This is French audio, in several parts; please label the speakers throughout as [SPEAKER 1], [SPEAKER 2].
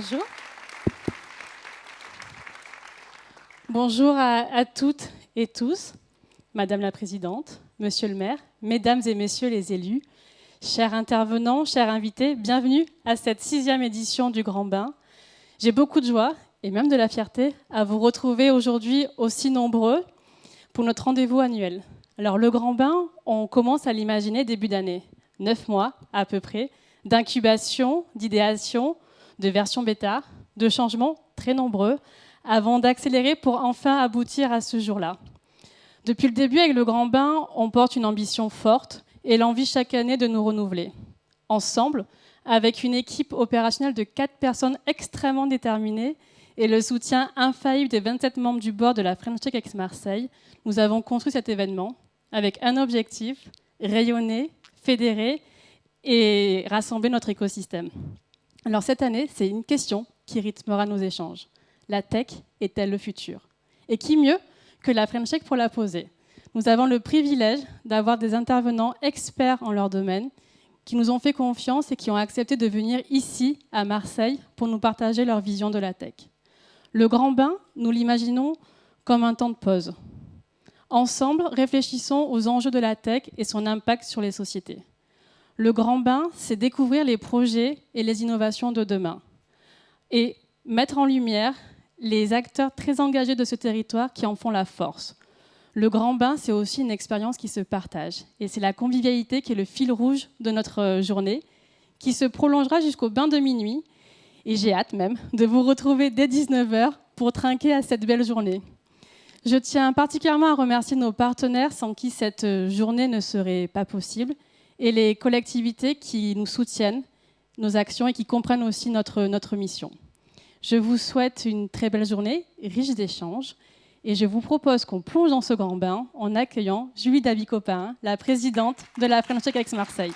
[SPEAKER 1] Bonjour. Bonjour à toutes et tous, Madame la Présidente, Monsieur le maire, Mesdames et Messieurs les élus, chers intervenants, chers invités, bienvenue à cette 6e édition du Grand Bain. J'ai beaucoup de joie et même de la fierté à vous retrouver aujourd'hui aussi nombreux pour notre rendez-vous annuel. Alors le Grand Bain, on commence à l'imaginer début d'année, 9 mois à peu près, d'incubation, d'idéation, de version bêta, de changements très nombreux, avant d'accélérer pour enfin aboutir à ce jour-là. Depuis le début, avec le Grand Bain, on porte une ambition forte et l'envie chaque année de nous renouveler. Ensemble, avec une équipe opérationnelle de 4 personnes extrêmement déterminées et le soutien infaillible des 27 membres du board de la French Tech Aix-Marseille, nous avons construit cet événement avec un objectif, rayonner, fédérer et rassembler notre écosystème. Alors cette année, c'est une question qui rythmera nos échanges. La tech est-elle le futur ? Et qui mieux que la French Tech pour la poser ? Nous avons le privilège d'avoir des intervenants experts en leur domaine qui nous ont fait confiance et qui ont accepté de venir ici, à Marseille, pour nous partager leur vision de la tech. Le Grand Bain, nous l'imaginons comme un temps de pause. Ensemble, réfléchissons aux enjeux de la tech et son impact sur les sociétés. Le Grand Bain, c'est découvrir les projets et les innovations de demain et mettre en lumière les acteurs très engagés de ce territoire qui en font la force. Le Grand Bain, c'est aussi une expérience qui se partage. Et c'est la convivialité qui est le fil rouge de notre journée, qui se prolongera jusqu'au bain de minuit. Et j'ai hâte même de vous retrouver dès 19h pour trinquer à cette belle journée. Je tiens particulièrement à remercier nos partenaires sans qui cette journée ne serait pas possible et les collectivités qui nous soutiennent, nos actions et qui comprennent aussi notre mission. Je vous souhaite une très belle journée, riche d'échanges. Et je vous propose qu'on plonge dans ce grand bain en accueillant Julie Davy-Copin, la présidente de la French Tech Aix-Marseille.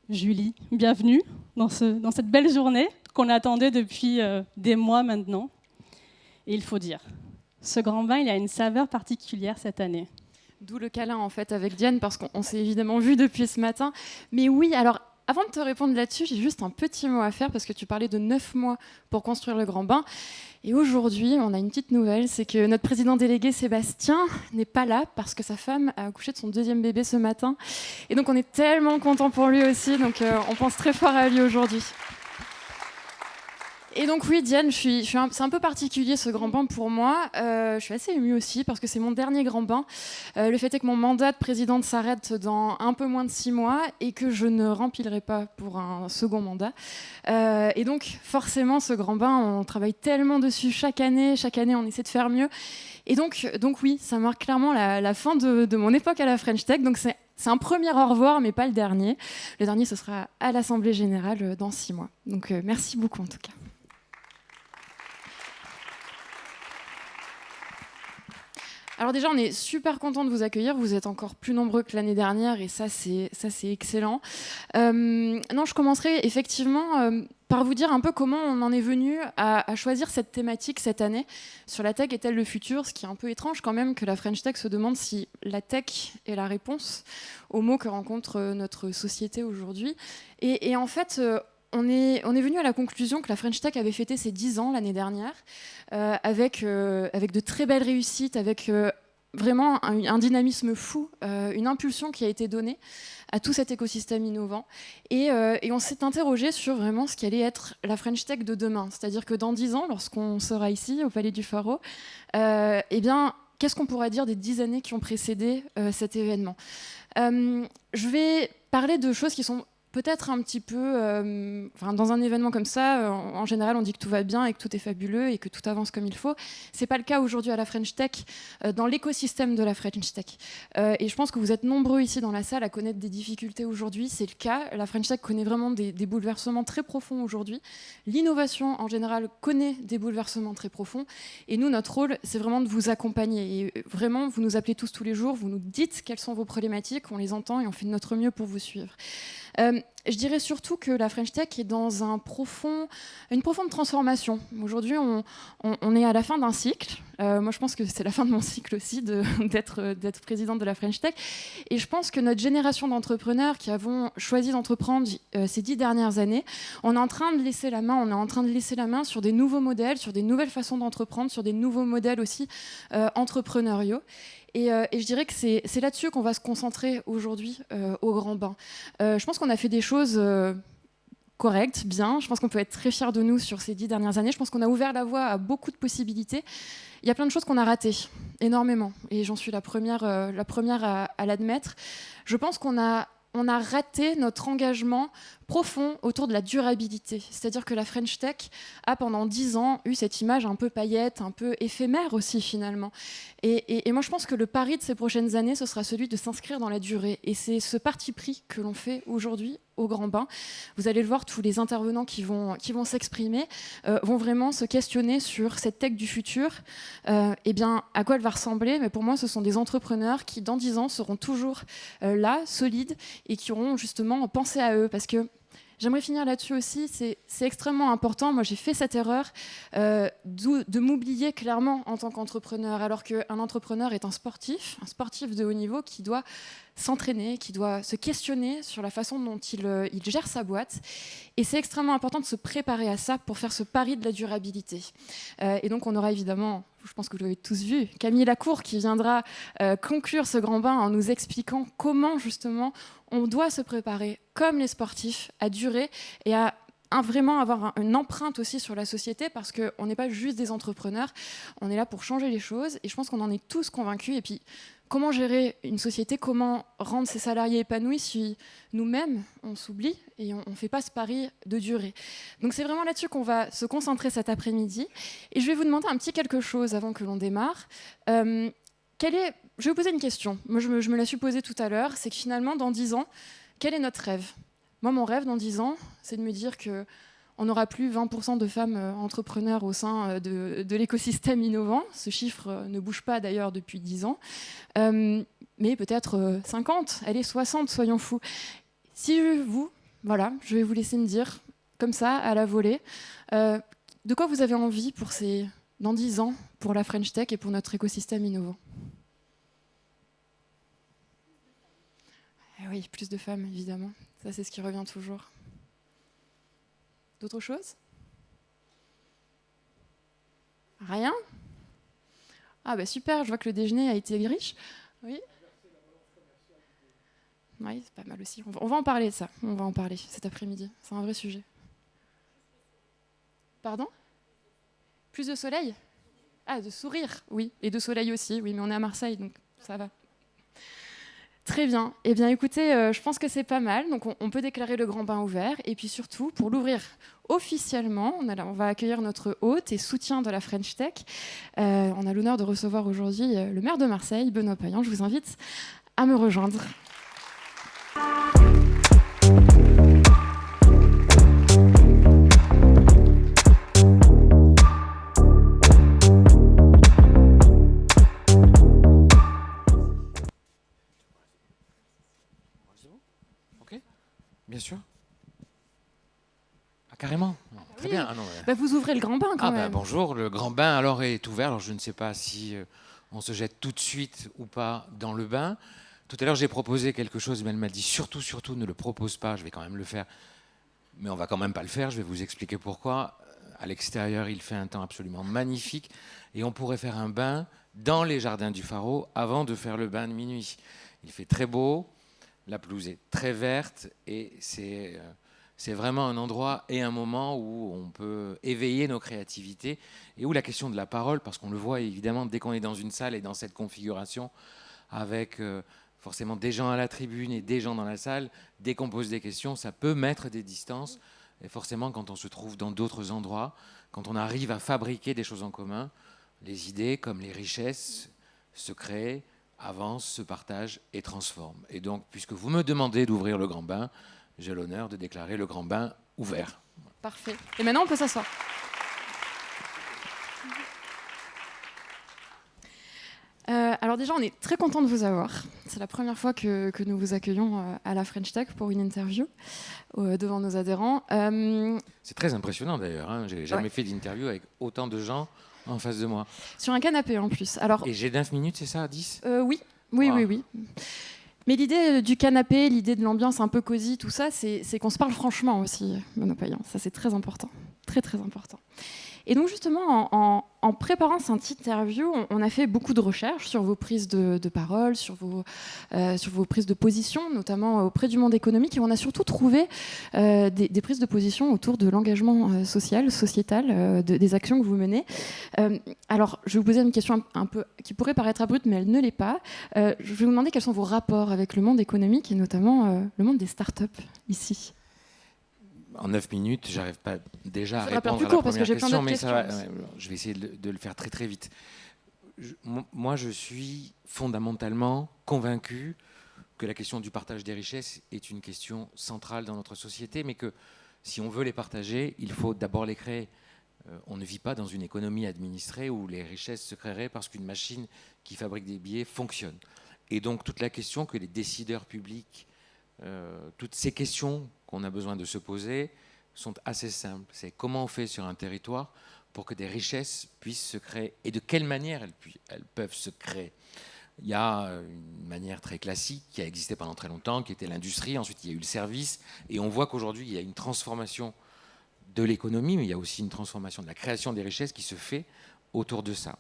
[SPEAKER 1] Julie, bienvenue dans cette belle journée qu'on attendait depuis des mois maintenant. Et il faut dire, ce grand bain, il a une saveur particulière cette année.
[SPEAKER 2] D'où le câlin en fait avec Diane, parce qu'on s'est évidemment vu depuis ce matin. Mais oui, alors avant de te répondre là-dessus, j'ai juste un petit mot à faire, parce que tu parlais de 9 mois pour construire le grand bain. Et aujourd'hui, on a une petite nouvelle, c'est que notre président délégué Sébastien n'est pas là, parce que sa femme a accouché de son 2e bébé ce matin. Et donc on est tellement contents pour lui aussi, donc on pense très fort à lui aujourd'hui. Et donc oui, Diane, c'est un peu particulier ce grand bain pour moi. Je suis assez émue aussi parce que c'est mon dernier grand bain. Le fait est que mon mandat de présidente s'arrête dans un peu moins de 6 mois et que je ne remplirai pas pour un second mandat. Et donc forcément, ce grand bain, on travaille tellement dessus chaque année on essaie de faire mieux. Et donc oui, ça marque clairement la fin de mon époque à la French Tech. Donc c'est un premier au revoir, mais pas le dernier. Le dernier, ce sera à l'Assemblée Générale dans 6 mois. Donc merci beaucoup en tout cas. Alors déjà, on est super content de vous accueillir. Vous êtes encore plus nombreux que l'année dernière et ça, c'est excellent. Non, je commencerai effectivement par vous dire un peu comment on en est venu à choisir cette thématique cette année sur la tech est-elle le futur, ce qui est un peu étrange quand même que la French Tech se demande si la tech est la réponse aux maux que rencontre notre société aujourd'hui. Et en fait... On est venu à la conclusion que la French Tech avait fêté ses 10 ans l'année dernière, avec de très belles réussites, avec vraiment un dynamisme fou, une impulsion qui a été donnée à tout cet écosystème innovant. Et on s'est interrogé sur vraiment ce qu'allait être la French Tech de demain. C'est-à-dire que dans 10 ans, lorsqu'on sera ici, au Palais du Pharo, eh bien, qu'est-ce qu'on pourra dire des 10 années qui ont précédé cet événement ? Je vais parler de choses qui sont peut-être un petit peu... dans un événement comme ça, en général, on dit que tout va bien et que tout est fabuleux et que tout avance comme il faut. C'est pas le cas aujourd'hui à la French Tech, dans l'écosystème de la French Tech. Et je pense que vous êtes nombreux ici dans la salle à connaître des difficultés aujourd'hui. C'est le cas. La French Tech connaît vraiment des bouleversements très profonds aujourd'hui. L'innovation, en général, connaît des bouleversements très profonds. Et nous, notre rôle, c'est vraiment de vous accompagner. Et vraiment, vous nous appelez tous les jours, vous nous dites quelles sont vos problématiques, on les entend et on fait de notre mieux pour vous suivre. je dirais surtout que la French Tech est dans une profonde transformation. Aujourd'hui, on est à la fin d'un cycle. Moi, je pense que c'est la fin de mon cycle aussi d'être présidente de la French Tech. Et je pense que notre génération d'entrepreneurs qui avons choisi d'entreprendre ces 10 dernières années, on est en train de laisser la main sur des nouveaux modèles, sur des nouvelles façons d'entreprendre, sur des nouveaux modèles aussi entrepreneuriaux. Et je dirais que c'est là-dessus qu'on va se concentrer aujourd'hui au Grand Bain. Je pense qu'on a fait des choses correctes, bien. Je pense qu'on peut être très fiers de nous sur ces 10 dernières années. Je pense qu'on a ouvert la voie à beaucoup de possibilités. Il y a plein de choses qu'on a ratées, énormément. Et j'en suis la première à l'admettre. Je pense qu'on a raté notre engagement profond autour de la durabilité. C'est-à-dire que la French Tech a pendant 10 ans eu cette image un peu paillette, un peu éphémère aussi finalement. Et moi je pense que le pari de ces prochaines années, ce sera celui de s'inscrire dans la durée. Et c'est ce parti pris que l'on fait aujourd'hui au Grand Bain. Vous allez le voir, tous les intervenants qui vont s'exprimer vont vraiment se questionner sur cette tech du futur. Eh bien, à quoi elle va ressembler? Mais pour moi, ce sont des entrepreneurs qui, dans 10 ans, seront toujours là, solides, et qui auront justement pensé à eux. Parce que j'aimerais finir là-dessus aussi, c'est extrêmement important. Moi, j'ai fait cette erreur de m'oublier clairement en tant qu'entrepreneur, alors qu'un entrepreneur est un sportif de haut niveau qui doit s'entraîner, qui doit se questionner sur la façon dont il gère sa boîte. Et c'est extrêmement important de se préparer à ça pour faire ce pari de la durabilité. Et donc, on aura évidemment, je pense que vous l'avez tous vu, Camille Lacour qui viendra conclure ce Grand Bain en nous expliquant comment, justement, on doit se préparer, comme les sportifs, à durer et à vraiment avoir une empreinte aussi sur la société, parce qu'on n'est pas juste des entrepreneurs, on est là pour changer les choses, et je pense qu'on en est tous convaincus. Et puis, comment gérer une société, comment rendre ses salariés épanouis si nous-mêmes, on s'oublie et on ne fait pas ce pari de durée. Donc c'est vraiment là-dessus qu'on va se concentrer cet après-midi. Et je vais vous demander un petit quelque chose avant que l'on démarre. Je vais vous poser une question. Moi, je me la suis posée tout à l'heure. C'est que finalement, dans 10 ans, quel est notre rêve? Moi, mon rêve, dans 10 ans, c'est de me dire qu'on n'aura plus 20% de femmes entrepreneurs au sein de l'écosystème innovant. Ce chiffre ne bouge pas d'ailleurs depuis 10 ans. Mais peut-être 50, allez, 60, soyons fous. Si je vais vous laisser me dire, comme ça, à la volée, de quoi vous avez envie dans 10 ans pour la French Tech et pour notre écosystème innovant? Oui, plus de femmes, évidemment. Ça, c'est ce qui revient toujours. D'autres choses? Rien? Ah bah super, je vois que le déjeuner a été riche. Oui? Oui, c'est pas mal aussi. On va en parler de ça. On va en parler cet après-midi. C'est un vrai sujet. Pardon? Plus de soleil? Ah, de sourire, oui. Et de soleil aussi, oui, mais on est à Marseille, donc ça va. Très bien. Eh bien, écoutez, je pense que c'est pas mal. Donc, on peut déclarer le Grand Bain ouvert. Et puis surtout, pour l'ouvrir officiellement, on va accueillir notre hôte et soutien de la French Tech. On a l'honneur de recevoir aujourd'hui le maire de Marseille, Benoît Payan. Je vous invite à me rejoindre.
[SPEAKER 3] Bien sûr. Ah, carrément. Très bien. Ah, non,
[SPEAKER 2] vous ouvrez le Grand Bain quand même.
[SPEAKER 3] Bonjour, le Grand Bain alors est ouvert. Alors je ne sais pas si on se jette tout de suite ou pas dans le bain. Tout à l'heure j'ai proposé quelque chose, mais elle m'a dit surtout ne le propose pas. Je vais quand même le faire, mais on va quand même pas le faire. Je vais vous expliquer pourquoi. À l'extérieur, il fait un temps absolument magnifique et on pourrait faire un bain dans les jardins du Pharo avant de faire le bain de minuit. Il fait très beau. La pelouse est très verte et c'est vraiment un endroit et un moment où on peut éveiller nos créativités et où la question de la parole, parce qu'on le voit évidemment dès qu'on est dans une salle et dans cette configuration avec forcément des gens à la tribune et des gens dans la salle, dès qu'on pose des questions, ça peut mettre des distances. Et forcément, quand on se trouve dans d'autres endroits, quand on arrive à fabriquer des choses en commun, les idées comme les richesses se créent, avance, se partage et transforme. Et donc, puisque vous me demandez d'ouvrir le Grand Bain, j'ai l'honneur de déclarer le Grand Bain ouvert.
[SPEAKER 2] Parfait. Et maintenant, on peut s'asseoir. Alors déjà, on est très content de vous avoir. C'est la première fois que nous vous accueillons à la French Tech pour une interview devant nos adhérents.
[SPEAKER 3] C'est très impressionnant d'ailleurs, hein. J'ai jamais fait d'interview avec autant de gens en face de moi.
[SPEAKER 2] Sur un canapé en plus. Alors,
[SPEAKER 3] et j'ai 9 minutes, c'est ça, 10 ?
[SPEAKER 2] Oui.
[SPEAKER 3] Wow.
[SPEAKER 2] Oui. Mais l'idée du canapé, l'idée de l'ambiance un peu cosy, tout ça, c'est qu'on se parle franchement aussi, Benoît Payan. Ça, c'est très important. Très, très important. Et donc, justement, en préparant cette interview, on a fait beaucoup de recherches sur vos prises de parole, sur vos prises de position, notamment auprès du monde économique. Et on a surtout trouvé des prises de position autour de l'engagement social, sociétal, des actions que vous menez. Alors, je vais vous poser une question un peu qui pourrait paraître abrupte, mais elle ne l'est pas. Je vais vous demander quels sont vos rapports avec le monde économique et notamment le monde des startups ici.
[SPEAKER 3] En 9 minutes, j'arrive pas déjà à
[SPEAKER 2] répondre
[SPEAKER 3] répondre
[SPEAKER 2] plus
[SPEAKER 3] à
[SPEAKER 2] court
[SPEAKER 3] la
[SPEAKER 2] parce que
[SPEAKER 3] première
[SPEAKER 2] j'ai plein
[SPEAKER 3] question,
[SPEAKER 2] d'autres
[SPEAKER 3] mais
[SPEAKER 2] questions.
[SPEAKER 3] je vais essayer de le faire très très vite. Moi, je suis fondamentalement convaincu que la question du partage des richesses est une question centrale dans notre société, mais que si on veut les partager, il faut d'abord les créer. On ne vit pas dans une économie administrée où les richesses se créeraient parce qu'une machine qui fabrique des billets fonctionne. Et donc toute la question que les décideurs publics, toutes ces questions qu'on a besoin de se poser sont assez simples. C'est comment on fait sur un territoire pour que des richesses puissent se créer et de quelle manière elles peuvent se créer. Il y a une manière très classique qui a existé pendant très longtemps, qui était l'industrie, ensuite il y a eu le service, et on voit qu'aujourd'hui il y a une transformation de l'économie, mais il y a aussi une transformation de la création des richesses qui se fait autour de ça.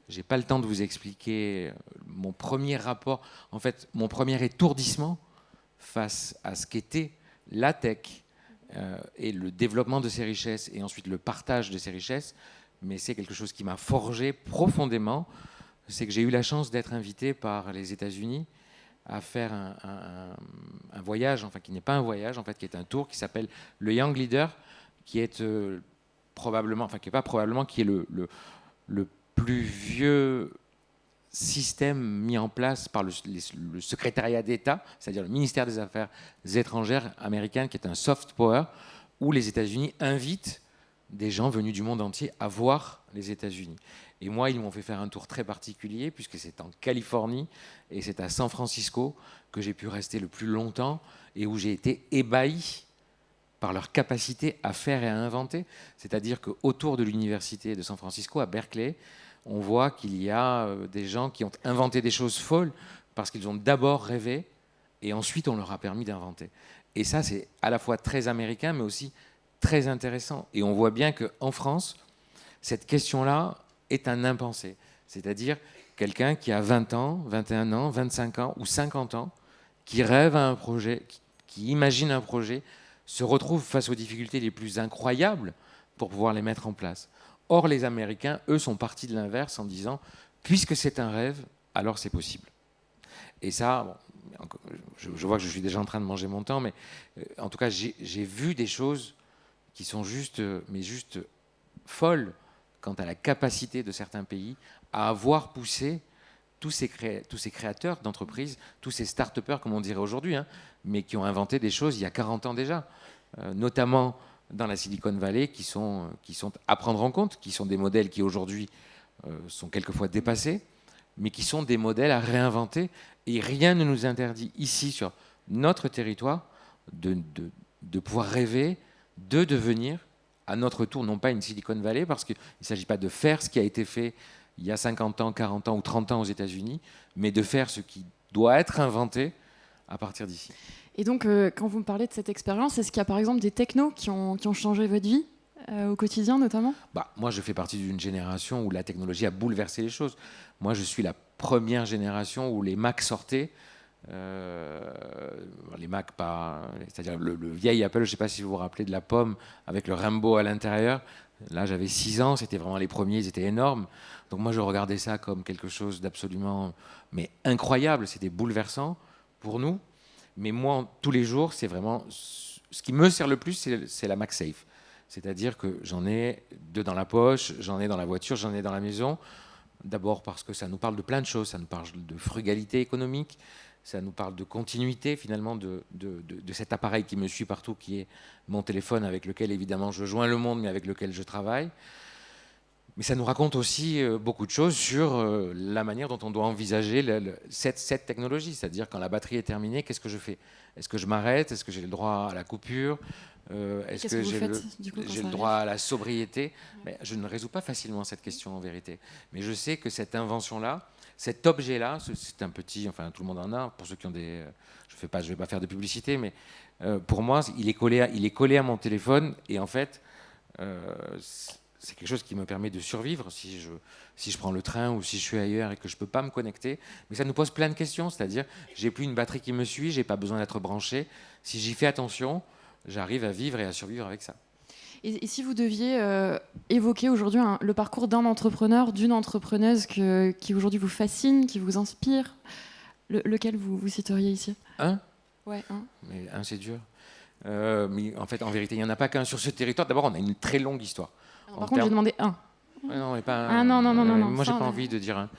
[SPEAKER 3] Je n'ai pas le temps de vous expliquer mon premier rapport, en fait mon premier étourdissement face à ce qu'était la tech et le développement de ces richesses et ensuite le partage de ces richesses, mais c'est quelque chose qui m'a forgé profondément. C'est que j'ai eu la chance d'être invité par les États-Unis à faire un voyage, enfin qui n'est pas un voyage, en fait qui est un tour qui s'appelle le Young Leader, qui est probablement, enfin qui est pas probablement, qui est le plus vieux système mis en place par le secrétariat d'État, c'est-à-dire le ministère des Affaires étrangères américain, qui est un soft power, où les États-Unis invitent des gens venus du monde entier à voir les États-Unis. Et moi, ils m'ont fait faire un tour très particulier, puisque c'est en Californie, et c'est à San Francisco que j'ai pu rester le plus longtemps, et où j'ai été ébahi par leur capacité à faire et à inventer. C'est-à-dire qu'autour de l'université de San Francisco, à Berkeley, on voit qu'il y a des gens qui ont inventé des choses folles parce qu'ils ont d'abord rêvé et ensuite on leur a permis d'inventer. Et ça, c'est à la fois très américain, mais aussi très intéressant. Et on voit bien qu'en France, cette question-là est un impensé. C'est-à-dire quelqu'un qui a 20 ans, 21 ans, 25 ans ou 50 ans, qui rêve à un projet, qui imagine un projet, se retrouve face aux difficultés les plus incroyables pour pouvoir les mettre en place. Or, les Américains, eux, sont partis de l'inverse en disant « puisque c'est un rêve, alors c'est possible ». Et ça, bon, je vois que je suis déjà en train de manger mon temps, mais en tout cas, j'ai vu des choses qui sont juste folles quant à la capacité de certains pays à avoir poussé tous ces créateurs d'entreprises, tous ces start-upers, comme on dirait aujourd'hui, hein, mais qui ont inventé des choses il y a 40 ans déjà, notamment dans la Silicon Valley, qui sont à prendre en compte, qui sont des modèles qui aujourd'hui sont quelquefois dépassés, mais qui sont des modèles à réinventer. Et rien ne nous interdit ici, sur notre territoire, de pouvoir rêver, de devenir, à notre tour, non pas une Silicon Valley, parce qu'il ne s'agit pas de faire ce qui a été fait il y a 50 ans, 40 ans ou 30 ans aux États-Unis, mais de faire ce qui doit être inventé à partir d'ici.
[SPEAKER 2] Et donc, quand vous me parlez de cette expérience, est-ce qu'il y a par exemple des technos qui ont changé votre vie au quotidien notamment ?
[SPEAKER 3] Moi, je fais partie d'une génération où la technologie a bouleversé les choses. Moi, je suis la première génération où les Mac sortaient. Les Mac, c'est-à-dire le vieil Apple, je ne sais pas si vous vous rappelez de la pomme avec le rainbow à l'intérieur. Là, j'avais 6 ans, c'était vraiment les premiers, ils étaient énormes. Donc moi, je regardais ça comme quelque chose d'absolument incroyable. C'était bouleversant pour nous. Mais moi, tous les jours, c'est vraiment... Ce qui me sert le plus, c'est la MagSafe. C'est-à-dire que j'en ai 2 dans la poche, j'en ai dans la voiture, j'en ai dans la maison. D'abord parce que ça nous parle de plein de choses. Ça nous parle de frugalité économique, ça nous parle de continuité, finalement, de cet appareil qui me suit partout, qui est mon téléphone, avec lequel, évidemment, je joins le monde, mais avec lequel je travaille. Mais ça nous raconte aussi beaucoup de choses sur la manière dont on doit envisager cette technologie. C'est-à-dire, quand la batterie est terminée, qu'est-ce que je fais? Est-ce que je m'arrête? Est-ce que j'ai le droit à la coupure? Est-ce
[SPEAKER 2] Qu'est-ce que
[SPEAKER 3] que
[SPEAKER 2] vous
[SPEAKER 3] j'ai
[SPEAKER 2] faites, du coup, quand
[SPEAKER 3] j'ai
[SPEAKER 2] ça
[SPEAKER 3] le droit
[SPEAKER 2] arrive?
[SPEAKER 3] à la sobriété? Mais je ne résous pas facilement cette question en vérité. Mais je sais que cette invention-là, cet objet-là, c'est un petit, enfin tout le monde en a, pour ceux qui ont des... je vais pas faire de publicité, mais pour moi, il est collé à mon téléphone et en fait... c'est quelque chose qui me permet de survivre si je prends le train ou si je suis ailleurs et que je ne peux pas me connecter. Mais ça nous pose plein de questions, c'est-à-dire, j'ai plus une batterie qui me suit, j'ai pas besoin d'être branché. Si j'y fais attention, j'arrive à vivre et à survivre avec ça.
[SPEAKER 2] Et si vous deviez évoquer aujourd'hui le parcours d'un entrepreneur, d'une entrepreneuse qui aujourd'hui vous fascine, qui vous inspire, lequel vous citeriez ici? Ouais, un.
[SPEAKER 3] Mais c'est dur. Mais en fait, en vérité, il n'y en a pas qu'un sur ce territoire. D'abord, on a une très longue histoire.
[SPEAKER 2] Alors, par contre, j'ai demandé un.
[SPEAKER 3] Non, mais pas
[SPEAKER 2] Ah non, non, non, non.
[SPEAKER 3] moi, j'ai
[SPEAKER 2] ça,
[SPEAKER 3] pas
[SPEAKER 2] on a-
[SPEAKER 3] envie de dire un.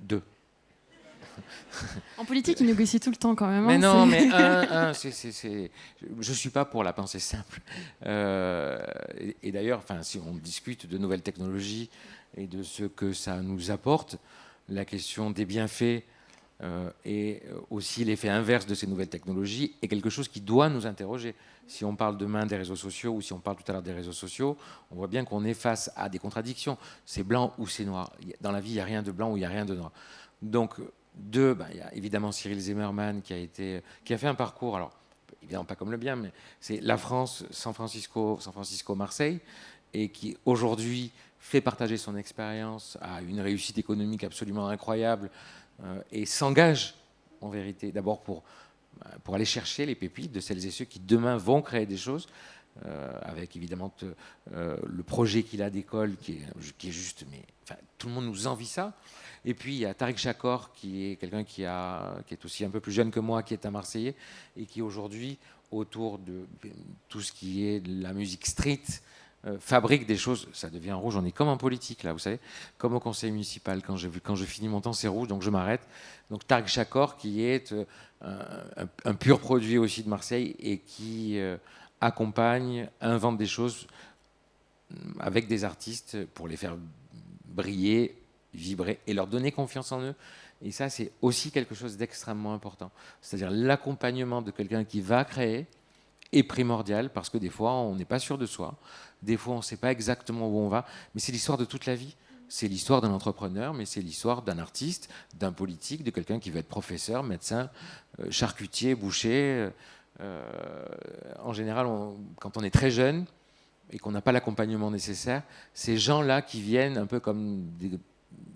[SPEAKER 3] Deux.
[SPEAKER 2] En politique, ils négocient tout le temps quand même.
[SPEAKER 3] Mais
[SPEAKER 2] hein,
[SPEAKER 3] non,
[SPEAKER 2] c'est-
[SPEAKER 3] mais je suis pas pour la pensée simple. Et d'ailleurs, enfin, si on discute de nouvelles technologies et de ce que ça nous apporte, la question des bienfaits et aussi l'effet inverse de ces nouvelles technologies est quelque chose qui doit nous interroger. Si on parle demain des réseaux sociaux ou si on parle tout à l'heure des réseaux sociaux, on voit bien qu'on est face à des contradictions. C'est blanc ou c'est noir. Dans la vie, il n'y a rien de blanc ou il n'y a rien de noir. Donc, il y a évidemment Cyril Zimmerman qui a fait un parcours, alors évidemment pas comme le bien, mais c'est la France, San Francisco, Marseille, et qui aujourd'hui fait partager son expérience à une réussite économique absolument incroyable et s'engage en vérité d'abord pour aller chercher les pépites de celles et ceux qui demain vont créer des choses. Avec évidemment le projet qu'il a d'école qui est juste, mais enfin, tout le monde nous envie ça. Et puis il y a Tariq Shakor qui est quelqu'un qui est aussi un peu plus jeune que moi, qui est un Marseillais et qui aujourd'hui, autour de tout ce qui est de la musique street, fabrique des choses. Ça devient rouge. On est comme en politique là, vous savez, comme au conseil municipal. Quand je finis mon temps, c'est rouge, donc je m'arrête. Donc Tariq Shakor qui est un pur produit aussi de Marseille et qui accompagne, invente des choses avec des artistes pour les faire briller, vibrer et leur donner confiance en eux. Et ça, c'est aussi quelque chose d'extrêmement important. C'est-à-dire l'accompagnement de quelqu'un qui va créer est primordial parce que des fois, on n'est pas sûr de soi. Des fois, on ne sait pas exactement où on va. Mais c'est l'histoire de toute la vie. C'est l'histoire d'un entrepreneur, mais c'est l'histoire d'un artiste, d'un politique, de quelqu'un qui veut être professeur, médecin, charcutier, boucher. En général, quand on est très jeune et qu'on n'a pas l'accompagnement nécessaire, ces gens-là qui viennent un peu comme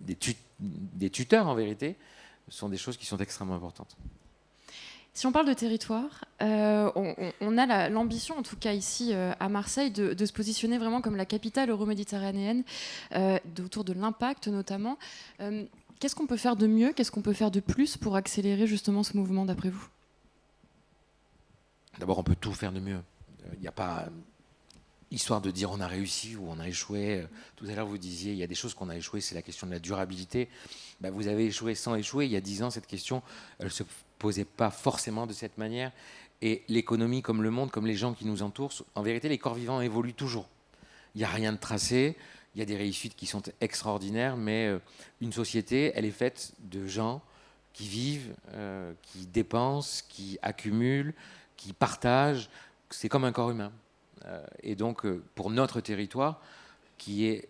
[SPEAKER 3] des tuteurs en vérité, sont des choses qui sont extrêmement importantes.
[SPEAKER 2] Si on parle de territoire, on a l'ambition, en tout cas ici à Marseille, de se positionner vraiment comme la capitale euro-méditerranéenne, autour de l'impact notamment. Qu'est-ce qu'on peut faire de mieux? Qu'est-ce qu'on peut faire de plus pour accélérer justement ce mouvement d'après vous?
[SPEAKER 3] D'abord, on peut tout faire de mieux. Il n'y a pas histoire de dire on a réussi ou on a échoué. Tout à l'heure, vous disiez il y a des choses qu'on a échoué, c'est la question de la durabilité. Ben, vous avez échoué sans échouer. Il y a 10 ans, cette question, elle ne se posait pas forcément de cette manière. Et l'économie, comme le monde, comme les gens qui nous entourent, en vérité, les corps vivants évoluent toujours. Il n'y a rien de tracé. Il y a des réussites qui sont extraordinaires, mais une société, elle est faite de gens qui vivent, qui dépensent, qui accumulent, qui partagent. C'est comme un corps humain. Et donc, pour notre territoire, qui est...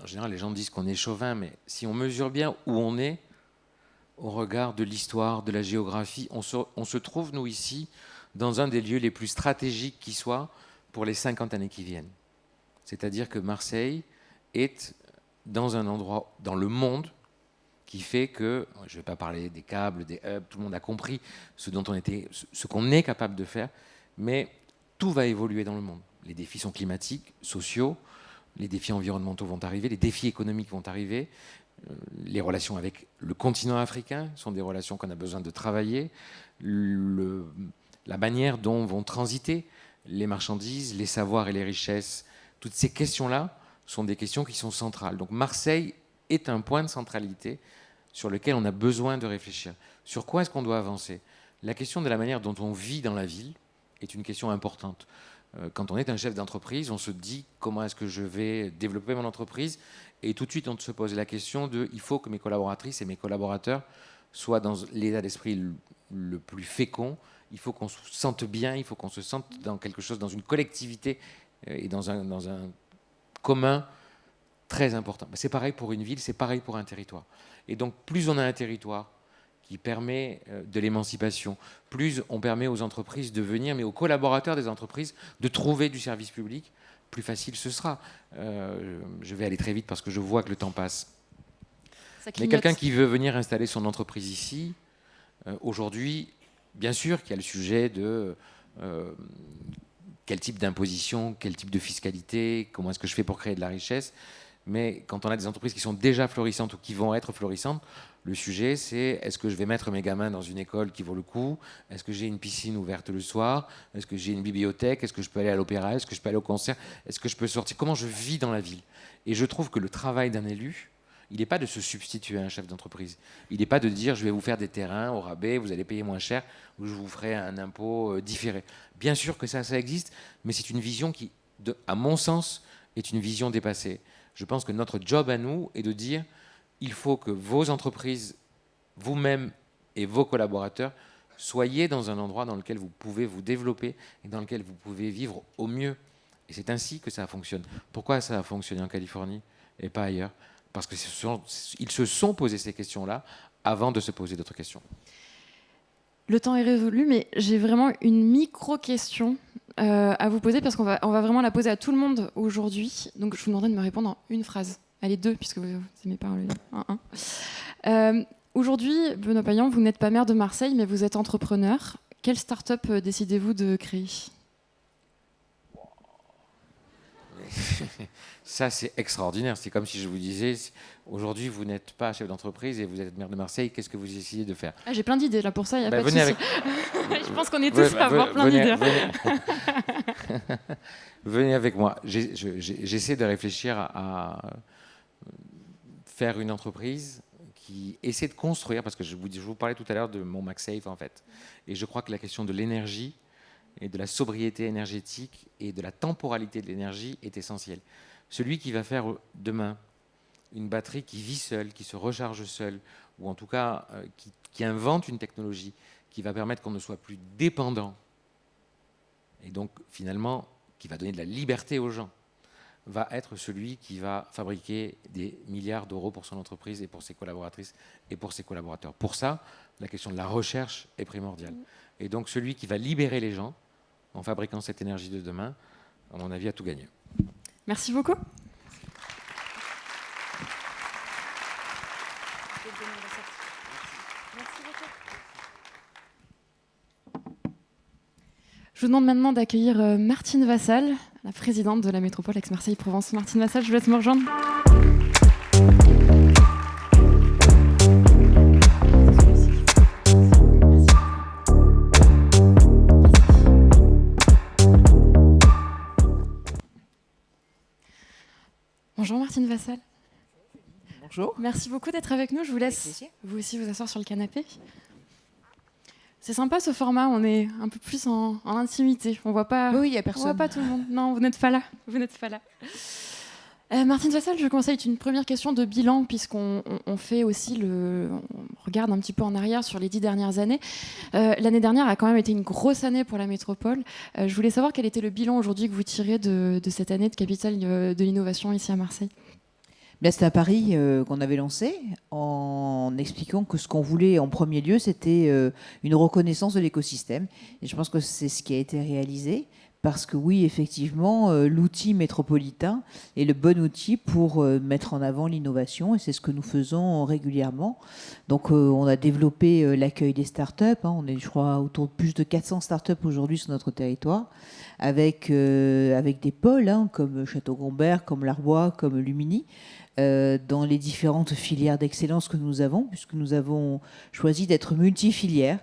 [SPEAKER 3] En général, les gens disent qu'on est chauvin, mais si on mesure bien où on est, au regard de l'histoire, de la géographie, on se trouve, nous, ici, dans un des lieux les plus stratégiques qui soit pour les 50 années qui viennent. C'est-à-dire que Marseille est dans un endroit dans le monde qui fait que, je ne vais pas parler des câbles, des hubs, tout le monde a compris ce qu'on est capable de faire, mais tout va évoluer dans le monde. Les défis sont climatiques, sociaux, les défis environnementaux vont arriver, les défis économiques vont arriver, les relations avec le continent africain sont des relations qu'on a besoin de travailler, la manière dont vont transiter les marchandises, les savoirs et les richesses, toutes ces questions-là sont des questions qui sont centrales. Donc Marseille est un point de centralité sur lequel on a besoin de réfléchir. Sur quoi est-ce qu'on doit avancer? La question de la manière dont on vit dans la ville est une question importante. Quand on est un chef d'entreprise, on se dit comment est-ce que je vais développer mon entreprise, et tout de suite on se pose la question de il faut que mes collaboratrices et mes collaborateurs soient dans l'état d'esprit le plus fécond, il faut qu'on se sente bien, il faut qu'on se sente dans quelque chose, dans une collectivité et dans un commun très important. C'est pareil pour une ville, c'est pareil pour un territoire. Et donc plus on a un territoire qui permet de l'émancipation, plus on permet aux entreprises de venir, mais aux collaborateurs des entreprises de trouver du service public, plus facile ce sera. Je vais aller très vite parce que je vois que le temps passe. Mais quelqu'un qui veut venir installer son entreprise ici, aujourd'hui, bien sûr qu'il y a le sujet de quel type d'imposition, quel type de fiscalité, comment est-ce que je fais pour créer de la richesse. Mais quand on a des entreprises qui sont déjà florissantes ou qui vont être florissantes, le sujet, c'est est-ce que je vais mettre mes gamins dans une école qui vaut le coup? Est-ce que j'ai une piscine ouverte le soir? Est-ce que j'ai une bibliothèque? Est-ce que je peux aller à l'opéra? Est-ce que je peux aller au concert? Est-ce que je peux sortir? Comment je vis dans la ville? Et je trouve que le travail d'un élu, il n'est pas de se substituer à un chef d'entreprise. Il n'est pas de dire je vais vous faire des terrains au rabais, vous allez payer moins cher, ou je vous ferai un impôt différé. Bien sûr que ça existe, mais c'est une vision qui, à mon sens, est une vision dépassée. Je pense que notre job à nous est de dire il faut que vos entreprises, vous-même et vos collaborateurs, soyez dans un endroit dans lequel vous pouvez vous développer et dans lequel vous pouvez vivre au mieux. Et c'est ainsi que ça fonctionne. Pourquoi ça a fonctionné en Californie et pas ailleurs? Parce qu'ils se sont posé ces questions-là avant de se poser d'autres questions.
[SPEAKER 2] Le temps est résolu, mais j'ai vraiment une micro-question à vous poser, parce qu'on va vraiment la poser à tout le monde aujourd'hui. Donc je vous demanderai de me répondre en une phrase. Allez, 2, puisque vous n'aimez pas un. Aujourd'hui, Benoît Payan, vous n'êtes pas maire de Marseille, mais vous êtes entrepreneur. Quelle start-up décidez-vous de créer?
[SPEAKER 3] Ça, c'est extraordinaire. C'est comme si je vous disais, aujourd'hui, vous n'êtes pas chef d'entreprise et vous êtes maire de Marseille. Qu'est-ce que vous essayez de faire?
[SPEAKER 2] J'ai plein d'idées là pour ça, il n'y a pas de souci.
[SPEAKER 3] Avec...
[SPEAKER 2] Je pense qu'on est tous à avoir plein d'idées.
[SPEAKER 3] Venez avec moi. J'essaie de réfléchir à faire une entreprise qui essaie de construire, parce que je vous parlais tout à l'heure de mon MagSafe, en fait. Et je crois que la question de l'énergie et de la sobriété énergétique et de la temporalité de l'énergie est essentielle. Celui qui va faire demain une batterie qui vit seule, qui se recharge seule, ou en tout cas qui invente une technologie qui va permettre qu'on ne soit plus dépendant, et donc finalement qui va donner de la liberté aux gens, va être celui qui va fabriquer des milliards d'euros pour son entreprise et pour ses collaboratrices et pour ses collaborateurs. Pour ça, la question de la recherche est primordiale. Et donc celui qui va libérer les gens en fabriquant cette énergie de demain, à mon avis, a tout gagné.
[SPEAKER 2] Merci beaucoup. Je vous demande maintenant d'accueillir Martine Vassal, la présidente de la métropole Aix-Marseille-Provence. Martine Vassal, je vous laisse me rejoindre. Bonjour Martine Vassal.
[SPEAKER 4] Bonjour.
[SPEAKER 2] Merci beaucoup d'être avec nous. Je vous laisse vous aussi vous asseoir sur le canapé. C'est sympa ce format, on est un peu plus en intimité. On voit pas.
[SPEAKER 4] Oui, il n'y a personne.
[SPEAKER 2] On voit pas tout le monde. Non, vous n'êtes pas là. Vous n'êtes pas là. Martine Vassal, je conseille une première question de bilan, puisqu'on fait aussi on regarde un petit peu en arrière sur les 10 dernières années. L'année dernière a quand même été une grosse année pour la métropole. Je voulais savoir quel était le bilan aujourd'hui que vous tirez de cette année de capitale de l'innovation ici à Marseille.
[SPEAKER 4] C'était un pari qu'on avait lancé en expliquant que ce qu'on voulait en premier lieu, c'était une reconnaissance de l'écosystème. Et je pense que c'est ce qui a été réalisé. Parce que oui, effectivement, l'outil métropolitain est le bon outil pour mettre en avant l'innovation, et c'est ce que nous faisons régulièrement. Donc on a développé l'accueil des startups, on est, je crois, autour de plus de 400 startups aujourd'hui sur notre territoire, avec des pôles comme Château-Gombert, comme l'Arbois, comme Lumini, dans les différentes filières d'excellence que nous avons, puisque nous avons choisi d'être multifilières.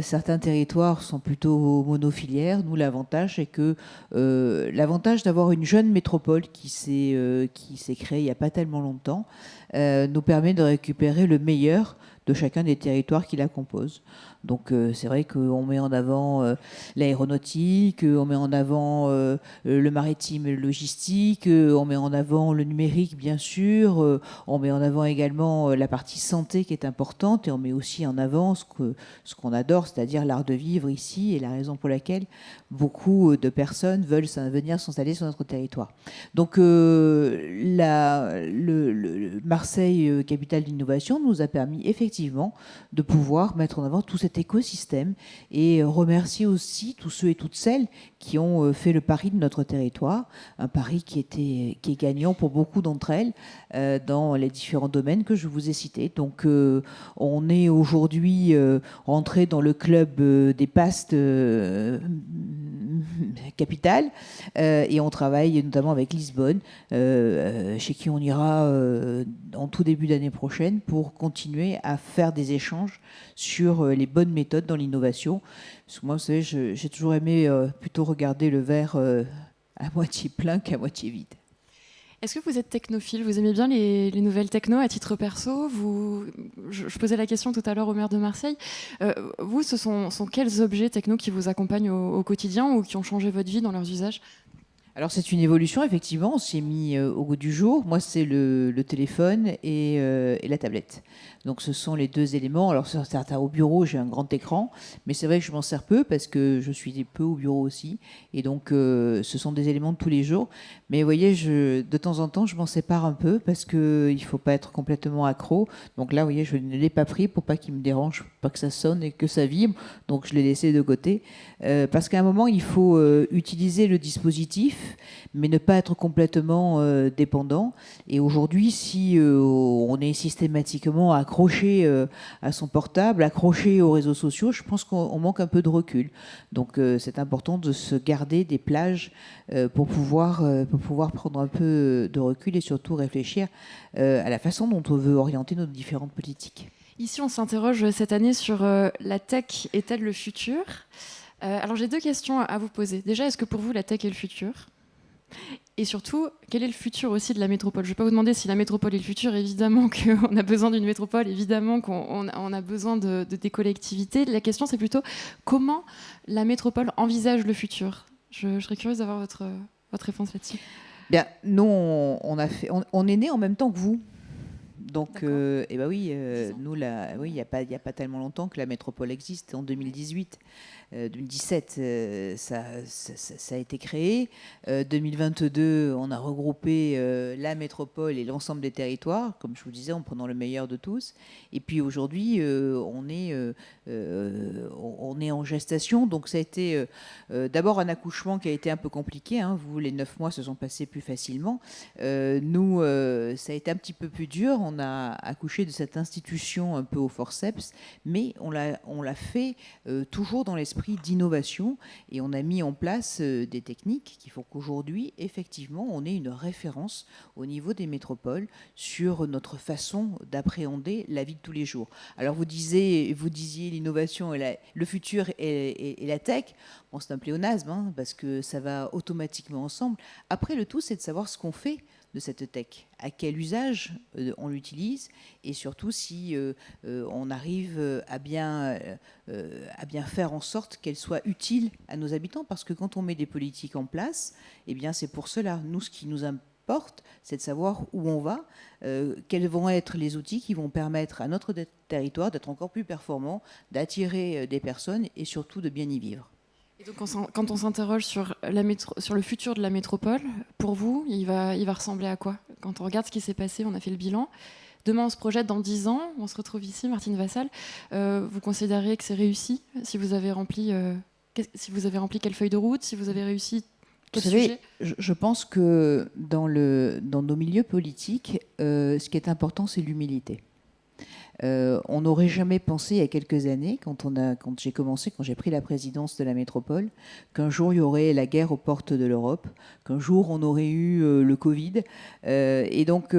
[SPEAKER 4] Certains territoires sont plutôt monofilières. Nous, l'avantage, c'est que l'avantage d'avoir une jeune métropole qui s'est créée il n'y a pas tellement longtemps nous permet de récupérer le meilleur de chacun des territoires qui la composent. Donc c'est vrai qu'on met en avant l'aéronautique, on met en avant le maritime et le logistique, on met en avant le numérique bien sûr, on met en avant également la partie santé qui est importante, et on met aussi en avant ce qu'on adore, c'est-à-dire l'art de vivre ici, et la raison pour laquelle beaucoup de personnes veulent venir s'installer sur notre territoire. Donc Marseille, capitale d'innovation, nous a permis effectivement de pouvoir mettre en avant tout cet écosystème et remercier aussi tous ceux et toutes celles qui ont fait le pari de notre territoire, un pari qui est gagnant pour beaucoup d'entre elles dans les différents domaines que je vous ai cités. Donc on est aujourd'hui rentré dans le club des pastes capitales et on travaille notamment avec Lisbonne, chez qui on ira en tout début d'année prochaine pour continuer à faire des échanges sur les bonnes méthodes dans l'innovation. Parce que moi, vous savez, j'ai toujours aimé plutôt regarder le verre à moitié plein qu'à moitié vide.
[SPEAKER 2] Est-ce que vous êtes technophile? Vous aimez bien les nouvelles techno à titre perso? Je posais la question tout à l'heure au maire de Marseille. Vous, ce sont quels objets techno qui vous accompagnent au quotidien ou qui ont changé votre vie dans leurs usages?
[SPEAKER 4] Alors c'est une évolution, effectivement, on s'y est mis au goût du jour. Moi, c'est le téléphone et la tablette. Donc ce sont les deux éléments. Alors certains au bureau, j'ai un grand écran, mais c'est vrai que je m'en sers peu parce que je suis peu au bureau aussi. Et donc ce sont des éléments de tous les jours. Mais vous voyez, de temps en temps, je m'en sépare un peu parce qu'il ne faut pas être complètement accro. Donc là, vous voyez, je ne l'ai pas pris pour pas qu'il me dérange, pas que ça sonne et que ça vibre. Donc je l'ai laissé de côté. Parce qu'à un moment, il faut utiliser le dispositif, mais ne pas être complètement dépendant. Et aujourd'hui, si on est systématiquement accroché à son portable, accroché aux réseaux sociaux, je pense qu'on manque un peu de recul. Donc c'est important de se garder des plages pour pouvoir prendre un peu de recul et surtout réfléchir à la façon dont on veut orienter nos différentes politiques.
[SPEAKER 2] Ici, on s'interroge cette année sur la tech est-elle le futur? Alors j'ai deux questions à vous poser. Déjà, est-ce que pour vous, la tech est le futur? Et surtout, quel est le futur aussi de la métropole? Je ne vais pas vous demander si la métropole est le futur, évidemment qu'on a besoin d'une métropole, évidemment qu'on a besoin de des collectivités. La question, c'est plutôt comment la métropole envisage le futur. Je serais curieuse d'avoir votre réponse là-dessus.
[SPEAKER 4] Bien, nous, on est né en même temps que vous. Donc, eh ben oui, nous, oui, il n'y a pas tellement longtemps que la métropole existe, en 2018. 2017, ça a été créé. 2022, on a regroupé la métropole et l'ensemble des territoires, comme je vous disais, en prenant le meilleur de tous. Et puis aujourd'hui, on est en gestation. Donc ça a été d'abord un accouchement qui a été un peu compliqué. Hein. Vous, les 9 mois se sont passés plus facilement. Nous, ça a été un petit peu plus dur. On a accouché de cette institution un peu au forceps, mais on l'a fait toujours dans l'esprit d'innovation, et on a mis en place des techniques qui font qu'aujourd'hui, effectivement, on est une référence au niveau des métropoles sur notre façon d'appréhender la vie de tous les jours. Alors vous disiez l'innovation et le futur et la tech. Bon, c'est un pléonasme, hein, parce que ça va automatiquement ensemble. Après, le tout, c'est de savoir ce qu'on fait de cette tech, à quel usage on l'utilise, et surtout si on arrive à bien faire en sorte qu'elle soit utile à nos habitants, parce que quand on met des politiques en place, eh bien c'est pour cela. Nous, ce qui nous importe, c'est de savoir où on va, quels vont être les outils qui vont permettre à notre territoire d'être encore plus performant, d'attirer des personnes et surtout de bien y vivre.
[SPEAKER 2] Et donc, quand on s'interroge sur le futur de la métropole, pour vous, il va ressembler à quoi? Quand on regarde ce qui s'est passé, on a fait le bilan. Demain, on se projette dans 10 ans, on se retrouve ici, Martine Vassal. Vous considérez que c'est réussi? Si vous avez rempli quelle feuille de route? Si vous avez réussi quel sujet?
[SPEAKER 4] Je pense que dans nos milieux politiques, ce qui est important, c'est l'humilité. On n'aurait jamais pensé il y a quelques années, quand j'ai pris la présidence de la métropole, qu'un jour il y aurait la guerre aux portes de l'Europe, qu'un jour on aurait eu le Covid. Et donc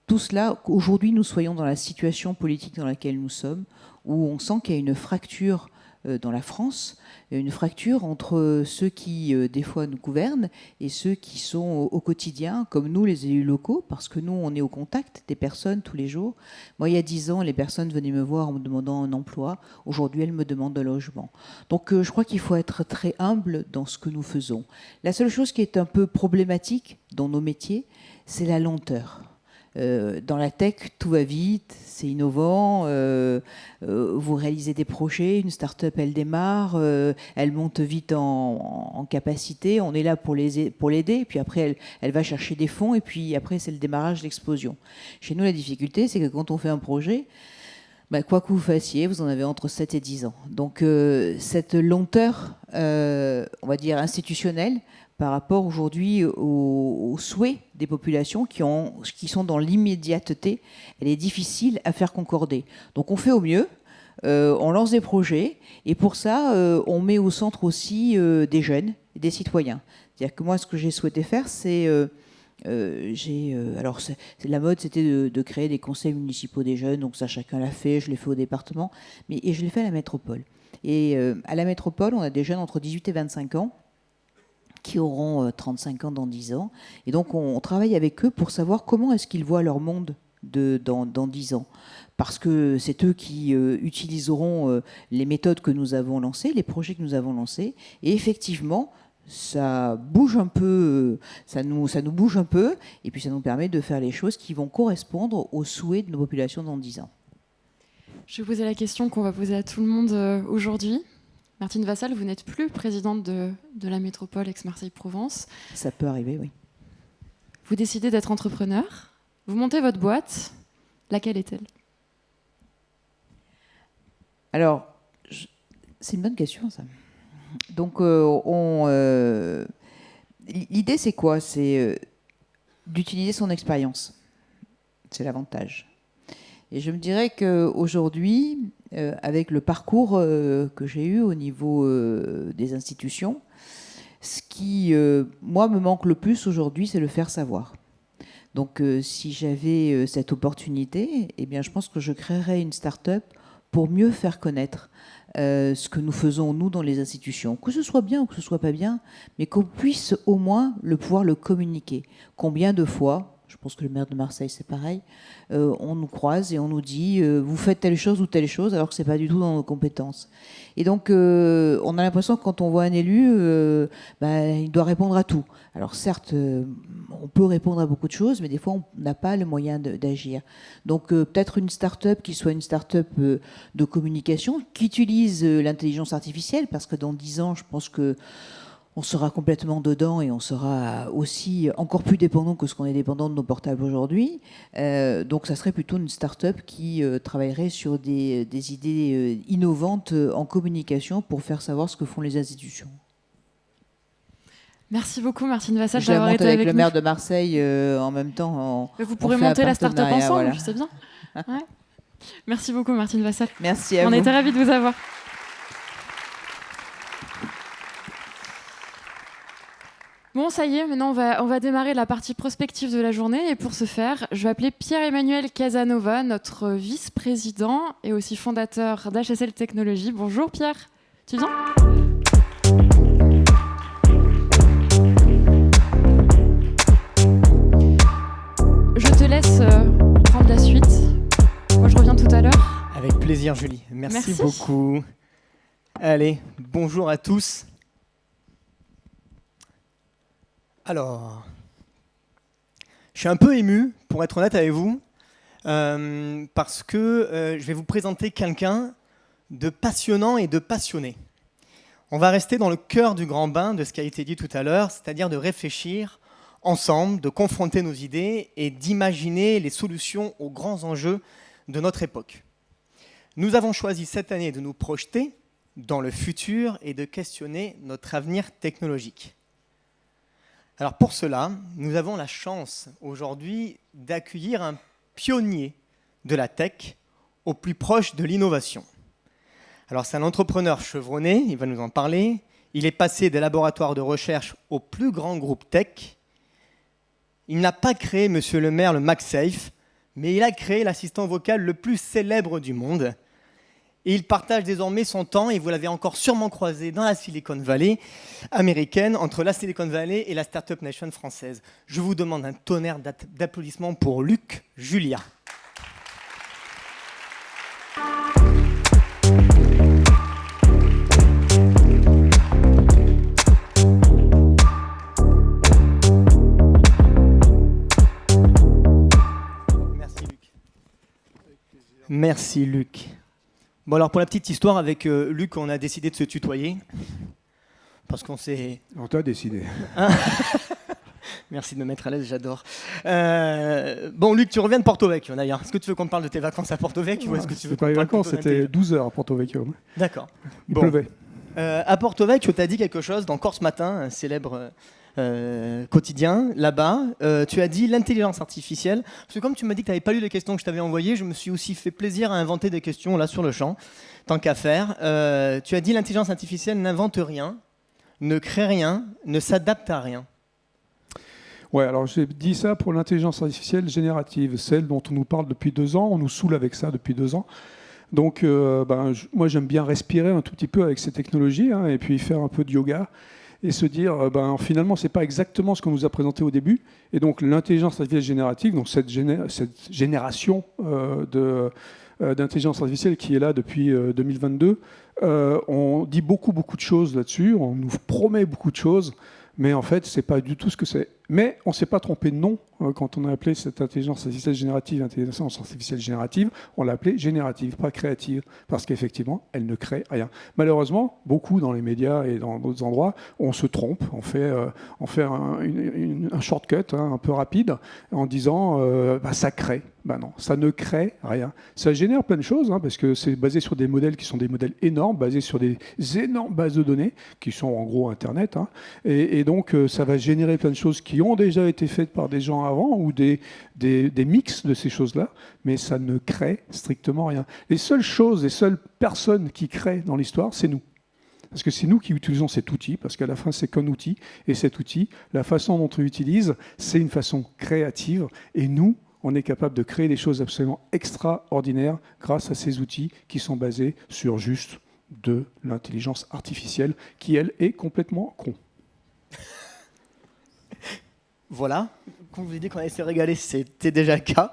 [SPEAKER 4] tout cela, aujourd'hui nous soyons dans la situation politique dans laquelle nous sommes, où on sent qu'il y a une fracture dans la France, une fracture entre ceux qui, des fois, nous gouvernent et ceux qui sont au quotidien, comme nous, les élus locaux, parce que nous, on est au contact des personnes tous les jours. Moi, il y a 10 ans, les personnes venaient me voir en me demandant un emploi. Aujourd'hui, elles me demandent un logement. Donc, je crois qu'il faut être très humble dans ce que nous faisons. La seule chose qui est un peu problématique dans nos métiers, c'est la lenteur. Dans la tech, tout va vite, c'est innovant, vous réalisez des projets, une start-up, elle démarre, elle monte vite en capacité, on est là pour l'aider, puis après, elle va chercher des fonds, et puis après, c'est le démarrage, l'explosion. Chez nous, la difficulté, c'est que quand on fait un projet, quoi que vous fassiez, vous en avez entre 7 et 10 ans. Donc, cette lenteur, on va dire, institutionnelle, par rapport aujourd'hui aux souhaits des populations qui sont dans l'immédiateté, elle est difficile à faire concorder. Donc on fait au mieux, on lance des projets, et pour ça, on met au centre aussi des jeunes, des citoyens. C'est-à-dire que moi, ce que j'ai souhaité faire, c'est... alors la mode, c'était de créer des conseils municipaux des jeunes, donc ça, chacun l'a fait, je l'ai fait au département, et je l'ai fait à la métropole. Et à la métropole, on a des jeunes entre 18 et 25 ans, qui auront 35 ans dans 10 ans. Et donc, on travaille avec eux pour savoir comment est-ce qu'ils voient leur monde dans 10 ans. Parce que c'est eux qui utiliseront les méthodes que nous avons lancées, les projets que nous avons lancés. Et effectivement, ça bouge un peu, ça nous bouge un peu, et puis ça nous permet de faire les choses qui vont correspondre aux souhaits de nos populations dans 10 ans.
[SPEAKER 2] Je vais poser la question qu'on va poser à tout le monde aujourd'hui. Martine Vassal, vous n'êtes plus présidente de la métropole Aix-Marseille-Provence.
[SPEAKER 4] Ça peut arriver, oui.
[SPEAKER 2] Vous décidez d'être entrepreneur. Vous montez votre boîte. Laquelle est-elle ?
[SPEAKER 4] Alors, c'est une bonne question, ça. Donc, l'idée, c'est quoi ? C'est d'utiliser son expérience. C'est l'avantage. Et je me dirais qu'aujourd'hui, avec le parcours que j'ai eu au niveau des institutions, ce qui, moi, me manque le plus aujourd'hui, c'est le faire savoir. Donc, si j'avais cette opportunité, eh bien, je pense que je créerais une start-up pour mieux faire connaître ce que nous faisons, nous, dans les institutions. Que ce soit bien ou que ce soit pas bien, mais qu'on puisse au moins pouvoir le communiquer. Combien de fois... Je pense que le maire de Marseille, c'est pareil. On nous croise et on nous dit vous faites telle chose ou telle chose, alors que c'est pas du tout dans nos compétences. Et donc, on a l'impression que quand on voit un élu, il doit répondre à tout. Alors certes, on peut répondre à beaucoup de choses, mais des fois, on n'a pas le moyen d'agir. Donc, peut-être une start-up qui soit une start-up de communication, qui utilise l'intelligence artificielle, parce que dans 10 ans, je pense que on sera complètement dedans et on sera aussi encore plus dépendant que ce qu'on est dépendant de nos portables aujourd'hui. Donc ça serait plutôt une start-up qui travaillerait sur des idées innovantes en communication pour faire savoir ce que font les institutions.
[SPEAKER 2] Merci beaucoup Martine Vassal
[SPEAKER 4] d'avoir été avec le
[SPEAKER 2] nous.
[SPEAKER 4] maire de Marseille en même temps.
[SPEAKER 2] Vous pourrez monter la start-up ensemble,
[SPEAKER 4] voilà.
[SPEAKER 2] Je sais bien. Ouais. Merci beaucoup Martine Vassal.
[SPEAKER 4] Merci à vous.
[SPEAKER 2] On était ravis de vous avoir. Bon, ça y est, maintenant on va démarrer la partie prospective de la journée. Et pour ce faire, je vais appeler Pierre-Emmanuel Casanova, notre vice-président et aussi fondateur d'HSL Technologies. Bonjour Pierre, tu viens ? Je te laisse prendre la suite. Moi, je reviens tout à l'heure.
[SPEAKER 5] Avec plaisir, Julie. Merci beaucoup. Allez, bonjour à tous. Alors, je suis un peu ému, pour être honnête avec vous, parce que je vais vous présenter quelqu'un de passionnant et de passionné. On va rester dans le cœur du grand bain de ce qui a été dit tout à l'heure, c'est-à-dire de réfléchir ensemble, de confronter nos idées et d'imaginer les solutions aux grands enjeux de notre époque. Nous avons choisi cette année de nous projeter dans le futur et de questionner notre avenir technologique. Alors pour cela, nous avons la chance aujourd'hui d'accueillir un pionnier de la tech au plus proche de l'innovation. Alors c'est un entrepreneur chevronné, il va nous en parler. Il est passé des laboratoires de recherche au plus grand groupe tech. Il n'a pas créé, monsieur le maire, le MagSafe, mais il a créé l'assistant vocal le plus célèbre du monde. Et il partage désormais son temps, et vous l'avez encore sûrement croisé dans la Silicon Valley américaine, entre la Silicon Valley et la Startup Nation française. Je vous demande un tonnerre d'applaudissements pour Luc Julia. Merci Luc. Merci Luc. Bon alors pour la petite histoire, avec Luc, on a décidé de se tutoyer. Parce qu'on s'est...
[SPEAKER 6] On t'a décidé.
[SPEAKER 5] Merci de me mettre à l'aise, j'adore. Bon Luc, tu reviens de Porto Vecchio d'ailleurs. Est-ce que tu veux qu'on parle de tes vacances à Porto Vecchio ou est-ce que tu veux
[SPEAKER 6] pas les vacances, c'était 12 heures à Porto Vecchio.
[SPEAKER 5] D'accord.
[SPEAKER 6] Il pleuvait.
[SPEAKER 5] À Porto Vecchio, tu as dit quelque chose dans Corse Matin, un célèbre quotidien là-bas. Tu as dit l'intelligence artificielle. Parce que comme tu m'as dit que tu n'avais pas lu les questions que je t'avais envoyées, je me suis aussi fait plaisir à inventer des questions là sur le champ, tant qu'à faire. Tu as dit l'intelligence artificielle n'invente rien, ne crée rien, ne s'adapte à rien.
[SPEAKER 6] Ouais, alors j'ai dit ça pour l'intelligence artificielle générative, celle dont on nous parle depuis 2 ans, on nous saoule avec ça depuis 2 ans. Donc moi j'aime bien respirer un tout petit peu avec ces technologies et puis faire un peu de yoga et se dire finalement c'est pas exactement ce qu'on nous a présenté au début. Et donc l'intelligence artificielle générative, donc cette génération d'intelligence artificielle qui est là depuis 2022, on dit beaucoup de choses là-dessus, on nous promet beaucoup de choses. Mais en fait, ce n'est pas du tout ce que c'est. Mais on ne s'est pas trompé de nom quand on a appelé cette intelligence artificielle générative, on l'a appelée générative, pas créative, parce qu'effectivement, elle ne crée rien. Malheureusement, beaucoup dans les médias et dans d'autres endroits, on se trompe, on fait un shortcut un peu rapide en disant ça crée. Non, ça ne crée rien. Ça génère plein de choses, parce que c'est basé sur des modèles qui sont des modèles énormes, basés sur des énormes bases de données, qui sont en gros Internet. Et donc, ça va générer plein de choses qui ont déjà été faites par des gens avant, ou des mix de ces choses-là, mais ça ne crée strictement rien. Les seules personnes qui créent dans l'histoire, c'est nous. Parce que c'est nous qui utilisons cet outil, parce qu'à la fin, c'est qu'un outil. Et cet outil, la façon dont on l'utilise, c'est une façon créative. Et nous, on est capable de créer des choses absolument extraordinaires grâce à ces outils qui sont basés sur juste de l'intelligence artificielle, qui, elle, est complètement con.
[SPEAKER 5] Voilà, comme je vous ai dit qu'on allait se régaler, c'était déjà le cas.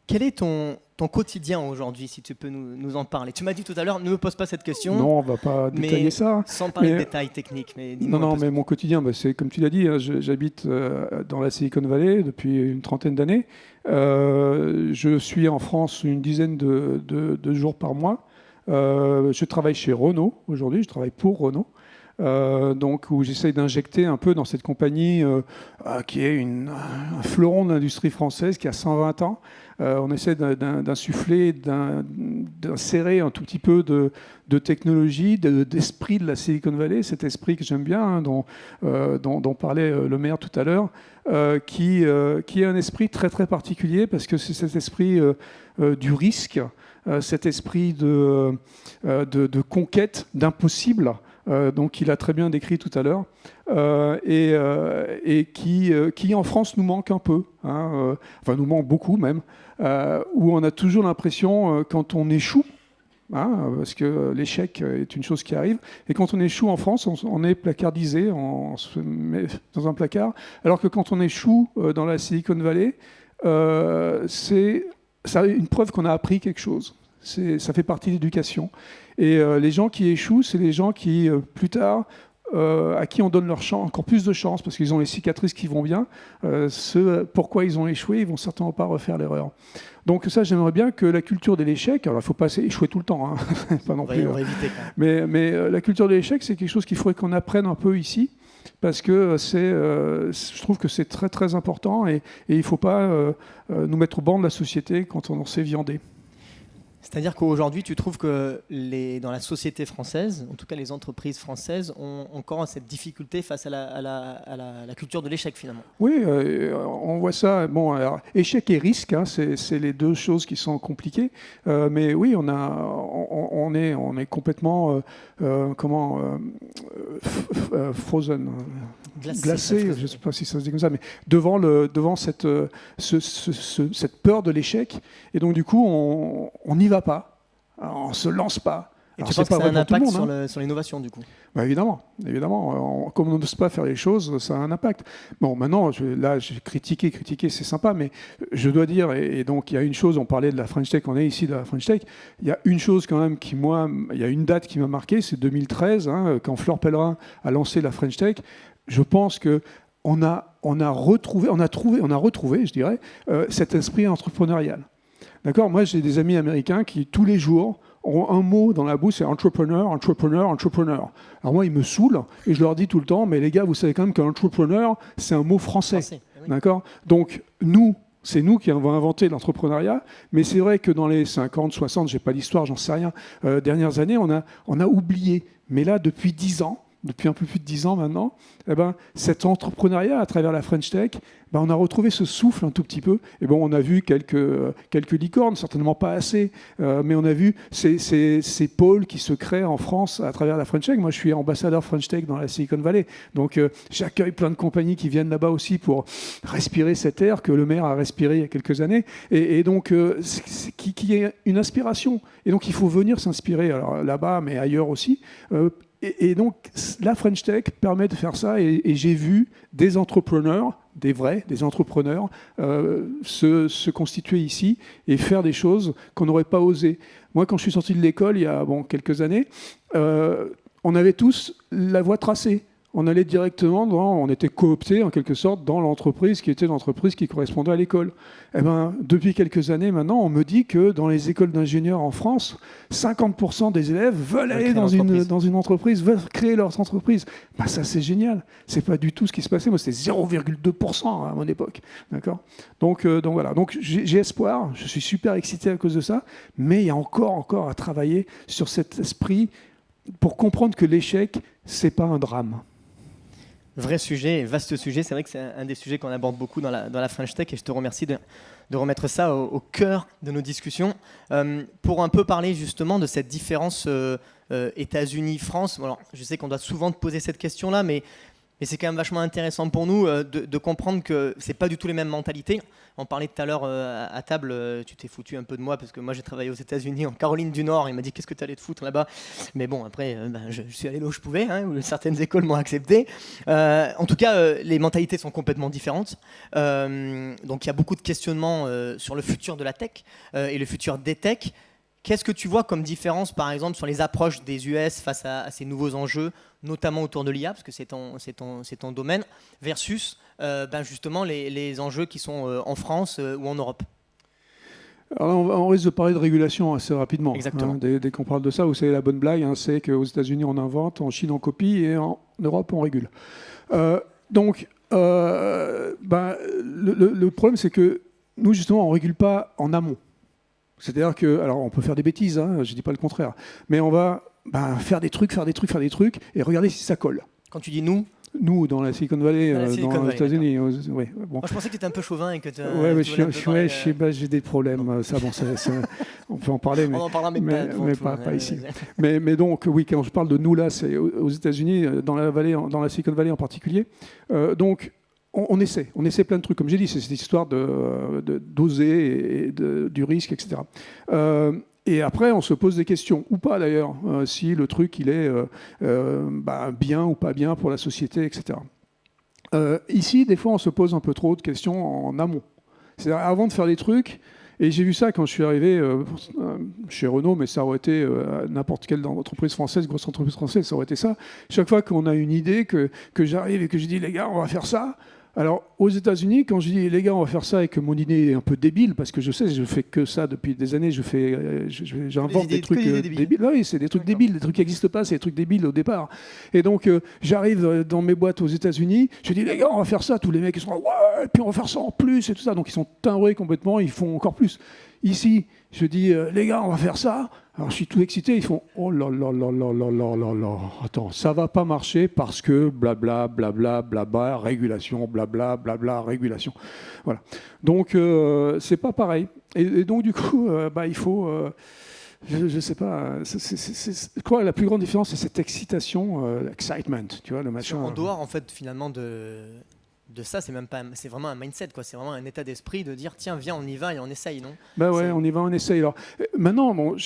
[SPEAKER 5] Quel est ton quotidien aujourd'hui, si tu peux nous en parler? Tu m'as dit tout à l'heure, ne me pose pas cette question.
[SPEAKER 6] Non, on ne va pas détailler ça.
[SPEAKER 5] Sans parler de détails techniques. Mais
[SPEAKER 6] non, mais mon quotidien, c'est comme tu l'as dit, j'habite dans la Silicon Valley depuis une 30aine d'années. Je suis en France une dizaine de jours par mois. Je travaille chez Renault aujourd'hui, je travaille pour Renault. Donc où j'essaye d'injecter un peu dans cette compagnie qui est un fleuron de l'industrie française qui a 120 ans. On essaie d'insuffler, d'insérer un tout petit peu de technologie, d'esprit de la Silicon Valley, cet esprit que j'aime bien, dont parlait le maire tout à l'heure, qui est un esprit très très particulier parce que c'est cet esprit du risque, cet esprit de conquête, d'impossible. Donc il a très bien décrit tout à l'heure, et qui en France nous manque un peu, enfin nous manque beaucoup même, où on a toujours l'impression quand on échoue, parce que l'échec est une chose qui arrive, et quand on échoue en France, on est placardisé, on se met dans un placard, alors que quand on échoue dans la Silicon Valley, c'est une preuve qu'on a appris quelque chose. Ça fait partie de l'éducation. Et les gens qui échouent, c'est les gens qui, plus tard, à qui on donne encore plus de chance, parce qu'ils ont les cicatrices qui vont bien. Pourquoi ils ont échoué, ils ne vont certainement pas refaire l'erreur. Donc ça, j'aimerais bien que la culture de l'échec, alors il ne faut pas échouer tout le temps, pas non plus.
[SPEAKER 5] On va éviter quand même.
[SPEAKER 6] Mais la culture de l'échec, c'est quelque chose qu'il faudrait qu'on apprenne un peu ici, parce que je trouve que c'est très très important, et il ne faut pas nous mettre au banc de la société quand on s'est viandé.
[SPEAKER 5] C'est-à-dire qu'aujourd'hui, tu trouves que dans la société française, en tout cas les entreprises françaises, ont encore cette difficulté face à la culture de l'échec finalement?
[SPEAKER 6] Oui, on voit ça. Bon, alors, échec et risque, c'est les deux choses qui sont compliquées. Mais oui, on est complètement frozen. Glacé, je ne sais pas si ça se dit comme ça, mais devant cette peur de l'échec. Et donc, du coup, on n'y va pas. on ne se lance pas.
[SPEAKER 5] Et
[SPEAKER 6] Alors,
[SPEAKER 5] tu
[SPEAKER 6] c'est
[SPEAKER 5] penses que
[SPEAKER 6] pas
[SPEAKER 5] ça a
[SPEAKER 6] vrai
[SPEAKER 5] un
[SPEAKER 6] pour tout le
[SPEAKER 5] impact
[SPEAKER 6] monde,
[SPEAKER 5] sur l'innovation, du coup?
[SPEAKER 6] Bah, évidemment. Comme on n'ose pas faire les choses, ça a un impact. Bon, maintenant, là, j'ai critiqué, c'est sympa, mais je dois dire, et donc il y a une chose, on parlait de la French Tech, on est ici de la French Tech, il y a une chose quand même il y a une date qui m'a marqué, c'est 2013, hein, quand Fleur Pellerin a lancé la French Tech. Je pense que on a retrouvé, je dirais, cet esprit entrepreneurial. D'accord ? Moi, j'ai des amis américains qui, tous les jours, ont un mot dans la bouche, c'est entrepreneur. Alors moi, ils me saoulent et je leur dis tout le temps, mais les gars, vous savez quand même qu'un entrepreneur, c'est un mot français.
[SPEAKER 5] Oui.
[SPEAKER 6] D'accord ? Donc, c'est nous qui avons inventé l'entrepreneuriat, mais c'est vrai que dans les 50, 60, j'ai pas l'histoire, j'en sais rien, dernières années, on a oublié. Mais là, depuis un peu plus de 10 ans maintenant, cet entrepreneuriat à travers la French Tech, on a retrouvé ce souffle un tout petit peu. Et bon, on a vu quelques licornes, certainement pas assez, mais on a vu ces pôles qui se créent en France à travers la French Tech. Moi, je suis ambassadeur French Tech dans la Silicon Valley, donc j'accueille plein de compagnies qui viennent là-bas aussi pour respirer cet air que le maire a respiré il y a quelques années, et donc qui est une inspiration. Et donc, il faut venir s'inspirer, alors là-bas, mais ailleurs aussi. Et donc, la French Tech permet de faire ça, et j'ai vu des entrepreneurs, des entrepreneurs, se constituer ici et faire des choses qu'on n'aurait pas osé. Moi, quand je suis sorti de l'école, il y a quelques années, on avait tous la voie tracée. On allait directement on était coopté en quelque sorte dans l'entreprise qui était l'entreprise qui correspondait à l'école. Depuis quelques années maintenant, on me dit que dans les écoles d'ingénieurs en France, 50% des élèves veulent aller dans une entreprise, veulent créer leur entreprise. Ça, c'est génial. C'est pas du tout ce qui se passait. Moi, c'était 0,2% à mon époque. D'accord ? Donc voilà. Donc j'ai espoir. Je suis super excité à cause de ça. Mais il y a encore à travailler sur cet esprit pour comprendre que l'échec, c'est pas un drame.
[SPEAKER 5] Vrai sujet, vaste sujet. C'est vrai que c'est un des sujets qu'on aborde beaucoup dans la French Tech, et je te remercie de remettre ça au cœur de nos discussions. Pour un peu parler justement de cette différence États-Unis-France. Alors, je sais qu'on doit souvent te poser cette question-là, mais c'est quand même vachement intéressant pour nous de comprendre que c'est pas du tout les mêmes mentalités. On parlait tout à l'heure à table, tu t'es foutu un peu de moi parce que moi j'ai travaillé aux États-Unis, en Caroline du Nord. Il m'a dit qu'est-ce que tu allais te foutre là-bas. Mais bon, après, je suis allé là où je pouvais, où certaines écoles m'ont accepté. En tout cas, les mentalités sont complètement différentes. Donc il y a beaucoup de questionnements sur le futur de la tech et le futur des tech. Qu'est-ce que tu vois comme différence, par exemple, sur les approches des US face à ces nouveaux enjeux, notamment autour de l'IA, parce que c'est ton domaine, versus justement les enjeux qui sont en France ou en Europe?
[SPEAKER 6] Alors on risque de parler de régulation assez rapidement.
[SPEAKER 5] Exactement.
[SPEAKER 6] Dès qu'on parle de ça, vous savez, la bonne blague, c'est qu'aux États-Unis, on invente, en Chine, on copie, et en Europe, on régule. Le problème, c'est que nous, justement, on ne régule pas en amont. C'est-à-dire que, alors on peut faire des bêtises, je ne dis pas le contraire, mais on va faire des trucs, et regarder si ça colle.
[SPEAKER 5] Quand tu dis nous,
[SPEAKER 6] dans la Silicon Valley, dans les États-Unis. Bon.
[SPEAKER 5] Moi, je pensais que tu étais un peu chauvin et que tu.
[SPEAKER 6] J'ai des problèmes. Ça, on peut en parler,
[SPEAKER 5] on en parlera, mais
[SPEAKER 6] pas ici. mais donc, oui, quand je parle de nous là, c'est aux États-Unis, dans la Silicon Valley en particulier. Donc, on essaie plein de trucs. Comme j'ai dit, c'est cette histoire d'oser et du risque, etc. Et après, on se pose des questions, ou pas d'ailleurs, si le truc il est bien ou pas bien pour la société, etc. Ici, des fois, on se pose un peu trop de questions en amont. C'est-à-dire, avant de faire des trucs, et j'ai vu ça quand je suis arrivé chez Renault, mais ça aurait été n'importe quelle entreprise française, grosse entreprise française, ça aurait été ça. Chaque fois qu'on a une idée, que j'arrive et que je dis, les gars, on va faire ça. Alors, aux États-Unis, quand je dis les gars, on va faire ça et que mon idée est un peu débile, parce que je sais, je fais que ça depuis des années, j'invente des trucs débiles. Oui, c'est des trucs débiles, des trucs qui n'existent pas, c'est des trucs débiles au départ. Et donc, j'arrive dans mes boîtes aux États-Unis, je dis les gars, on va faire ça. Tous les mecs, ils sont là, ouais, et puis on va faire ça en plus et tout ça. Donc, ils sont timbrés complètement, ils font encore plus. Ici, je dis les gars, on va faire ça. Alors je suis tout excité, ils font oh là là là là là là là là, attends, ça va pas marcher parce que blabla blabla blabla régulation blabla blabla régulation. Voilà. Donc c'est pas pareil. Et donc du coup, il faut je sais pas. Je crois que la plus grande différence, c'est cette excitation, l'excitement, tu vois, le machin.
[SPEAKER 5] En dehors, en fait, finalement, de ça, c'est vraiment un mindset, quoi. C'est vraiment un état d'esprit de dire tiens, viens, on y va et on essaye, non?
[SPEAKER 6] Bah ouais, on y va, on essaye. Alors, maintenant, bon,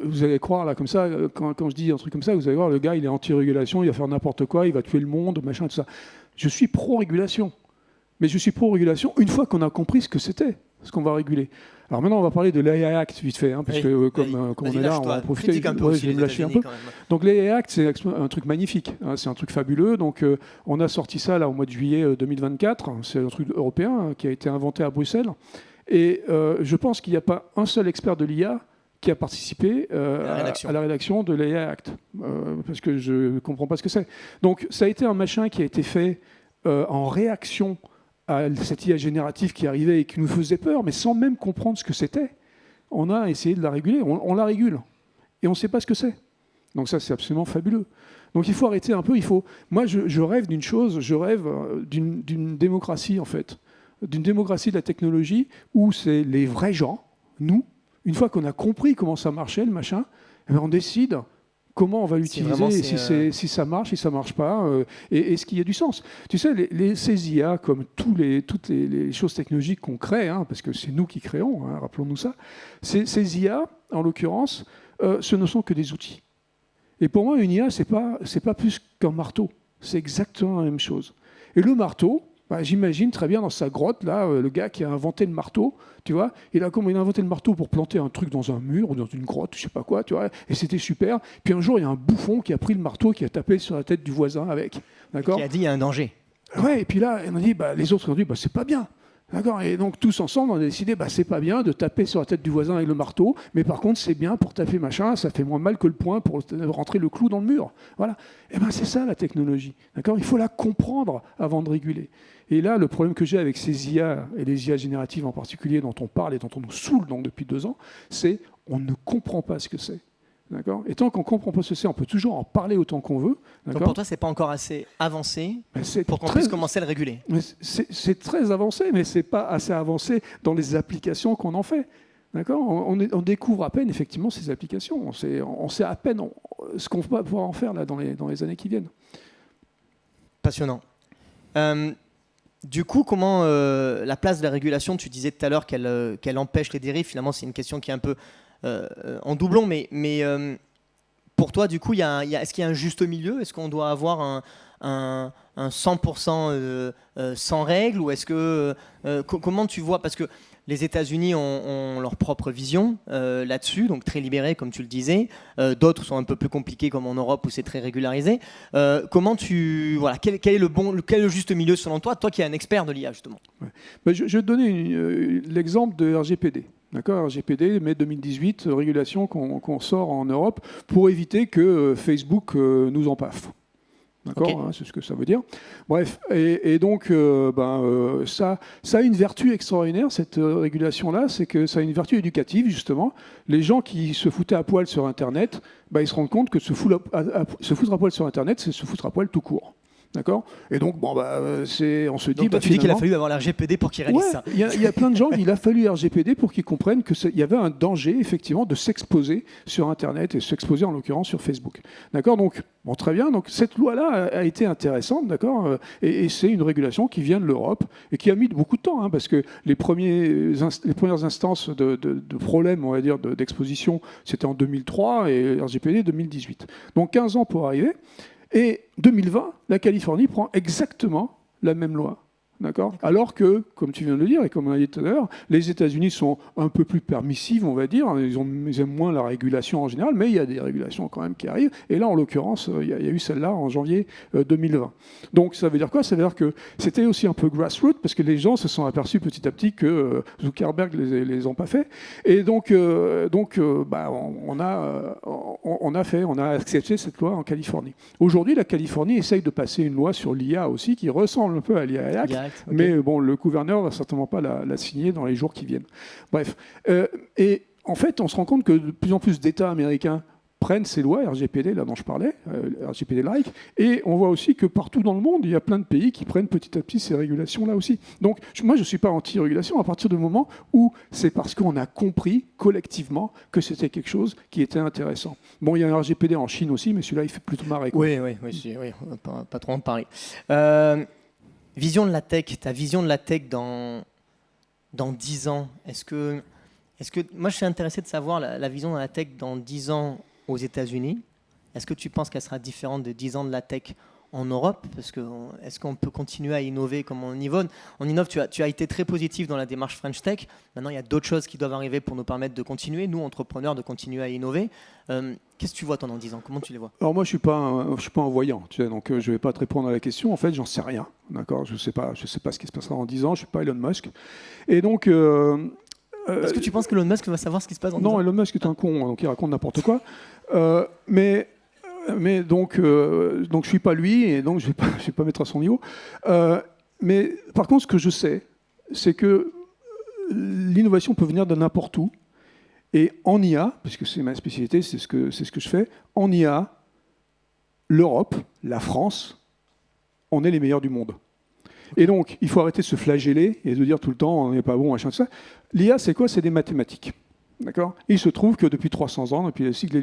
[SPEAKER 6] vous allez croire là comme ça, quand je dis un truc comme ça, vous allez voir, le gars, il est anti-régulation, il va faire n'importe quoi, il va tuer le monde, machin, tout ça. Je suis pro-régulation. Mais je suis pro-régulation une fois qu'on a compris ce que c'était, ce qu'on va réguler. Alors maintenant, on va parler de l'AI Act vite fait, hein, puisque comme on est là, on va en profiter. Je vais me lâcher un peu. Donc l'AI Act, c'est un truc magnifique, hein, c'est un truc fabuleux. Donc on a sorti ça là au mois de juillet 2024. C'est un truc européen hein, qui a été inventé à Bruxelles. Et je pense qu'il n'y a pas un seul expert de l'IA qui a participé à la rédaction de l'AI Act, parce que je ne comprends pas ce que c'est. Donc ça a été un machin qui a été fait en réaction à cette IA générative qui arrivait et qui nous faisait peur, mais sans même comprendre ce que c'était. On a essayé de la réguler, on la régule, et on ne sait pas ce que c'est. Donc ça, c'est absolument fabuleux. Donc il faut arrêter un peu, Moi, je rêve d'une chose, je rêve d'une démocratie, en fait, d'une démocratie de la technologie, où c'est les vrais gens, nous, une fois qu'on a compris comment ça marchait, le machin, eh bien, on décide comment on va l'utiliser, si ça marche, si ça ne marche pas, et est-ce qu'il y a du sens. Tu sais, ces IA, comme toutes les choses technologiques qu'on crée, hein, parce que c'est nous qui créons, hein, rappelons-nous ça, ces IA, en l'occurrence, ce ne sont que des outils. Et pour moi, une IA, c'est pas plus qu'un marteau. C'est exactement la même chose. Et le marteau, j'imagine très bien dans sa grotte, là, le gars qui a inventé le marteau, tu vois, il a inventé le marteau pour planter un truc dans un mur ou dans une grotte, je sais pas quoi, tu vois, et c'était super. Puis un jour, il y a un bouffon qui a pris le marteau, qui a tapé sur la tête du voisin avec, d'accord ?
[SPEAKER 5] Qui a dit il y a un danger.
[SPEAKER 6] Ouais, et puis là, on a dit, les autres ont dit, c'est pas bien. D'accord. Et donc tous ensemble, on a décidé, c'est pas bien de taper sur la tête du voisin avec le marteau, mais par contre c'est bien pour taper machin, ça fait moins mal que le poing pour rentrer le clou dans le mur. Voilà. Et c'est ça la technologie. D'accord. Il faut la comprendre avant de réguler. Et là, le problème que j'ai avec ces IA et les IA génératives en particulier, dont on parle et dont on nous saoule donc depuis 2 ans, c'est on ne comprend pas ce que c'est. D'accord. Et tant qu'on ne comprend pas ce que c'est, on peut toujours en parler autant qu'on veut.
[SPEAKER 5] Donc pour toi, ce n'est pas encore assez avancé pour qu'on puisse commencer à le réguler.
[SPEAKER 6] C'est très avancé, mais ce n'est pas assez avancé dans les applications qu'on en fait. D'accord. On découvre à peine effectivement ces applications. On sait à peine ce qu'on va pouvoir en faire là, dans les années qui viennent.
[SPEAKER 5] Passionnant. Du coup, comment la place de la régulation, tu disais tout à l'heure qu'elle empêche les dérives, finalement c'est une question qui est un peu en doublon, mais pour toi, du coup, est-ce qu'il y a un juste milieu? Est-ce qu'on doit avoir un 100% sans règles, ou est-ce que comment tu vois, parce que les États-Unis ont leur propre vision là-dessus, donc très libérée, comme tu le disais. D'autres sont un peu plus compliqués, comme en Europe, où c'est très régularisé. Comment quel est le juste milieu selon toi qui es un expert de l'IA, justement?
[SPEAKER 6] Ouais. Je vais te donner l'exemple de RGPD. D'accord, RGPD, mai 2018, régulation qu'on sort en Europe pour éviter que Facebook nous empaffe. D'accord, okay. C'est ce que ça veut dire. Bref, et donc ça a une vertu extraordinaire, cette régulation-là, c'est que ça a une vertu éducative, justement. Les gens qui se foutaient à poil sur Internet, ils se rendent compte que se foutre à poil sur Internet, c'est se foutre à poil tout court. D'accord. Et donc, on se dit...
[SPEAKER 5] Donc toi, tu dis qu'il a fallu avoir la RGPD pour qu'ils réalisent ça.
[SPEAKER 6] Il y a plein de gens, il a fallu RGPD pour qu'ils comprennent qu'il y avait un danger, effectivement, de s'exposer sur Internet, et s'exposer en l'occurrence sur Facebook. D'accord. Donc, très bien. Donc, cette loi-là a été intéressante, d'accord, et c'est une régulation qui vient de l'Europe et qui a mis beaucoup de temps, hein, parce que les premières instances de problèmes, on va dire, d'exposition, c'était en 2003 et RGPD 2018. Donc, 15 ans pour arriver. Et 2020, la Californie prend exactement la même loi. D'accord. Alors que, comme tu viens de le dire, et comme on a dit tout à l'heure, les États-Unis sont un peu plus permissives, on va dire. Ils aiment moins la régulation en général, mais il y a des régulations quand même qui arrivent. Et là, en l'occurrence, il y a eu celle-là en janvier 2020. Donc ça veut dire quoi? Ça veut dire que c'était aussi un peu grassroots, parce que les gens se sont aperçus petit à petit que Zuckerberg les ont pas fait. Et donc on a accepté cette loi en Californie. Aujourd'hui, la Californie essaye de passer une loi sur l'IA aussi, qui ressemble un peu à l'IA Act. Okay. Mais le gouverneur ne va certainement pas la signer dans les jours qui viennent. Bref. Et en fait, on se rend compte que de plus en plus d'États américains prennent ces lois RGPD, là dont je parlais, RGPD-like, et on voit aussi que partout dans le monde, il y a plein de pays qui prennent petit à petit ces régulations-là aussi. Donc, moi, je ne suis pas anti-régulation à partir du moment où c'est parce qu'on a compris collectivement que c'était quelque chose qui était intéressant. Bon, il y a un RGPD en Chine aussi, mais celui-là, il fait plutôt marrer.
[SPEAKER 5] Oui, pas trop en parler. Vision de la tech, ta vision de la tech dans 10 ans, est-ce que moi je suis intéressé de savoir la vision de la tech dans 10 ans aux États-Unis. Est-ce que tu penses qu'elle sera différente de 10 ans de la tech en Europe? Parce que est-ce qu'on peut continuer à innover comme on innove? Tu as été très positif dans la démarche French Tech. Maintenant, il y a d'autres choses qui doivent arriver pour nous permettre de continuer, nous, entrepreneurs, de continuer à innover. Qu'est-ce que tu vois, toi, dans 10 ans? Comment tu les vois?
[SPEAKER 6] Alors moi, je suis pas un voyant, tu sais, donc je vais pas te répondre à la question. En fait, j'en sais rien, d'accord. Je sais pas ce qui se passera dans 10 ans. Je suis pas Elon Musk. Et donc,
[SPEAKER 5] est-ce que tu penses que Elon Musk va savoir ce qui se passe dans 10 ans?
[SPEAKER 6] Non, Elon Musk est un con, donc il raconte n'importe quoi. Mais donc je suis pas lui, et donc je vais pas mettre à son niveau. Mais par contre, ce que je sais, c'est que l'innovation peut venir de n'importe où. Et en IA, puisque c'est ma spécialité, c'est ce que je fais, en IA, l'Europe, la France, on est les meilleurs du monde. Et donc, il faut arrêter de se flageller et de dire tout le temps, on n'est pas bon, machin, tout ça. L'IA, c'est quoi? C'est des mathématiques. D'accord? Et il se trouve que depuis 300 ans, depuis le siècle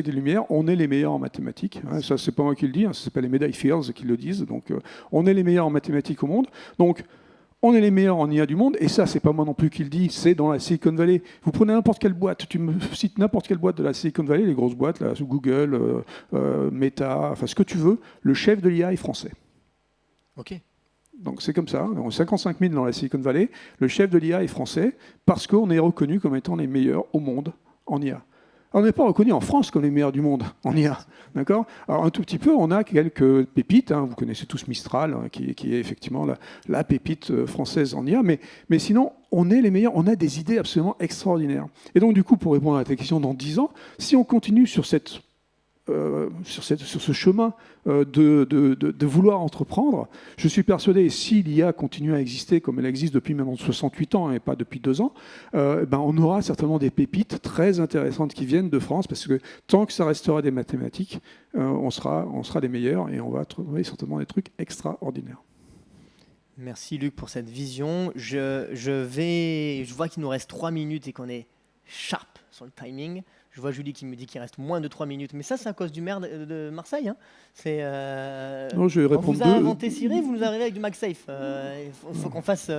[SPEAKER 6] des Lumières, on est les meilleurs en mathématiques. Ça, c'est pas moi qui le dis, ça s'appelle les médailles Fields qui le disent. Donc, on est les meilleurs en mathématiques au monde. Donc, on est les meilleurs en IA du monde, et ça, c'est pas moi non plus qui le dis, c'est dans la Silicon Valley. Vous prenez n'importe quelle boîte, tu me cites n'importe quelle boîte de la Silicon Valley, les grosses boîtes, là, Google, Meta, enfin ce que tu veux, le chef de l'IA est français.
[SPEAKER 5] Ok.
[SPEAKER 6] Donc c'est comme ça, on est 55 000 dans la Silicon Valley, le chef de l'IA est français, parce qu'on est reconnu comme étant les meilleurs au monde en IA. Alors, on n'est pas reconnu en France comme les meilleurs du monde en IA, d'accord? Alors un tout petit peu, on a quelques pépites, vous connaissez tous Mistral, qui est effectivement la pépite française en IA, mais sinon, on est les meilleurs, on a des idées absolument extraordinaires. Et donc du coup, pour répondre à ta question, dans 10 ans, si on continue sur ce chemin de vouloir entreprendre, je suis persuadé, si l'IA continue à exister comme elle existe depuis maintenant 68 ans et pas depuis 2 ans, on aura certainement des pépites très intéressantes qui viennent de France, parce que tant que ça restera des mathématiques, on sera les meilleurs et on va trouver certainement des trucs extraordinaires.
[SPEAKER 5] Merci Luc pour cette vision. Je vois qu'il nous reste 3 minutes et qu'on est sharp sur le timing. Je vois Julie qui me dit qu'il reste moins de 3 minutes. Mais ça, c'est à cause du maire de Marseille.
[SPEAKER 6] Non, je vais répondre.
[SPEAKER 5] On vous a inventé Siri, vous nous arrivez avec du MagSafe. Il faut qu'on fasse...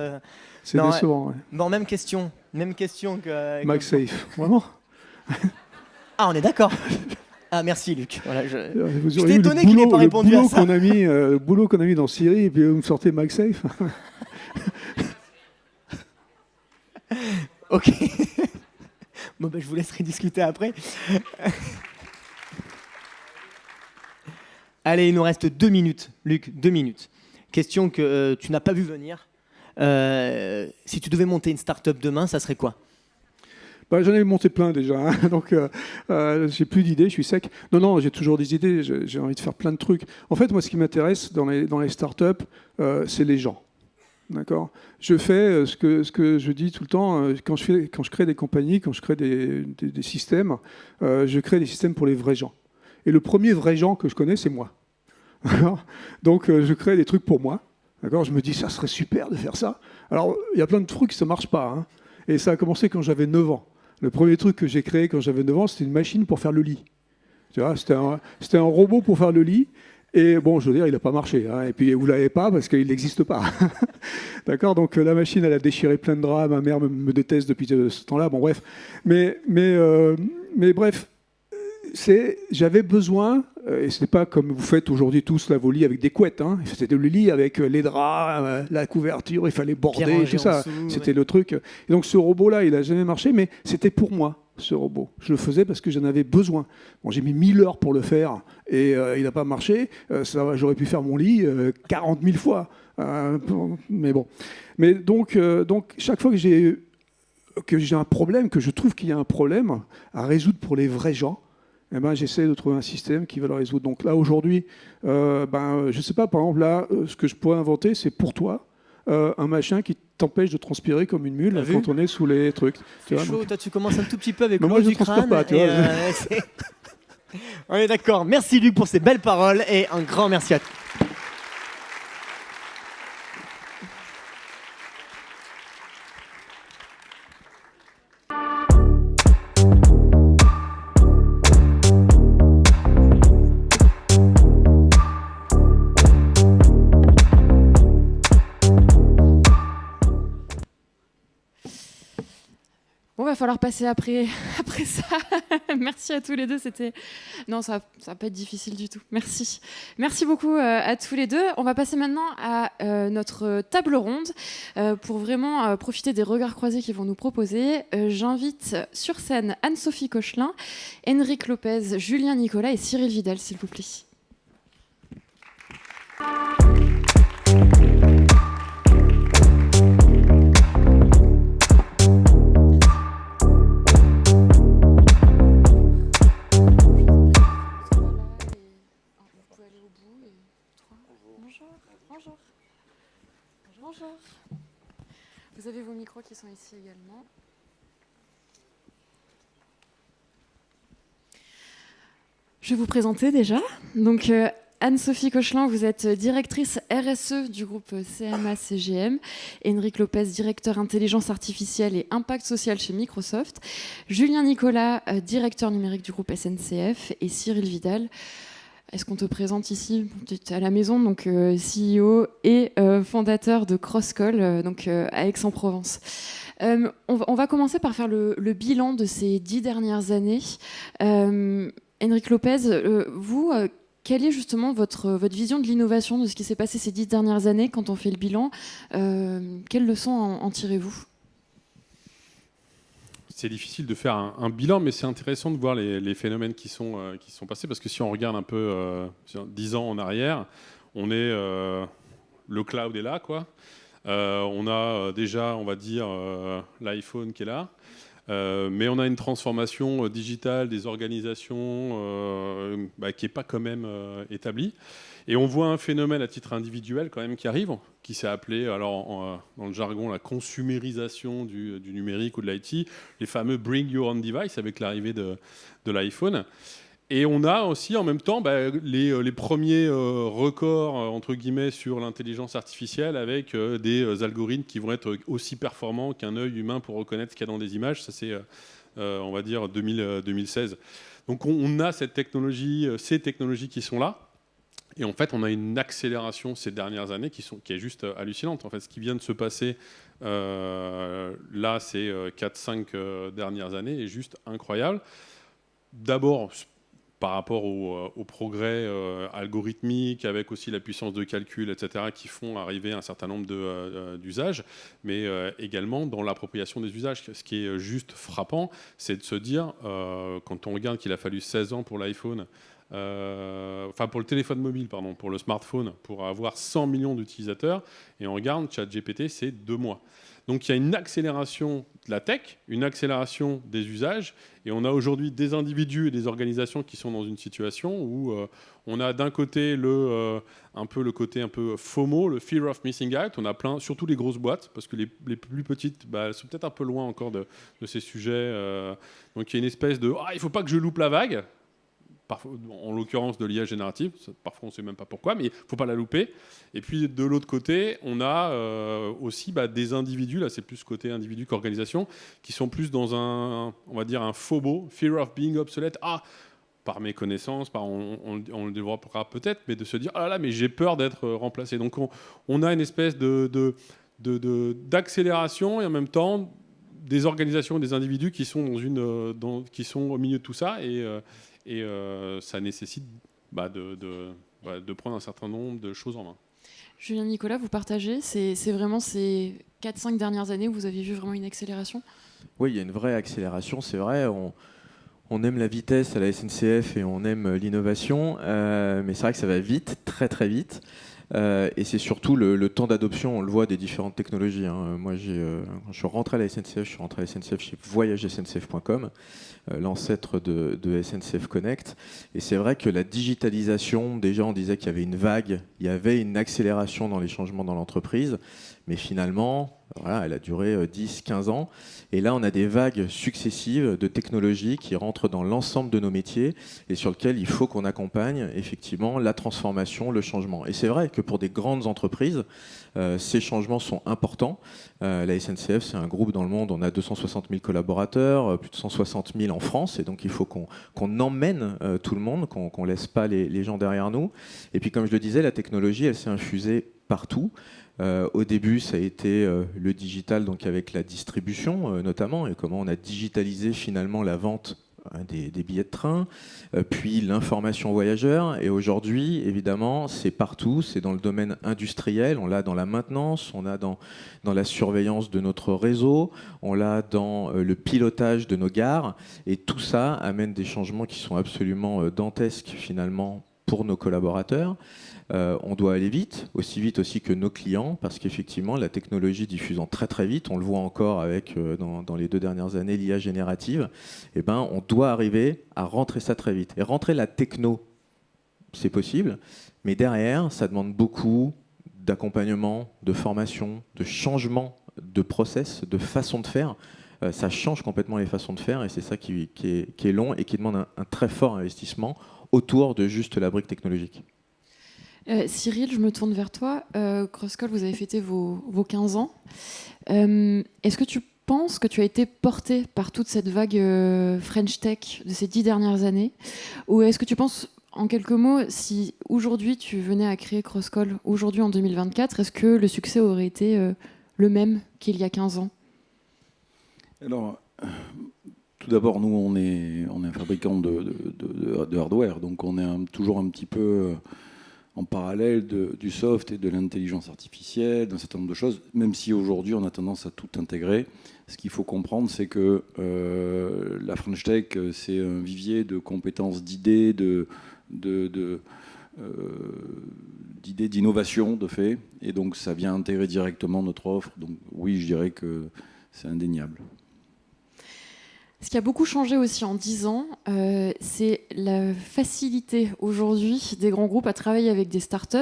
[SPEAKER 6] C'est décevant, ouais.
[SPEAKER 5] Bon, même question que...
[SPEAKER 6] MagSafe, vraiment?
[SPEAKER 5] Ah, on est d'accord. Ah, merci Luc. Voilà,
[SPEAKER 6] vous
[SPEAKER 5] j'étais étonné qu'il n'ait pas répondu à ça.
[SPEAKER 6] Le boulot qu'on a mis dans Siri, et puis vous me sortez MagSafe.
[SPEAKER 5] Ok. Bon, je vous laisserai discuter après. Allez, il nous reste 2 minutes, Luc, 2 minutes. Question que tu n'as pas vu venir. Si tu devais monter une start-up demain, ça serait quoi?
[SPEAKER 6] J'en ai monté plein déjà, donc j'ai plus d'idées, je suis sec. Non, j'ai toujours des idées, j'ai envie de faire plein de trucs. En fait, moi, ce qui m'intéresse dans les startups, c'est les gens. D'accord. Je fais ce que je dis tout le temps, quand je crée des compagnies, quand je crée des systèmes, je crée des systèmes pour les vrais gens. Et le premier vrai gens que je connais, c'est moi. Donc je crée des trucs pour moi. D'accord. Je me dis, ça serait super de faire ça. Alors, il y a plein de trucs, ça ne marche pas. Hein. Et ça a commencé quand j'avais 9 ans. Le premier truc que j'ai créé quand j'avais 9 ans, c'était une machine pour faire le lit. Tu vois, c'était un robot pour faire le lit. Et bon, je veux dire, il n'a pas marché. Hein. Et puis, vous ne l'avez pas parce qu'il n'existe pas. D'accord. Donc, la machine, elle a déchiré plein de draps. Ma mère me déteste depuis ce temps-là. Bon, bref. Mais bref, j'avais besoin, et ce n'est pas comme vous faites aujourd'hui tous, vos lits avec des couettes. Hein. C'était le lit avec les draps, la couverture, il fallait border, tout ça. C'était le truc. Et donc, ce robot-là, il n'a jamais marché, mais c'était pour moi. Ce robot. Je le faisais parce que j'en avais besoin. Bon, j'ai mis 1000 heures pour le faire et il n'a pas marché. J'aurais pu faire mon lit 40 000 fois. Mais bon. Mais donc chaque fois que j'ai un problème, que je trouve qu'il y a un problème à résoudre pour les vrais gens, j'essaie de trouver un système qui va le résoudre. Donc là, aujourd'hui, je ne sais pas, par exemple, là, ce que je pourrais inventer, c'est pour toi, un machin qui t'empêche de transpirer comme une mule quand on est sous les trucs.
[SPEAKER 5] C'est chaud, donc... toi tu commences un tout petit peu avec
[SPEAKER 6] l'eau
[SPEAKER 5] du crâne.
[SPEAKER 6] Pas, tu vois.
[SPEAKER 5] On est d'accord. Merci Luc pour ces belles paroles et un grand merci à toi.
[SPEAKER 2] va falloir passer après ça. Merci à tous les deux. Non, ça va pas être difficile du tout. Merci. Merci beaucoup à tous les deux. On va passer maintenant à notre table ronde pour vraiment profiter des regards croisés qu'ils vont nous proposer. J'invite sur scène Anne-Sophie Cochelin, Enric Lopez, Julien Nicolas et Cyril Vidal, s'il vous plaît. Bonjour. Vous avez vos micros qui sont ici également. Je vais vous présenter déjà. Donc, Anne-Sophie Cochelin, vous êtes directrice RSE du groupe CMA-CGM. Enric Lopez, directeur intelligence artificielle et impact social chez Microsoft. Julien Nicolas, directeur numérique du groupe SNCF. Et Cyril Vidal. Est-ce qu'on te présente ici? Tu es à la maison, donc CEO et fondateur de Crosscall, donc à Aix-en-Provence. On va commencer par faire le bilan de ces 10 dernières années. Enric Lopez, vous, quelle est justement votre vision de l'innovation, de ce qui s'est passé ces 10 dernières années quand on fait le bilan? Quelles leçons en tirez-vous?
[SPEAKER 7] C'est difficile de faire un bilan, mais c'est intéressant de voir les phénomènes qui sont passés, parce que si on regarde un peu 10 ans en arrière, on est le cloud est là, quoi. On a déjà, on va dire, l'iPhone qui est là, mais on a une transformation digitale des organisations qui n'est pas quand même établie. Et on voit un phénomène à titre individuel quand même qui arrive, qui s'est appelé, alors dans le jargon, la consumérisation du numérique ou de l'IT, les fameux Bring Your Own Device avec l'arrivée de l'iPhone. Et on a aussi en même temps les premiers records entre guillemets sur l'intelligence artificielle avec des algorithmes qui vont être aussi performants qu'un œil humain pour reconnaître ce qu'il y a dans des images. Ça c'est, on va dire, 2016. Donc on a cette technologie, ces technologies qui sont là. Et en fait, on a une accélération ces dernières années qui est juste hallucinante. En fait, ce qui vient de se passer là, ces 4-5 dernières années, est juste incroyable. D'abord, par rapport au progrès algorithmique, avec aussi la puissance de calcul, etc., qui font arriver un certain nombre d'usages, mais également dans l'appropriation des usages. Ce qui est juste frappant, c'est de se dire, quand on regarde qu'il a fallu 16 ans pour l'iPhone, pour le téléphone mobile, pardon, pour le smartphone, pour avoir 100 millions d'utilisateurs, et on regarde ChatGPT, c'est 2 mois. Donc il y a une accélération de la tech, une accélération des usages, et on a aujourd'hui des individus et des organisations qui sont dans une situation où on a d'un côté un peu le côté un peu FOMO, le fear of missing out. On a plein, surtout les grosses boîtes, parce que les plus petites, elles sont peut-être un peu loin encore de ces sujets. Donc il y a une espèce de il faut pas que je loupe la vague. Parfois, en l'occurrence de l'IA générative, parfois on ne sait même pas pourquoi, mais il ne faut pas la louper. Et puis de l'autre côté, on a aussi des individus, là c'est plus côté individu qu'organisation, qui sont plus dans on va dire un FOBO, fear of being obsolete. Par méconnaissance, on le développera peut-être, mais de se dire, mais j'ai peur d'être remplacé. Donc on a une espèce d'accélération et en même temps des organisations, des individus qui sont qui sont au milieu de tout ça et ça nécessite de prendre un certain nombre de choses en main.
[SPEAKER 2] Julien Nicolas, vous partagez, c'est vraiment ces 4-5 dernières années où vous avez vu vraiment une accélération?
[SPEAKER 8] Oui, il y a une vraie accélération, c'est vrai. On aime la vitesse à la SNCF et on aime l'innovation, mais c'est vrai que ça va vite, très très vite. Et c'est surtout le temps d'adoption, on le voit, des différentes technologies. Moi, quand je suis rentré à la SNCF, je suis rentré à la SNCF chez voyagesncf.com, l'ancêtre de SNCF Connect. Et c'est vrai que la digitalisation, déjà on disait qu'il y avait une vague, il y avait une accélération dans les changements dans l'entreprise, mais finalement, elle a duré 10-15 ans. Et là, on a des vagues successives de technologies qui rentrent dans l'ensemble de nos métiers et sur lesquelles il faut qu'on accompagne effectivement la transformation, le changement. Et c'est vrai que pour des grandes entreprises, ces changements sont importants. La SNCF, c'est un groupe dans le monde, on a 260 000 collaborateurs, plus de 160 000 en France, et donc il faut qu'on emmène tout le monde, qu'on ne laisse pas les gens derrière nous. Et puis comme je le disais, la technologie, elle s'est infusée partout. Au début, ça a été le digital, donc avec la distribution notamment, et comment on a digitalisé finalement la vente des billets de train, puis l'information voyageur. Et aujourd'hui, évidemment, c'est partout, c'est dans le domaine industriel, on l'a dans la maintenance, on l'a dans la surveillance de notre réseau, on l'a dans le pilotage de nos gares. Et tout ça amène des changements qui sont absolument dantesques finalement pour nos collaborateurs. On doit aller vite, aussi vite aussi que nos clients, parce qu'effectivement, la technologie diffusant très très vite, on le voit encore avec, dans les 2 dernières années, l'IA générative, eh ben, on doit arriver à rentrer ça très vite. Et rentrer la techno, c'est possible, mais derrière, ça demande beaucoup d'accompagnement, de formation, de changement de process, de façon de faire. Ça change complètement les façons de faire, et c'est ça qui est long et qui demande un très fort investissement autour de juste la brique technologique.
[SPEAKER 2] Cyril, je me tourne vers toi. Crosscall, vous avez fêté vos 15 ans. Est-ce que tu penses que tu as été porté par toute cette vague French Tech de ces 10 dernières années? Ou est-ce que tu penses, en quelques mots, si aujourd'hui tu venais à créer Crosscall, aujourd'hui en 2024, est-ce que le succès aurait été le même qu'il y a 15 ans?
[SPEAKER 9] Alors, tout d'abord, nous, on est un fabricant de hardware, donc on est toujours un petit peu en parallèle du soft et de l'intelligence artificielle, d'un certain nombre de choses, même si aujourd'hui on a tendance à tout intégrer. Ce qu'il faut comprendre, c'est que la French Tech, c'est un vivier de compétences, d'idées, d'idées d'innovation, de fait, et donc ça vient intégrer directement notre offre. Donc oui, je dirais que c'est indéniable.
[SPEAKER 2] Ce qui a beaucoup changé aussi en 10 ans, c'est la facilité aujourd'hui des grands groupes à travailler avec des startups.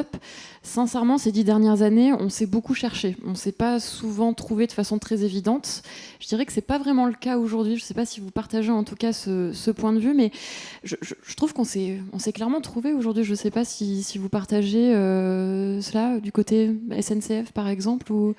[SPEAKER 2] Sincèrement, ces 10 dernières années, on s'est beaucoup cherché. On ne s'est pas souvent trouvé de façon très évidente. Je dirais que ce n'est pas vraiment le cas aujourd'hui. Je ne sais pas si vous partagez en tout cas ce point de vue, mais je trouve qu'on s'est clairement trouvé aujourd'hui. Je ne sais pas si vous partagez cela du côté SNCF par exemple, ou...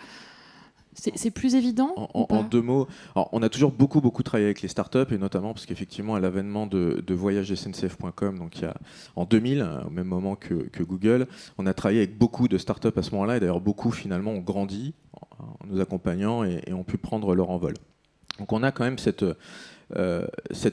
[SPEAKER 2] C'est plus évident
[SPEAKER 8] en 2 mots, alors, on a toujours beaucoup travaillé avec les startups, et notamment parce qu'effectivement à l'avènement de voyagesncf.com, donc il y a, en 2000, au même moment que Google, on a travaillé avec beaucoup de startups à ce moment-là, et d'ailleurs beaucoup finalement ont grandi en nous accompagnant et ont pu prendre leur envol. Donc on a quand même cette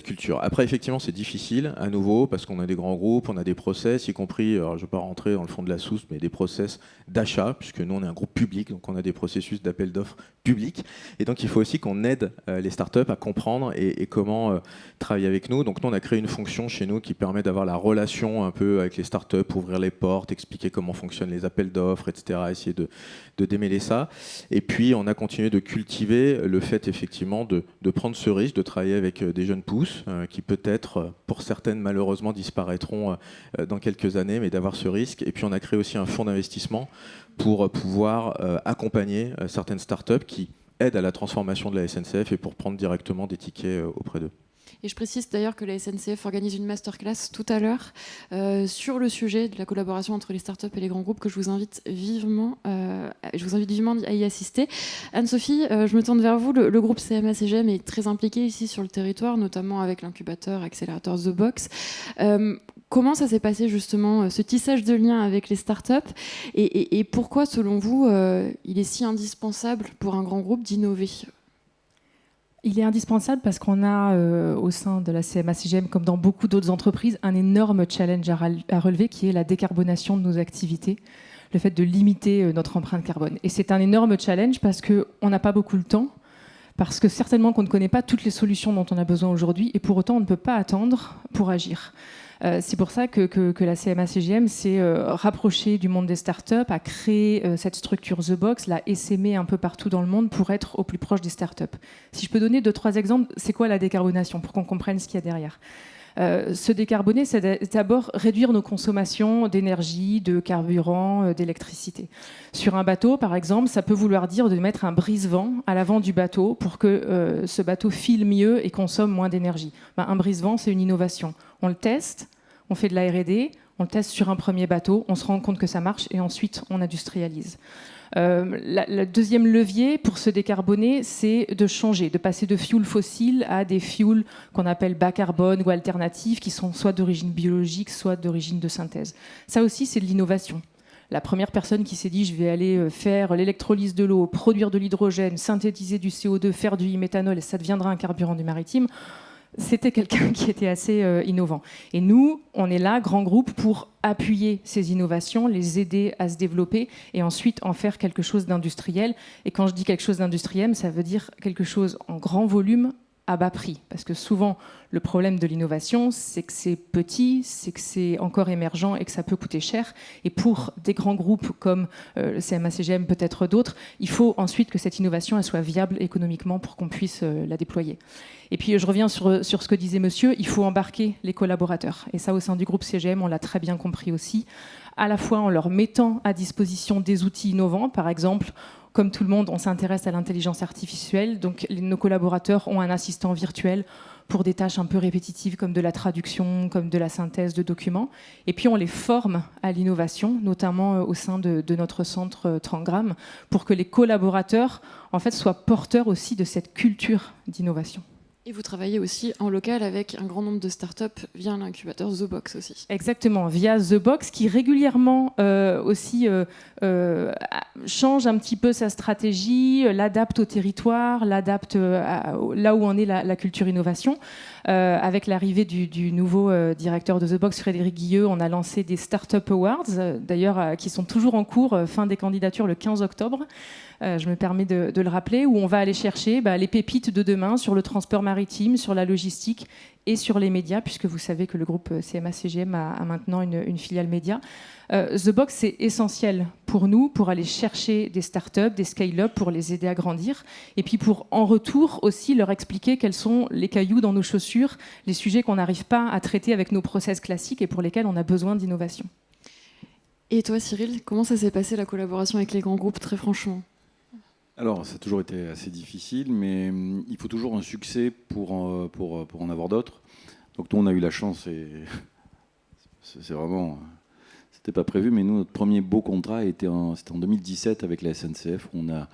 [SPEAKER 8] culture. Après, effectivement, c'est difficile, à nouveau, parce qu'on a des grands groupes, on a des process, y compris, alors je ne vais pas rentrer dans le fond de la sauce, mais des process d'achat, puisque nous, on est un groupe public, donc on a des processus d'appel d'offres publics. Et donc, il faut aussi qu'on aide les startups à comprendre et comment travailler avec nous. Donc, nous, on a créé une fonction chez nous qui permet d'avoir la relation un peu avec les startups, ouvrir les portes, expliquer comment fonctionnent les appels d'offres, etc., essayer de démêler ça. Et puis, on a continué de cultiver le fait, effectivement, de prendre ce risque, de travailler avec des jeunes pousses qui peut-être, pour certaines malheureusement, disparaîtront dans quelques années, mais d'avoir ce risque. Et puis on a créé aussi un fonds d'investissement pour pouvoir accompagner certaines startups qui aident à la transformation de la SNCF et pour prendre directement des tickets auprès d'eux.
[SPEAKER 2] Et je précise d'ailleurs que la SNCF organise une masterclass tout à l'heure sur le sujet de la collaboration entre les startups et les grands groupes, que je vous invite vivement à y assister. Anne-Sophie, je me tourne vers vous. Le groupe CMA-CGM est très impliqué ici sur le territoire, notamment avec l'incubateur accélérateur The Box. Comment ça s'est passé justement, ce tissage de liens avec les startups, et pourquoi, selon vous, il est si indispensable pour un grand groupe d'innover ?
[SPEAKER 10] Il est indispensable parce qu'on a au sein de la CMA-CGM, comme dans beaucoup d'autres entreprises, un énorme challenge à relever qui est la décarbonation de nos activités, le fait de limiter notre empreinte carbone. Et c'est un énorme challenge parce qu'on n'a pas beaucoup de temps, parce que certainement qu'on ne connaît pas toutes les solutions dont on a besoin aujourd'hui, et pour autant on ne peut pas attendre pour agir. C'est pour ça que la CMA-CGM s'est rapprochée du monde des startups, a créé cette structure The Box, l'a essaimée un peu partout dans le monde pour être au plus proche des startups. Si je peux donner 2-3 exemples, c'est quoi la décarbonation pour qu'on comprenne ce qu'il y a derrière ? Se décarboner, c'est d'abord réduire nos consommations d'énergie, de carburant, d'électricité. Sur un bateau, par exemple, ça peut vouloir dire de mettre un brise-vent à l'avant du bateau pour que ce bateau file mieux et consomme moins d'énergie. Un brise-vent, c'est une innovation. On le teste, on fait de la R&D, on le teste sur un premier bateau, on se rend compte que ça marche et ensuite on industrialise. Le deuxième levier pour se décarboner, c'est de changer, de passer de fuels fossiles à des fuels qu'on appelle bas carbone ou alternatifs, qui sont soit d'origine biologique, soit d'origine de synthèse. Ça aussi, c'est de l'innovation. La première personne qui s'est dit je vais aller faire l'électrolyse de l'eau, produire de l'hydrogène, synthétiser du CO2, faire du méthanol et ça deviendra un carburant du maritime, c'était quelqu'un qui était assez innovant. Et nous, on est là, grand groupe, pour appuyer ces innovations, les aider à se développer et ensuite en faire quelque chose d'industriel. Et quand je dis quelque chose d'industriel, ça veut dire quelque chose en grand volume, à bas prix. Parce que souvent, le problème de l'innovation, c'est que c'est petit, c'est que c'est encore émergent et que ça peut coûter cher. Et pour des grands groupes comme le CMA-CGM, peut-être d'autres, il faut ensuite que cette innovation elle soit viable économiquement pour qu'on puisse la déployer. Et puis, je reviens sur ce que disait monsieur, il faut embarquer les collaborateurs. Et ça, au sein du groupe CGM, on l'a très bien compris aussi, à la fois en leur mettant à disposition des outils innovants, par exemple. Comme tout le monde, on s'intéresse à l'intelligence artificielle. Donc, nos collaborateurs ont un assistant virtuel pour des tâches un peu répétitives comme de la traduction, comme de la synthèse de documents. Et puis, on les forme à l'innovation, notamment au sein de notre centre 30 grammes, pour que les collaborateurs en fait, soient porteurs aussi de cette culture d'innovation.
[SPEAKER 2] Et vous travaillez aussi en local avec un grand nombre de startups via l'incubateur The Box aussi.
[SPEAKER 10] Exactement, via The Box qui régulièrement aussi change un petit peu sa stratégie, l'adapte au territoire, l'adapte là où en est la culture innovation. Avec l'arrivée du nouveau directeur de The Box, Frédéric Guilleux, on a lancé des Startup Awards, d'ailleurs qui sont toujours en cours, fin des candidatures le 15 octobre. Je me permets de le rappeler, où on va aller chercher les pépites de demain sur le transport maritime, sur la logistique et sur les médias, puisque vous savez que le groupe CMA-CGM a maintenant une filiale média. The Box, c'est essentiel pour nous, pour aller chercher des startups, des scale-up, pour les aider à grandir, et puis pour, en retour, aussi leur expliquer quels sont les cailloux dans nos chaussures, les sujets qu'on n'arrive pas à traiter avec nos process classiques et pour lesquels on a besoin d'innovation.
[SPEAKER 2] Et toi, Cyril, comment ça s'est passé la collaboration avec les grands groupes, très franchement ?
[SPEAKER 9] Alors, ça a toujours été assez difficile, mais il faut toujours un succès pour en avoir d'autres. Donc, nous, on a eu la chance, et c'est vraiment... C'était pas prévu, mais nous, notre premier beau contrat c'était en 2017 avec la SNCF, où on a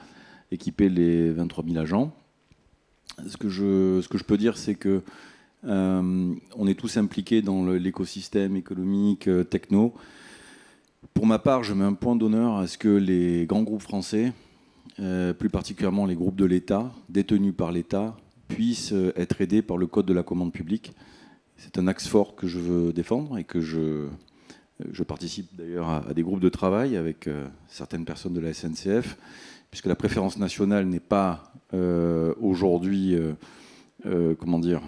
[SPEAKER 9] équipé les 23 000 agents. Ce que je peux dire, c'est que on est tous impliqués dans l'écosystème économique, techno. Pour ma part, je mets un point d'honneur à ce que les grands groupes français, plus particulièrement les groupes de l'État, détenus par l'État, puissent être aidés par le Code de la commande publique. C'est un axe fort que je veux défendre et que je participe d'ailleurs à des groupes de travail avec certaines personnes de la SNCF, puisque la préférence nationale n'est pas aujourd'hui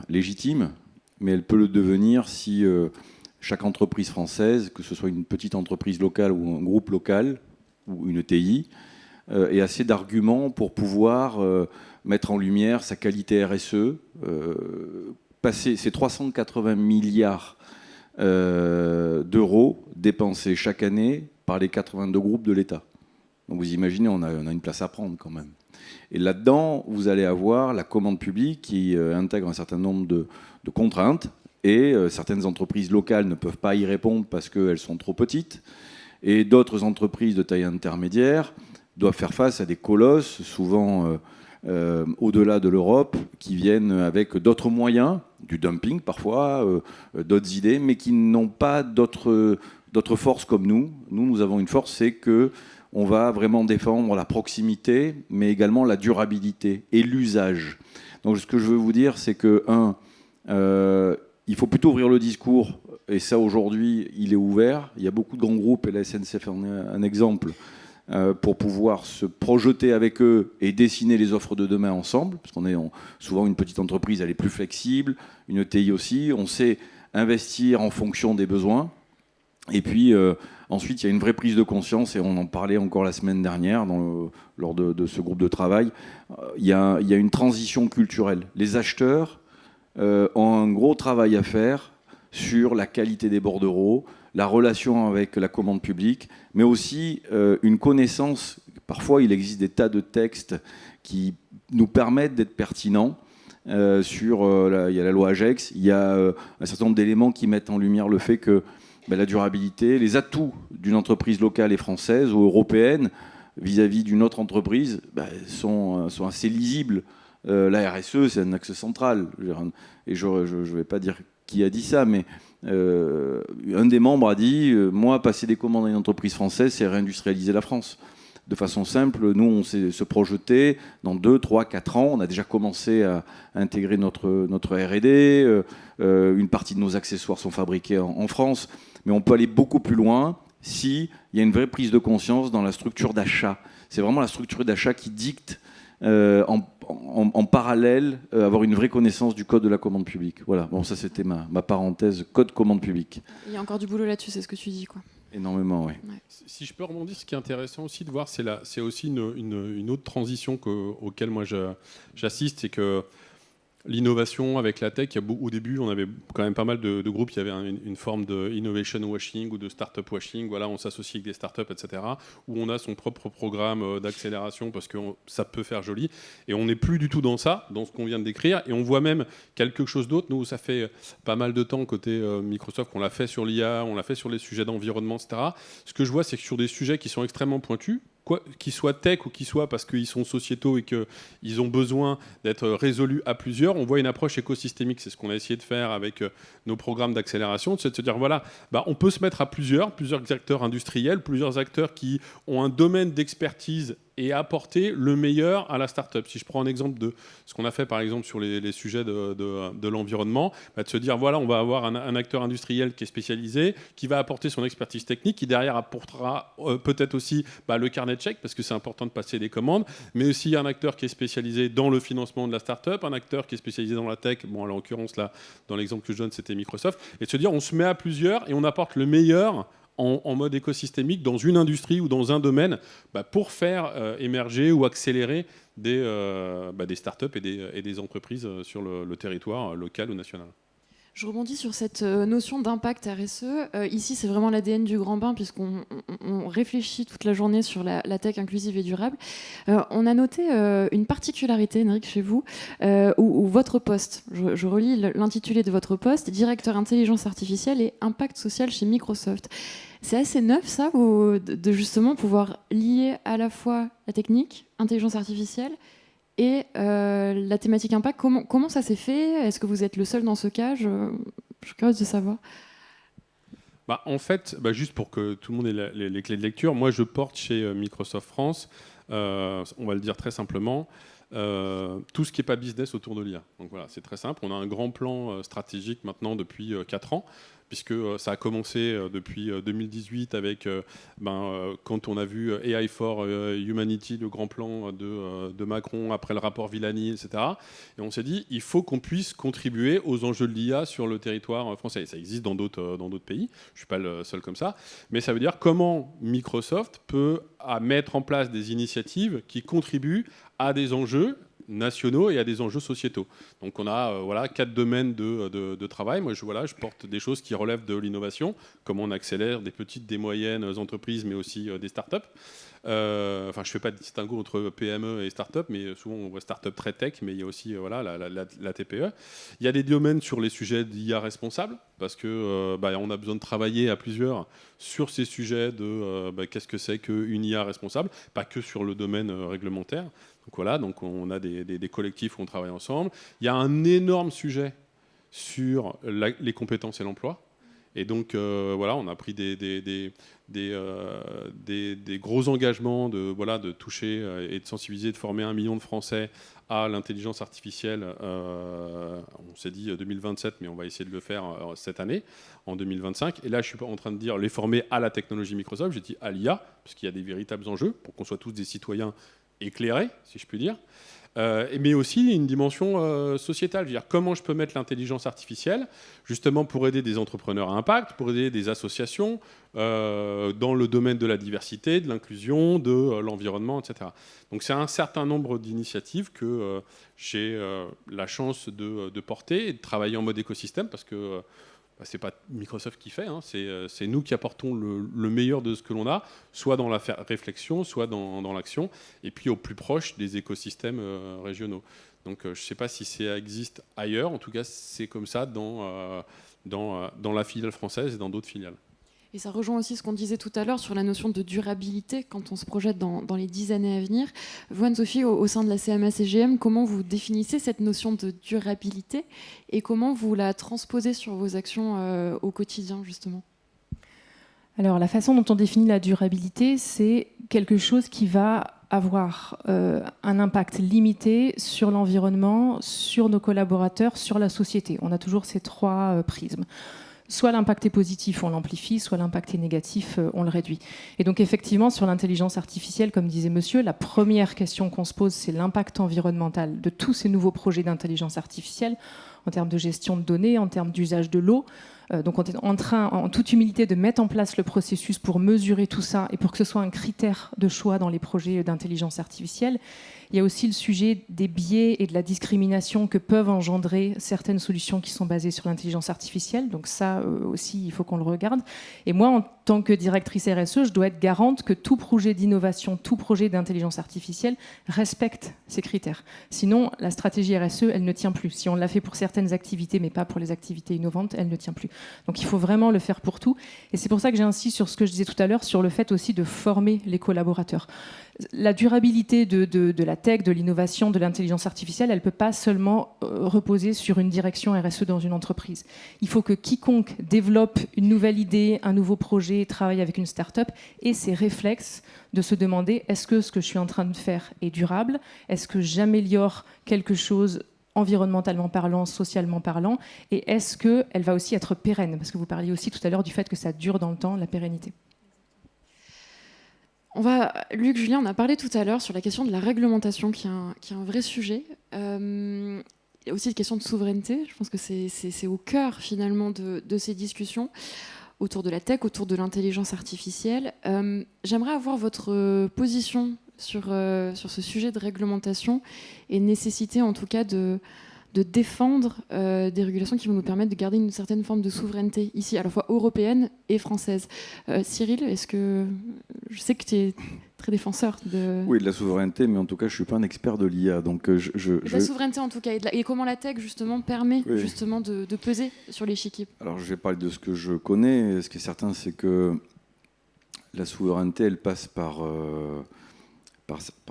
[SPEAKER 9] légitime, mais elle peut le devenir si chaque entreprise française, que ce soit une petite entreprise locale ou un groupe local ou une TI, ait assez d'arguments pour pouvoir mettre en lumière sa qualité RSE, passer ces 380 milliards d'euros dépensés chaque année par les 82 groupes de l'État. Donc vous imaginez, on a une place à prendre quand même. Et là-dedans, vous allez avoir la commande publique qui intègre un certain nombre de contraintes, et certaines entreprises locales ne peuvent pas y répondre parce qu'elles sont trop petites, et d'autres entreprises de taille intermédiaire doivent faire face à des colosses, souvent au-delà de l'Europe, qui viennent avec d'autres moyens, du dumping parfois, d'autres idées, mais qui n'ont pas d'autres forces comme nous. Nous avons une force, c'est qu'on va vraiment défendre la proximité, mais également la durabilité et l'usage. Donc ce que je veux vous dire, c'est que, il faut plutôt ouvrir le discours, et ça aujourd'hui, il est ouvert. Il y a beaucoup de grands groupes, et la SNCF en est un exemple, pour pouvoir se projeter avec eux et dessiner les offres de demain ensemble, parce qu'on est souvent une petite entreprise, elle est plus flexible, une TI aussi, on sait investir en fonction des besoins. Et puis ensuite, il y a une vraie prise de conscience, et on en parlait encore la semaine dernière lors de ce groupe de travail, il y a une transition culturelle. Les acheteurs ont un gros travail à faire sur la qualité des bordereaux, la relation avec la commande publique, mais aussi une connaissance. Parfois, il existe des tas de textes qui nous permettent d'être pertinents. Il y a la loi AGEX, il y a un certain nombre d'éléments qui mettent en lumière le fait que la durabilité, les atouts d'une entreprise locale et française ou européenne vis-à-vis d'une autre entreprise sont assez lisibles. La RSE, c'est un axe central. Et je ne vais pas dire qui a dit ça, mais un des membres a dit moi, passer des commandes à une entreprise française, c'est réindustrialiser la France. De façon simple, nous, on s'est se projeter dans 2, 3, 4 ans. On a déjà commencé à intégrer notre R&D. Une partie de nos accessoires sont fabriqués en France. Mais on peut aller beaucoup plus loin s'il y a une vraie prise de conscience dans la structure d'achat. C'est vraiment la structure d'achat qui dicte en parallèle avoir une vraie connaissance du code de la commande publique. Voilà, bon, ça c'était ma parenthèse code commande publique.
[SPEAKER 2] Il y a encore du boulot là-dessus, c'est ce que tu dis, quoi.
[SPEAKER 9] Énormément, oui.
[SPEAKER 2] Ouais.
[SPEAKER 7] Si je peux rebondir, ce qui est intéressant aussi de voir, c'est aussi une autre transition auquel moi j'assiste, c'est que l'innovation avec la tech, au début, on avait quand même pas mal de groupes, il y avait une forme de innovation washing ou de startup washing, voilà, on s'associe avec des startups, etc., où on a son propre programme d'accélération parce que ça peut faire joli, et on n'est plus du tout dans ça, dans ce qu'on vient de décrire, et on voit même quelque chose d'autre. Nous, ça fait pas mal de temps côté Microsoft qu'on l'a fait sur l'IA, on l'a fait sur les sujets d'environnement, etc. Ce que je vois, c'est que sur des sujets qui sont extrêmement pointus, qu'ils soient tech ou qu'ils soient parce qu'ils sont sociétaux et qu'ils ont besoin d'être résolus à plusieurs, on voit une approche écosystémique. C'est ce qu'on a essayé de faire avec nos programmes d'accélération, c'est de se dire, voilà, on peut se mettre à plusieurs acteurs industriels, plusieurs acteurs qui ont un domaine d'expertise et apporter le meilleur à la start-up. Si je prends un exemple de ce qu'on a fait par exemple sur les sujets de l'environnement, de se dire voilà, on va avoir un acteur industriel qui est spécialisé, qui va apporter son expertise technique, qui derrière apportera peut-être aussi le carnet de chèques, parce que c'est important de passer des commandes, mais aussi un acteur qui est spécialisé dans le financement de la start-up, un acteur qui est spécialisé dans la tech, bon en l'occurrence là, dans l'exemple que je donne, c'était Microsoft, et de se dire on se met à plusieurs et on apporte le meilleur en mode écosystémique dans une industrie ou dans un domaine pour faire émerger ou accélérer des startups et des entreprises sur le territoire local ou national.
[SPEAKER 2] Je rebondis sur cette notion d'impact RSE. Ici, c'est vraiment l'ADN du Grand Bain, puisqu'on réfléchit toute la journée sur la tech inclusive et durable. On a noté une particularité, Henrik, chez vous, où votre poste, je relis l'intitulé de votre poste, directeur intelligence artificielle et impact social chez Microsoft. C'est assez neuf, ça, de justement pouvoir lier à la fois la technique, intelligence artificielle, et la thématique impact. Comment ça s'est fait? Est-ce que vous êtes le seul dans ce cas? Je suis curieuse de savoir.
[SPEAKER 7] En fait, juste pour que tout le monde ait les clés de lecture, moi je porte chez Microsoft France, on va le dire très simplement, tout ce qui n'est pas business autour de l'IA. Donc voilà, c'est très simple. On a un grand plan stratégique maintenant depuis 4 ans, puisque ça a commencé depuis 2018 avec quand on a vu AI for Humanity, le grand plan de Macron après le rapport Villani, etc. Et on s'est dit, il faut qu'on puisse contribuer aux enjeux de l'IA sur le territoire français. Ça existe dans d'autres pays, je ne suis pas le seul comme ça, mais ça veut dire comment Microsoft peut mettre en place des initiatives qui contribuent à des enjeux nationaux et à des enjeux sociétaux. Donc on a 4 domaines de travail. Moi je porte des choses qui relèvent de l'innovation, comment on accélère des petites, des moyennes entreprises, mais aussi des startups. Je ne fais pas de distinguo entre PME et start-up, mais souvent on voit start-up très tech, mais il y a aussi la TPE. Il y a des domaines sur les sujets d'IA responsable, parce que on a besoin de travailler à plusieurs sur ces sujets de qu'est-ce que c'est qu'une IA responsable, pas que sur le domaine réglementaire. Donc voilà, donc on a des collectifs où on travaille ensemble. Il y a un énorme sujet sur les compétences et l'emploi. Et donc on a pris des gros engagements de toucher et de sensibiliser, de former 1 million de Français à l'intelligence artificielle. On s'est dit 2027, mais on va essayer de le faire cette année, en 2025. Et là, je suis pas en train de dire les former à la technologie Microsoft, j'ai dit à l'IA, parce qu'il y a des véritables enjeux pour qu'on soit tous des citoyens éclairés, si je puis dire. Mais aussi une dimension sociétale. Je veux dire, comment je peux mettre l'intelligence artificielle justement pour aider des entrepreneurs à impact, pour aider des associations dans le domaine de la diversité, de l'inclusion, de l'environnement, etc. Donc c'est un certain nombre d'initiatives que j'ai la chance de porter et de travailler en mode écosystème, parce que c'est pas Microsoft qui fait, c'est nous qui apportons le meilleur de ce que l'on a, soit dans la réflexion, soit dans l'action, et puis au plus proche des écosystèmes régionaux. Donc je ne sais pas si ça existe ailleurs, en tout cas c'est comme ça dans la filiale française et dans d'autres filiales.
[SPEAKER 2] Et ça rejoint aussi ce qu'on disait tout à l'heure sur la notion de durabilité quand on se projette dans les 10 années à venir. Vous, Anne-Sophie, au sein de la CMA-CGM, comment vous définissez cette notion de durabilité et comment vous la transposez sur vos actions au quotidien, justement ?
[SPEAKER 10] Alors, la façon dont on définit la durabilité, c'est quelque chose qui va avoir un impact limité sur l'environnement, sur nos collaborateurs, sur la société. On a toujours ces trois prismes. Soit l'impact est positif, on l'amplifie, soit l'impact est négatif, on le réduit. Et donc effectivement, sur l'intelligence artificielle, comme disait monsieur, la première question qu'on se pose, c'est l'impact environnemental de tous ces nouveaux projets d'intelligence artificielle, en termes de gestion de données, en termes d'usage de l'eau. Donc on est en train, en toute humilité, de mettre en place le processus pour mesurer tout ça et pour que ce soit un critère de choix dans les projets d'intelligence artificielle. Il y a aussi le sujet des biais et de la discrimination que peuvent engendrer certaines solutions qui sont basées sur l'intelligence artificielle. Donc ça aussi, il faut qu'on le regarde. Et moi, en tant que directrice RSE, je dois être garante que tout projet d'innovation, tout projet d'intelligence artificielle respecte ces critères. Sinon, la stratégie RSE, elle ne tient plus. Si on l'a fait pour certaines activités, mais pas pour les activités innovantes, elle ne tient plus. Donc il faut vraiment le faire pour tout. Et c'est pour ça que j'insiste sur ce que je disais tout à l'heure, sur le fait aussi de former les collaborateurs. La durabilité de la tech, de l'innovation, de l'intelligence artificielle, elle ne peut pas seulement reposer sur une direction RSE dans une entreprise. Il faut que quiconque développe une nouvelle idée, un nouveau projet, travaille avec une start-up, ait ces réflexes de se demander est-ce que ce que je suis en train de faire est durable ? Est-ce que j'améliore quelque chose environnementalement parlant, socialement parlant ? Et est-ce qu'elle va aussi être pérenne ? Parce que vous parliez aussi tout à l'heure du fait que ça dure dans le temps, la pérennité.
[SPEAKER 2] Luc, Julien, on a parlé tout à l'heure sur la question de la réglementation, qui est un vrai sujet. Il y a aussi une question de souveraineté. Je pense que c'est au cœur, finalement, de ces discussions autour de la tech, autour de l'intelligence artificielle. J'aimerais avoir votre position sur ce sujet de réglementation et nécessité, en tout cas, de défendre des régulations qui vont nous permettre de garder une certaine forme de souveraineté ici, à la fois européenne et française. Cyril, est-ce que... Je sais que tu es très défenseur de...
[SPEAKER 9] Oui, de la souveraineté, mais en tout cas, je ne suis pas un expert de l'IA. Donc,
[SPEAKER 2] de la souveraineté, en tout cas, et comment la tech, justement, permet justement de peser sur l'échiquier.
[SPEAKER 9] Alors, je vais parler de ce que je connais. Ce qui est certain, c'est que la souveraineté, elle passe par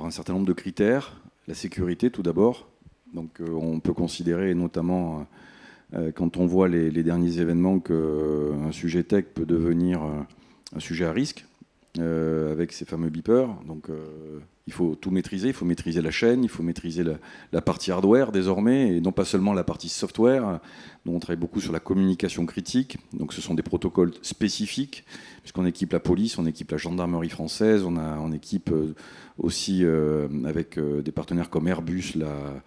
[SPEAKER 9] un certain nombre de critères. La sécurité, tout d'abord. Donc on peut considérer, notamment quand on voit les derniers événements, qu'un sujet tech peut devenir un sujet à risque avec ces fameux beepers. Donc il faut tout maîtriser, il faut maîtriser la chaîne, il faut maîtriser la partie hardware désormais, et non pas seulement la partie software, dont on travaille beaucoup sur la communication critique. Donc ce sont des protocoles spécifiques, puisqu'on équipe la police, on équipe la gendarmerie française, on équipe aussi avec des partenaires comme Airbus, la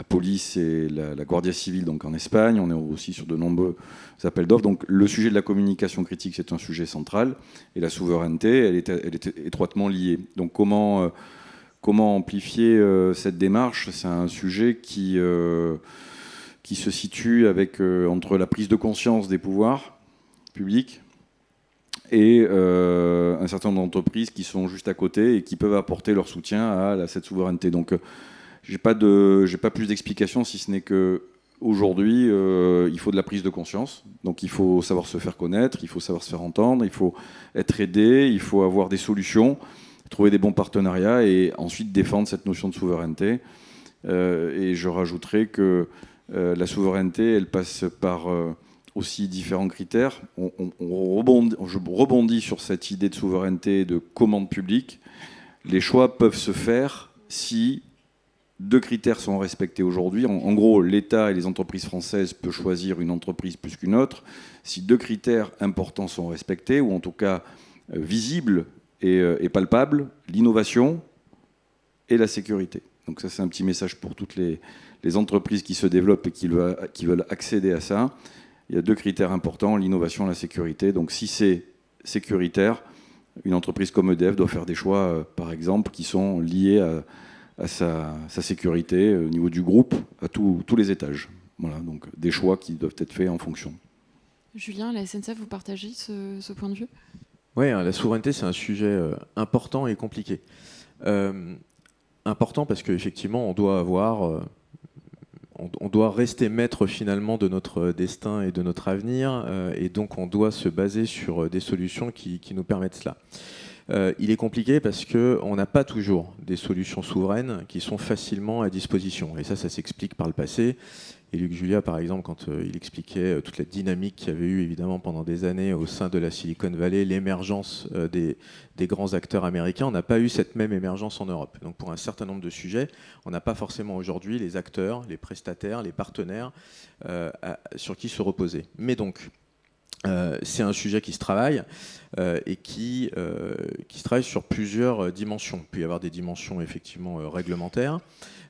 [SPEAKER 9] police et la Guardia Civile, donc en Espagne. On est aussi sur de nombreux appels d'offres. Donc le sujet de la communication critique, c'est un sujet central, et la souveraineté, elle est étroitement liée. Donc comment amplifier cette démarche ? C'est un sujet qui se situe entre la prise de conscience des pouvoirs publics et un certain nombre d'entreprises qui sont juste à côté et qui peuvent apporter leur soutien à cette souveraineté. Donc j'ai pas plus d'explications, si ce n'est que aujourd'hui, il faut de la prise de conscience. Donc il faut savoir se faire connaître, il faut savoir se faire entendre, il faut être aidé, il faut avoir des solutions, trouver des bons partenariats et ensuite défendre cette notion de souveraineté. Et je rajouterai que la souveraineté, elle passe par aussi différents critères. Je rebondis sur cette idée de souveraineté, de commande publique. Les choix peuvent se faire si 2 critères sont respectés aujourd'hui. En gros, l'État et les entreprises françaises peuvent choisir une entreprise plus qu'une autre si 2 critères importants sont respectés, ou en tout cas visibles et palpables: l'innovation et la sécurité. Donc ça, c'est un petit message pour toutes les entreprises qui se développent et qui veulent accéder à ça. Il y a 2 critères importants, l'innovation et la sécurité. Donc si c'est sécuritaire, une entreprise comme EDF doit faire des choix, par exemple, qui sont liés à sa sécurité au niveau du groupe, à tous les étages. Voilà, donc des choix qui doivent être faits en fonction.
[SPEAKER 2] Julien, la SNCF, vous partagez ce point de vue ?
[SPEAKER 8] Oui, la souveraineté, c'est un sujet important et compliqué. Important parce qu'effectivement, on doit avoir on doit rester maître finalement de notre destin et de notre avenir, et donc on doit se baser sur des solutions qui nous permettent cela. Il est compliqué parce qu'on n'a pas toujours des solutions souveraines qui sont facilement à disposition. Et ça s'explique par le passé. Et Luc Julia, par exemple, quand il expliquait toute la dynamique qu'il y avait eu évidemment pendant des années au sein de la Silicon Valley, l'émergence des grands acteurs américains, on n'a pas eu cette même émergence en Europe. Donc pour un certain nombre de sujets, on n'a pas forcément aujourd'hui les acteurs, les prestataires, les partenaires sur qui se reposer. Mais donc, c'est un sujet qui se travaille et qui se travaille sur plusieurs dimensions. Il peut y avoir des dimensions effectivement réglementaires,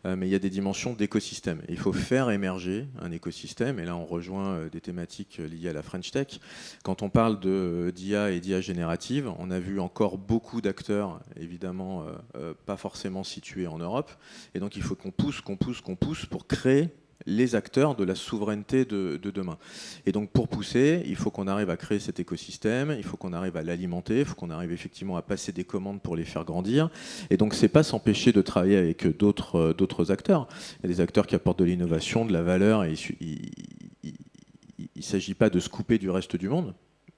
[SPEAKER 8] mais il y a des dimensions d'écosystème. Il faut faire émerger un écosystème, et là on rejoint des thématiques liées à la French Tech. Quand on parle d'IA et d'IA générative, on a vu encore beaucoup d'acteurs, évidemment pas forcément situés en Europe, et donc il faut qu'on pousse pour créer les acteurs de la souveraineté de demain. Et donc pour pousser, il faut qu'on arrive à créer cet écosystème, il faut qu'on arrive à l'alimenter, il faut qu'on arrive effectivement à passer des commandes pour les faire grandir. Et donc c'est pas s'empêcher de travailler avec d'autres acteurs. Il y a des acteurs qui apportent de l'innovation, de la valeur, et il ne s'agit pas de se couper du reste du monde,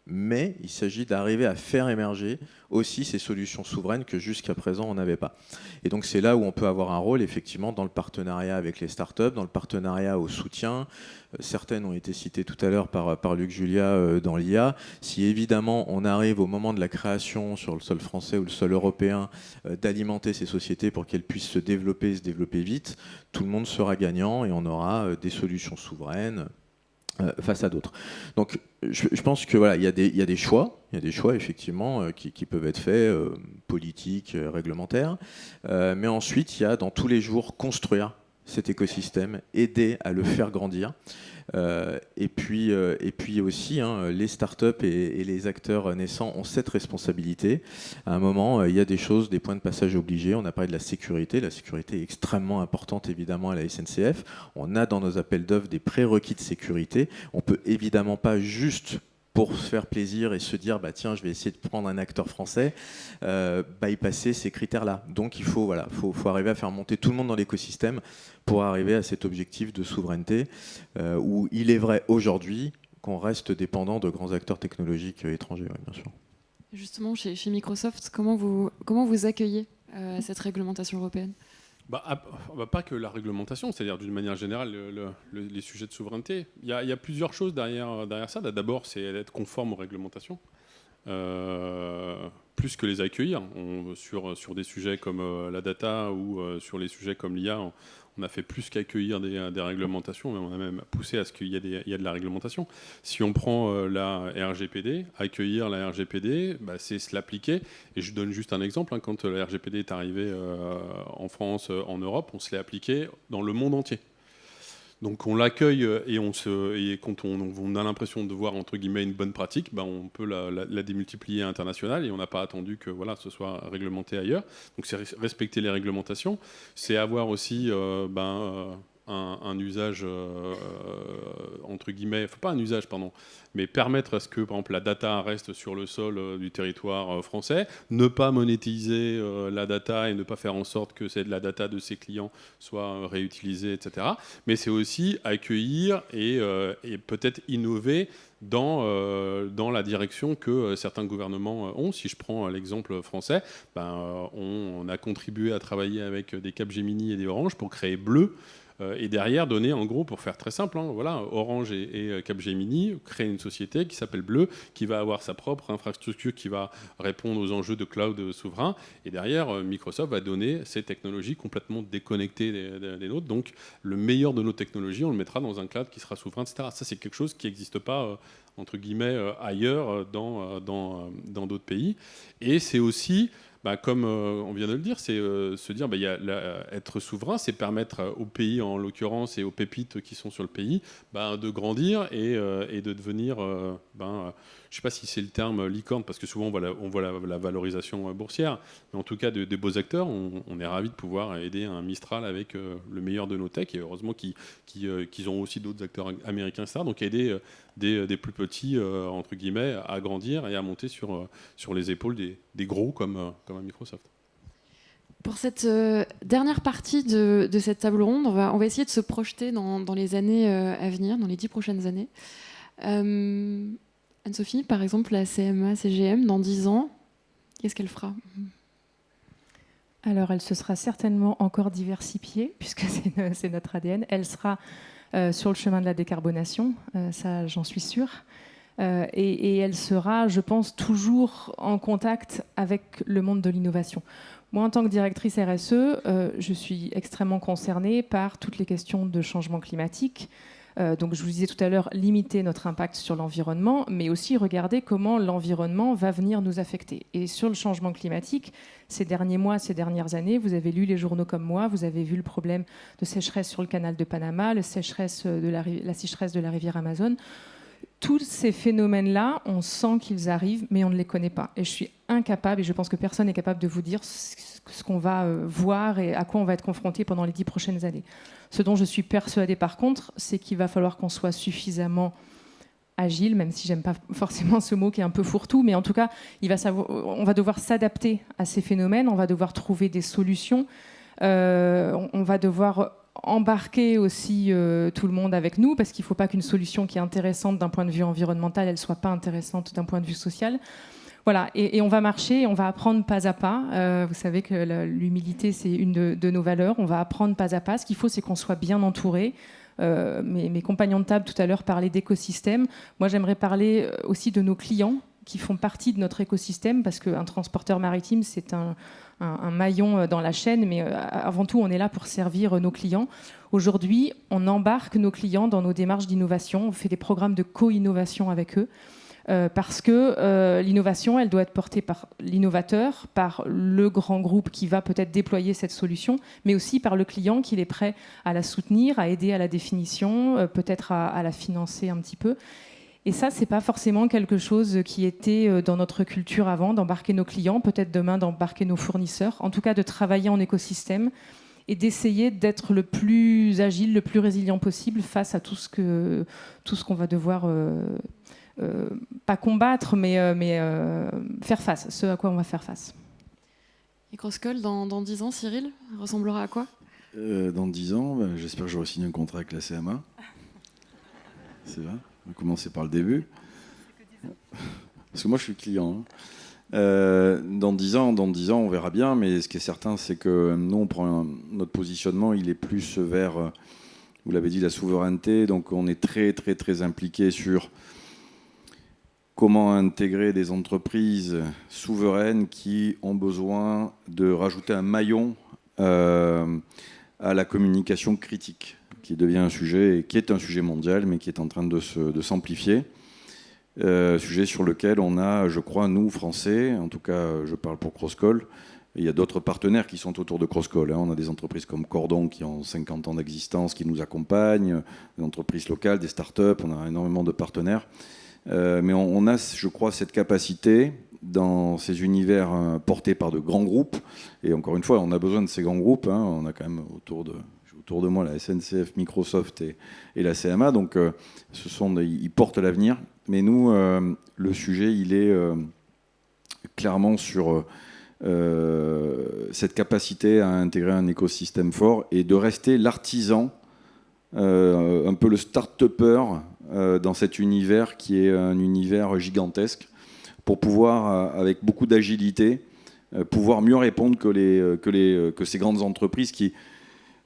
[SPEAKER 8] mais il s'agit d'arriver à faire émerger aussi ces solutions souveraines que jusqu'à présent on n'avait pas. Et donc c'est là où on peut avoir un rôle effectivement dans le partenariat avec les startups, dans le partenariat au soutien. Certaines ont été citées tout à l'heure par Luc Julia dans l'IA. Si évidemment on arrive au moment de la création sur le sol français ou le sol européen d'alimenter ces sociétés pour qu'elles puissent se développer vite, tout le monde sera gagnant et on aura des solutions souveraines face à d'autres. Donc je pense que voilà, il y a des choix effectivement qui peuvent être faits, politiques, réglementaires, mais ensuite il y a dans tous les jours construire cet écosystème, aider à le faire grandir. Et puis aussi, les startups et les acteurs naissants ont cette responsabilité. À un moment, il y a des choses, des points de passage obligés. On a parlé de la sécurité. La sécurité est extrêmement importante, évidemment, à la SNCF. On a dans nos appels d'offres des prérequis de sécurité. On ne peut évidemment pas juste pour se faire plaisir et se dire bah tiens je vais essayer de prendre un acteur français, bypasser ces critères-là. Donc il faut arriver à faire monter tout le monde dans l'écosystème pour arriver à cet objectif de souveraineté où il est vrai aujourd'hui qu'on reste dépendant de grands acteurs technologiques étrangers, oui, bien sûr.
[SPEAKER 2] Justement, chez Microsoft, comment vous accueillez cette réglementation européenne ?
[SPEAKER 7] Pas que la réglementation, c'est-à-dire d'une manière générale les sujets de souveraineté. Il y a plusieurs choses derrière ça. D'abord, c'est d'être conforme aux réglementations, plus que les accueillir. Sur des sujets comme la data ou sur les sujets comme l'IA, on a fait plus qu'accueillir des réglementations, mais on a même poussé à ce qu'il y ait de la réglementation. Si on prend la RGPD, accueillir la RGPD, c'est se l'appliquer. Et je donne juste un exemple. Quand la RGPD est arrivée en France, en Europe, on se l'est appliqué dans le monde entier. Donc on l'accueille et quand on a l'impression de voir entre guillemets une bonne pratique, on peut la démultiplier à l'international et on n'a pas attendu que ce soit réglementé ailleurs. Donc c'est respecter les réglementations, c'est avoir aussi un usage entre guillemets, pas un usage pardon, mais permettre à ce que par exemple la data reste sur le sol du territoire français, ne pas monétiser la data et ne pas faire en sorte que la data de ses clients soit réutilisée, etc. Mais c'est aussi accueillir et peut-être innover dans la direction que certains gouvernements ont. Si je prends l'exemple français, on a contribué à travailler avec des Capgemini et des Orange pour créer Bleu. Et derrière, donner, en gros, pour faire très simple, Orange et Capgemini créent une société qui s'appelle Bleu, qui va avoir sa propre infrastructure, qui va répondre aux enjeux de cloud souverain. Et derrière, Microsoft va donner ces technologies complètement déconnectées des nôtres. Donc, le meilleur de nos technologies, on le mettra dans un cloud qui sera souverain, etc. Ça, c'est quelque chose qui n'existe pas, entre guillemets, ailleurs dans d'autres pays. Et c'est aussi... comme on vient de le dire, c'est se dire être souverain, c'est permettre aux pays, en l'occurrence, et aux pépites qui sont sur le pays, de grandir et de devenir, je ne sais pas si c'est le terme licorne, parce que souvent on voit la valorisation boursière, mais en tout cas des beaux acteurs, on est ravis de pouvoir aider un Mistral avec le meilleur de nos techs, et heureusement qu'ils ont aussi d'autres acteurs américains, etc. Donc aider des plus petits, entre guillemets, à grandir et à monter sur les épaules des gros comme à Microsoft.
[SPEAKER 2] Pour cette dernière partie de cette table ronde, on va essayer de se projeter dans les années à venir, dans les 10 prochaines années. Anne-Sophie, par exemple, la CMA-CGM, dans 10 ans, qu'est-ce qu'elle fera ?
[SPEAKER 10] Alors, elle se sera certainement encore diversifiée, puisque c'est notre ADN. Elle sera sur le chemin de la décarbonation, ça j'en suis sûre. Et elle sera, je pense, toujours en contact avec le monde de l'innovation. Moi, en tant que directrice RSE, je suis extrêmement concernée par toutes les questions de changement climatique. Donc, je vous disais tout à l'heure, limiter notre impact sur l'environnement, mais aussi regarder comment l'environnement va venir nous affecter. Et sur le changement climatique, ces derniers mois, ces dernières années, vous avez lu les journaux comme moi, vous avez vu le problème de sécheresse sur le canal de Panama, la sécheresse de la rivière Amazon. Tous ces phénomènes-là, on sent qu'ils arrivent, mais on ne les connaît pas. Et je suis incapable, et je pense que personne n'est capable de vous dire ce qu'on va voir et à quoi on va être confronté pendant les 10 prochaines années. Ce dont je suis persuadée, par contre, c'est qu'il va falloir qu'on soit suffisamment agile, même si j'aime pas forcément ce mot qui est un peu fourre-tout, mais en tout cas, on va devoir s'adapter à ces phénomènes, on va devoir trouver des solutions, on va devoir embarquer aussi tout le monde avec nous, parce qu'il ne faut pas qu'une solution qui est intéressante d'un point de vue environnemental, elle ne soit pas intéressante d'un point de vue social. Voilà, et on va marcher, on va apprendre pas à pas. Vous savez que l'humilité, c'est une de nos valeurs. On va apprendre pas à pas. Ce qu'il faut, c'est qu'on soit bien entouré. Mes compagnons de table tout à l'heure parlaient d'écosystème. Moi, j'aimerais parler aussi de nos clients qui font partie de notre écosystème, parce qu'un transporteur maritime, c'est un maillon dans la chaîne, mais avant tout, on est là pour servir nos clients. Aujourd'hui, on embarque nos clients dans nos démarches d'innovation. On fait des programmes de co-innovation avec eux. Parce que l'innovation, elle doit être portée par l'innovateur, par le grand groupe qui va peut-être déployer cette solution, mais aussi par le client qui est prêt à la soutenir, à aider à la définition, peut-être à la financer un petit peu. Et ça, c'est pas forcément quelque chose qui était dans notre culture avant, d'embarquer nos clients, peut-être demain d'embarquer nos fournisseurs, en tout cas de travailler en écosystème et d'essayer d'être le plus agile, le plus résilient possible face à tout ce qu'on va devoir... pas combattre, mais faire face, ce à quoi on va faire face.
[SPEAKER 2] Et Crosscall, dans 10 ans, Cyril, ressemblera à quoi ?
[SPEAKER 9] Dans 10 ans, j'espère que j'aurai signé un contrat avec la CMA. C'est vrai, on va commencer par le début. Parce que moi, je suis client. Dans 10 ans, on verra bien, mais ce qui est certain, c'est que nous, notre positionnement, il est plus vers, vous l'avez dit, la souveraineté. Donc, on est très, très, très impliqué sur comment intégrer des entreprises souveraines qui ont besoin de rajouter un maillon à la communication critique, qui devient un sujet, et qui est un sujet mondial, mais qui est en train de s'amplifier. Sujet sur lequel on a, je crois, nous, Français, en tout cas, je parle pour Crosscall, il y a d'autres partenaires qui sont autour de Crosscall. On a des entreprises comme Cordon qui ont 50 ans d'existence, qui nous accompagnent, des entreprises locales, des startups, on a énormément de partenaires. Mais on a, je crois, cette capacité dans ces univers portés par de grands groupes. Et encore une fois, on a besoin de ces grands groupes. On a quand même autour de moi la SNCF, Microsoft et la CMA. Donc, ils portent l'avenir. Mais nous, le sujet, il est clairement sur cette capacité à intégrer un écosystème fort et de rester l'artisan, un peu le start-upper dans cet univers qui est un univers gigantesque, pour pouvoir, avec beaucoup d'agilité, pouvoir mieux répondre que ces grandes entreprises qui,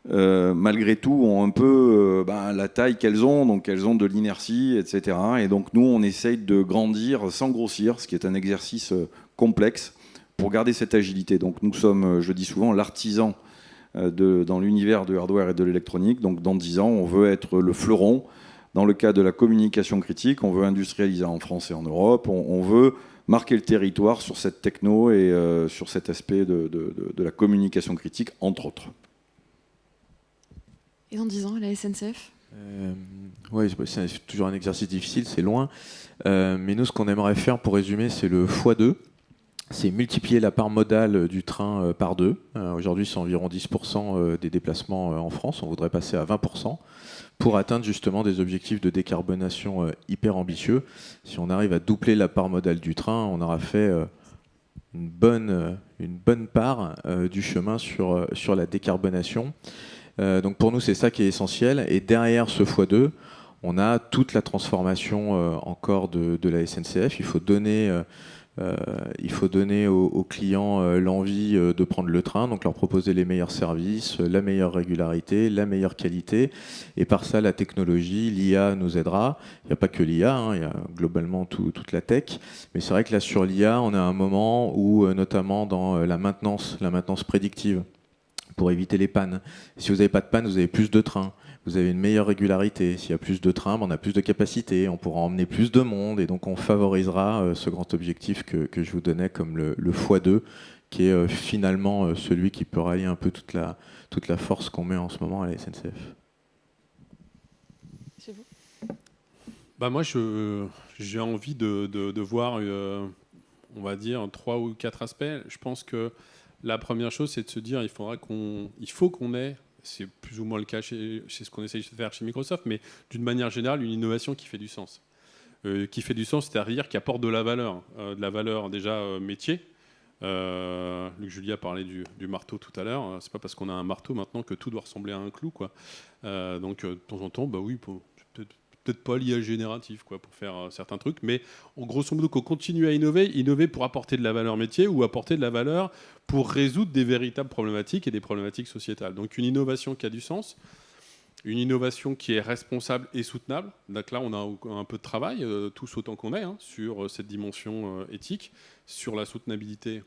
[SPEAKER 9] malgré tout, ont un peu la taille qu'elles ont, donc elles ont de l'inertie, etc. Et donc nous, on essaye de grandir sans grossir, ce qui est un exercice complexe, pour garder cette agilité. Donc nous sommes, je dis souvent, l'artisan dans l'univers du hardware et de l'électronique. Donc dans 10 ans, on veut être le fleuron. Dans le cas de la communication critique, on veut industrialiser en France et en Europe. On veut marquer le territoire sur cette techno et sur cet aspect de la communication critique, entre autres.
[SPEAKER 2] Et dans 10 ans, la SNCF ?
[SPEAKER 8] Oui, c'est toujours un exercice difficile, c'est loin. Mais nous, ce qu'on aimerait faire, pour résumer, c'est le x2. C'est multiplier la part modale du train par 2. Aujourd'hui, c'est environ 10% des déplacements en France. On voudrait passer à 20% pour atteindre justement des objectifs de décarbonation hyper ambitieux. Si on arrive à doubler la part modale du train, on aura fait bonne part du chemin sur la décarbonation. Donc pour nous, c'est ça qui est essentiel. Et derrière ce x2, on a toute la transformation encore de la SNCF. Il faut donner aux clients l'envie de prendre le train, donc leur proposer les meilleurs services, la meilleure régularité, la meilleure qualité. Et par ça, la technologie, l'IA nous aidera. Il n'y a pas que l'IA, il y a globalement toute la tech. Mais c'est vrai que là, sur l'IA, on a un moment où, notamment dans la maintenance prédictive, pour éviter les pannes. Si vous n'avez pas de panne, vous avez plus de trains. Vous avez une meilleure régularité. S'il y a plus de trains, on a plus de capacité, on pourra emmener plus de monde et donc on favorisera ce grand objectif que je vous donnais comme le x2, qui est finalement celui qui peut rallier un peu toute la force qu'on met en ce moment à la SNCF.
[SPEAKER 2] Chez vous ?
[SPEAKER 7] Moi, j'ai envie de voir, on va dire, 3 ou 4 aspects. Je pense que la première chose, c'est de se dire il faut qu'on ait, c'est plus ou moins le cas chez ce qu'on essaie de faire chez Microsoft, mais d'une manière générale, une innovation qui fait du sens. Qui fait du sens, c'est-à-dire qui apporte de la valeur déjà métier. Luc Julia parlait du marteau tout à l'heure. C'est pas parce qu'on a un marteau maintenant que tout doit ressembler à un clou, quoi. Donc de temps en temps, oui, peut-être pas l'IA générative pour faire certains trucs, mais en grosso modo qu'on continue à innover pour apporter de la valeur métier ou apporter de la valeur pour résoudre des véritables problématiques et des problématiques sociétales. Donc une innovation qui a du sens, une innovation qui est responsable et soutenable. Donc là, on a un peu de travail, tous autant qu'on est, sur cette dimension éthique, sur la soutenabilité.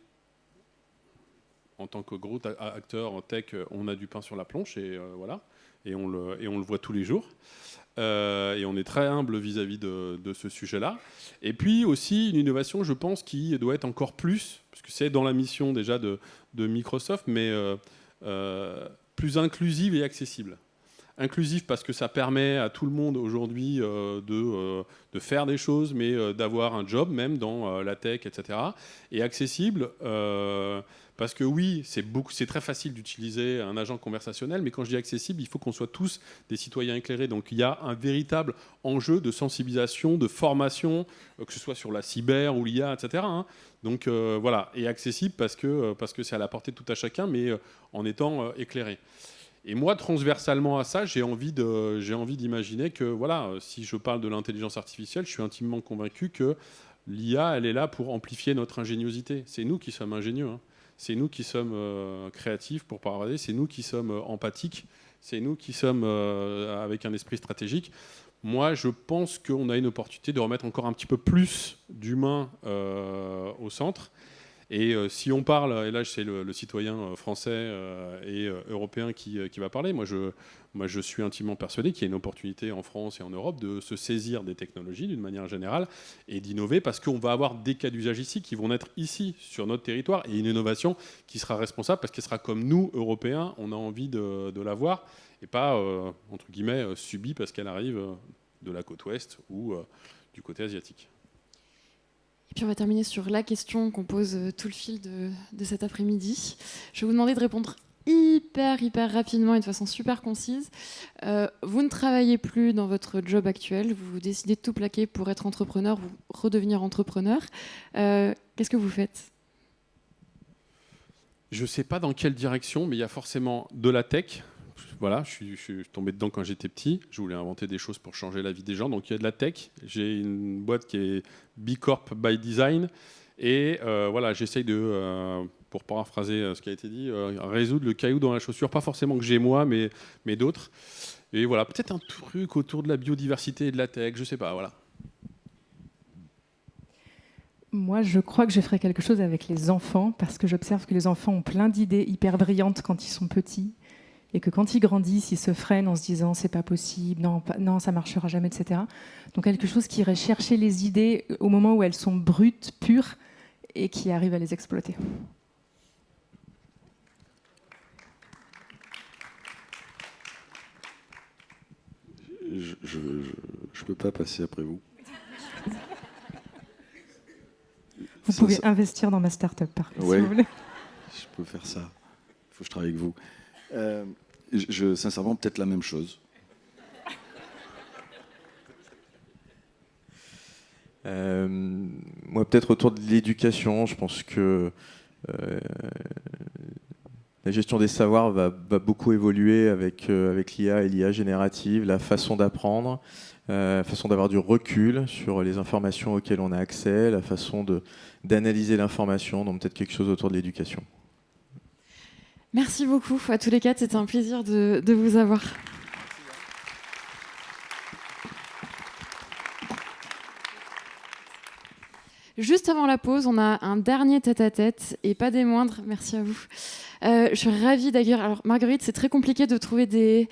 [SPEAKER 7] En tant que gros acteur en tech, on a du pain sur la planche et voilà, et on le voit tous les jours. Et on est très humble vis-à-vis de ce sujet-là. Et puis aussi une innovation, je pense, qui doit être encore plus, parce que c'est dans la mission déjà de Microsoft, mais plus inclusive et accessible. Inclusive parce que ça permet à tout le monde aujourd'hui de faire des choses, mais d'avoir un job même dans la tech, etc. Et accessible parce que oui, c'est très facile d'utiliser un agent conversationnel, mais quand je dis accessible, il faut qu'on soit tous des citoyens éclairés. Donc il y a un véritable enjeu de sensibilisation, de formation, que ce soit sur la cyber ou l'IA, etc. Donc voilà, et accessible parce que c'est à la portée de tout à chacun, mais en étant éclairé. Et moi, transversalement à ça, j'ai envie d'imaginer que, voilà, si je parle de l'intelligence artificielle, je suis intimement convaincu que l'IA, elle est là pour amplifier notre ingéniosité. C'est nous qui sommes ingénieux, c'est nous qui sommes créatifs, pour paraphraser, c'est nous qui sommes empathiques, c'est nous qui sommes avec un esprit stratégique. Moi, je pense qu'on a une opportunité de remettre encore un petit peu plus d'humain au centre. Et si on parle, et là c'est le citoyen français et européen qui va parler, moi je suis intimement persuadé qu'il y a une opportunité en France et en Europe de se saisir des technologies d'une manière générale et d'innover parce qu'on va avoir des cas d'usage ici qui vont naître ici sur notre territoire et une innovation qui sera responsable parce qu'elle sera comme nous, Européens, on a envie de l'avoir et pas, entre guillemets, subie parce qu'elle arrive de la côte ouest ou du côté asiatique.
[SPEAKER 2] Et puis on va terminer sur la question qu'on pose tout le fil de cet après-midi. Je vais vous demander de répondre hyper rapidement et de façon super concise. Vous ne travaillez plus dans votre job actuel, vous décidez de tout plaquer pour être entrepreneur ou redevenir entrepreneur. Qu'est-ce que vous faites ?
[SPEAKER 7] Je ne sais pas dans quelle direction, mais il y a forcément de la tech. Voilà, je suis tombé dedans quand j'étais petit. Je voulais inventer des choses pour changer la vie des gens. Donc il y a de la tech. J'ai une boîte qui est B Corp by Design. Et voilà, j'essaye de, pour paraphraser ce qui a été dit, résoudre le caillou dans la chaussure. Pas forcément que j'ai moi, mais d'autres. Et voilà, peut-être un truc autour de la biodiversité et de la tech. Je ne sais pas, voilà.
[SPEAKER 10] Moi, je crois que je ferai quelque chose avec les enfants parce que j'observe que les enfants ont plein d'idées hyper brillantes quand ils sont petits. Et que quand ils grandissent, ils se freinent en se disant c'est pas possible, non, ça marchera jamais, etc. Donc quelque chose qui irait chercher les idées au moment où elles sont brutes, pures, et qui arrive à les exploiter.
[SPEAKER 9] Je peux pas passer après vous.
[SPEAKER 10] Vous pouvez investir dans ma start-up, par contre, si vous voulez.
[SPEAKER 9] Je peux faire ça. Il faut que je travaille avec vous. Sincèrement, peut-être la même chose.
[SPEAKER 8] Moi, peut-être autour de l'éducation, je pense que la gestion des savoirs va beaucoup évoluer avec l'IA et l'IA générative, la façon d'apprendre, la façon d'avoir du recul sur les informations auxquelles on a accès, la façon d'analyser l'information, donc peut-être quelque chose autour de l'éducation.
[SPEAKER 2] Merci beaucoup à tous les quatre, c'était un plaisir de vous avoir. Juste avant la pause, on a un dernier tête-à-tête, et pas des moindres, merci à vous. Je suis ravie d'ailleurs. Alors Marguerite, c'est très compliqué de trouver des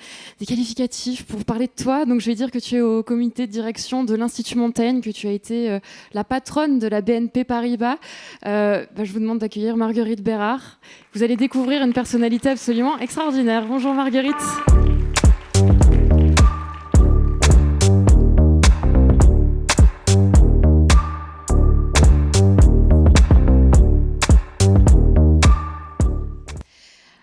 [SPEAKER 2] qualificatifs pour parler de toi, donc je vais dire que tu es au comité de direction de l'Institut Montaigne, que tu as été la patronne de la BNP Paribas. Je vous demande d'accueillir Marguerite Bérard. Vous allez découvrir une personnalité absolument extraordinaire. Bonjour Marguerite.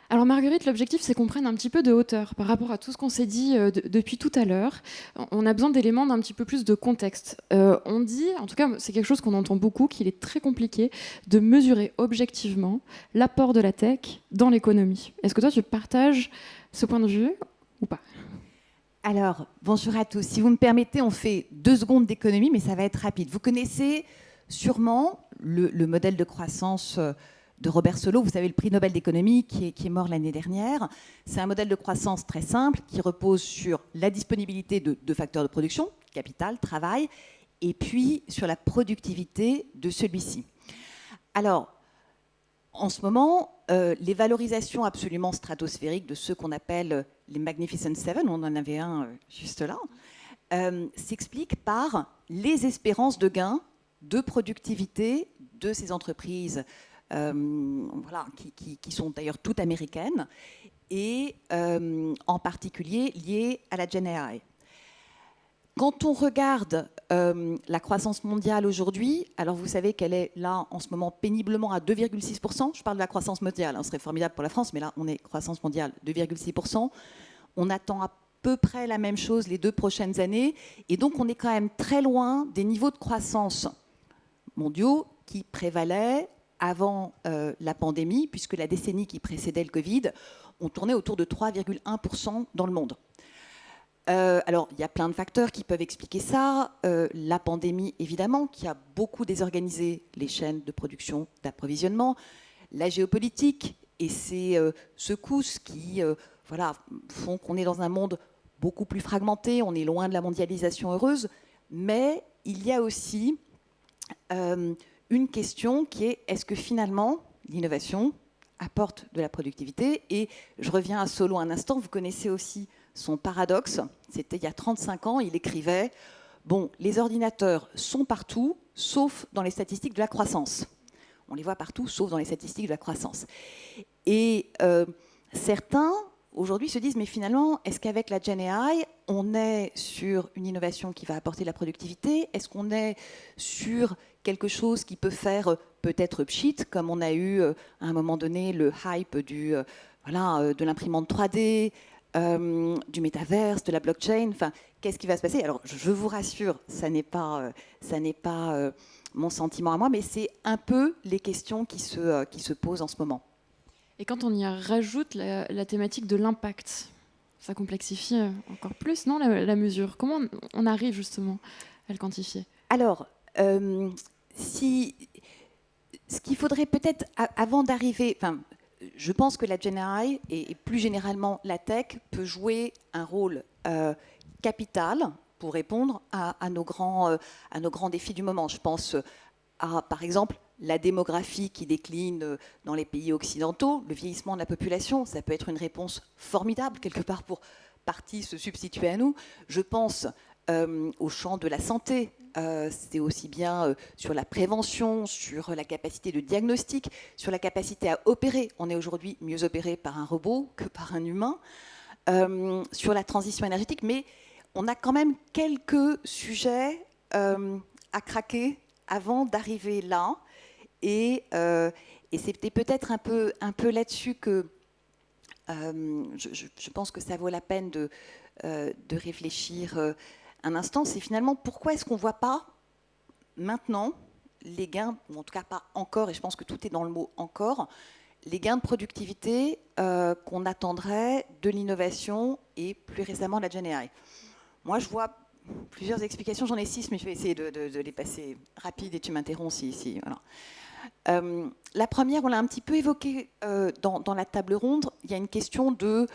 [SPEAKER 2] Alors Marguerite, l'objectif c'est qu'on prenne un petit peu de hauteur par rapport à tout ce qu'on s'est dit depuis tout à l'heure. On a besoin d'éléments d'un petit peu plus de contexte. On dit, en tout cas c'est quelque chose qu'on entend beaucoup, qu'il est très compliqué de mesurer objectivement l'apport de la tech dans l'économie. Est-ce que toi tu partages ce point de vue ou pas ?
[SPEAKER 11] Alors, bonjour à tous. Si vous me permettez, on fait 2 secondes d'économie, mais ça va être rapide. Vous connaissez sûrement le modèle de croissance de Robert Solow, vous savez, le prix Nobel d'économie qui est mort l'année dernière. C'est un modèle de croissance très simple qui repose sur la disponibilité de facteurs de production, capital, travail, et puis sur la productivité de celui-ci. Alors, en ce moment, les valorisations absolument stratosphériques de ceux qu'on appelle les Magnificent Seven, on en avait un juste là, s'expliquent par les espérances de gains de productivité de ces entreprises qui sont d'ailleurs toutes américaines et en particulier liées à la Gen AI. Quand on regarde la croissance mondiale aujourd'hui, alors vous savez qu'elle est là en ce moment péniblement à 2,6%. Je parle de la croissance mondiale, ce serait formidable pour la France, mais là on est croissance mondiale 2,6%. On attend à peu près la même chose les 2 prochaines années et donc on est quand même très loin des niveaux de croissance mondiaux qui prévalaient avant la pandémie, puisque la décennie qui précédait le Covid, on tournait autour de 3,1% dans le monde. Alors, il y a plein de facteurs qui peuvent expliquer ça. La pandémie, évidemment, qui a beaucoup désorganisé les chaînes de production, d'approvisionnement. La géopolitique et ces secousses qui font qu'on est dans un monde beaucoup plus fragmenté, on est loin de la mondialisation heureuse. Mais il y a aussi une question qui est, est-ce que finalement l'innovation apporte de la productivité ? Et je reviens à Solow un instant, vous connaissez aussi son paradoxe, c'était il y a 35 ans, il écrivait « Bon, les ordinateurs sont partout, sauf dans les statistiques de la croissance. On les voit partout, sauf dans les statistiques de la croissance. » Et certains, aujourd'hui, se disent « Mais finalement, est-ce qu'avec la Gen AI, on est sur une innovation qui va apporter de la productivité ? Est-ce qu'on est sur quelque chose qui peut faire peut-être pchit, comme on a eu à un moment donné le hype de l'imprimante 3D, du métaverse, de la blockchain. Enfin, qu'est-ce qui va se passer ? Alors, je vous rassure, ça n'est pas mon sentiment à moi, mais c'est un peu les questions qui se posent en ce moment.
[SPEAKER 2] Et quand on y rajoute la thématique de l'impact, ça complexifie encore plus, non, la mesure ? Comment on arrive justement à le quantifier ?
[SPEAKER 11] Alors, ce qu'il faudrait peut-être, avant d'arriver... Je pense que la Gen AI et plus généralement la tech peut jouer un rôle capital pour répondre à nos grands défis du moment. Je pense à, par exemple, la démographie qui décline dans les pays occidentaux, le vieillissement de la population, ça peut être une réponse formidable, quelque part pour partie se substituer à nous. Je pense au champ de la santé. C'est aussi bien sur la prévention, sur la capacité de diagnostic, sur la capacité à opérer. On est aujourd'hui mieux opéré par un robot que par un humain. Sur la transition énergétique, mais on a quand même quelques sujets à craquer avant d'arriver là. Et c'était peut-être un peu là-dessus que je pense que ça vaut la peine de réfléchir un instant. C'est finalement pourquoi est-ce qu'on ne voit pas maintenant, les gains, ou en tout cas pas encore, et je pense que tout est dans le mot encore, les gains de productivité qu'on attendrait de l'innovation et plus récemment de la GenAI. Moi, je vois plusieurs explications, j'en ai 6, mais je vais essayer de les passer rapides et tu m'interromps si voilà. La première, on l'a un petit peu évoquée dans la table ronde, il y a une question de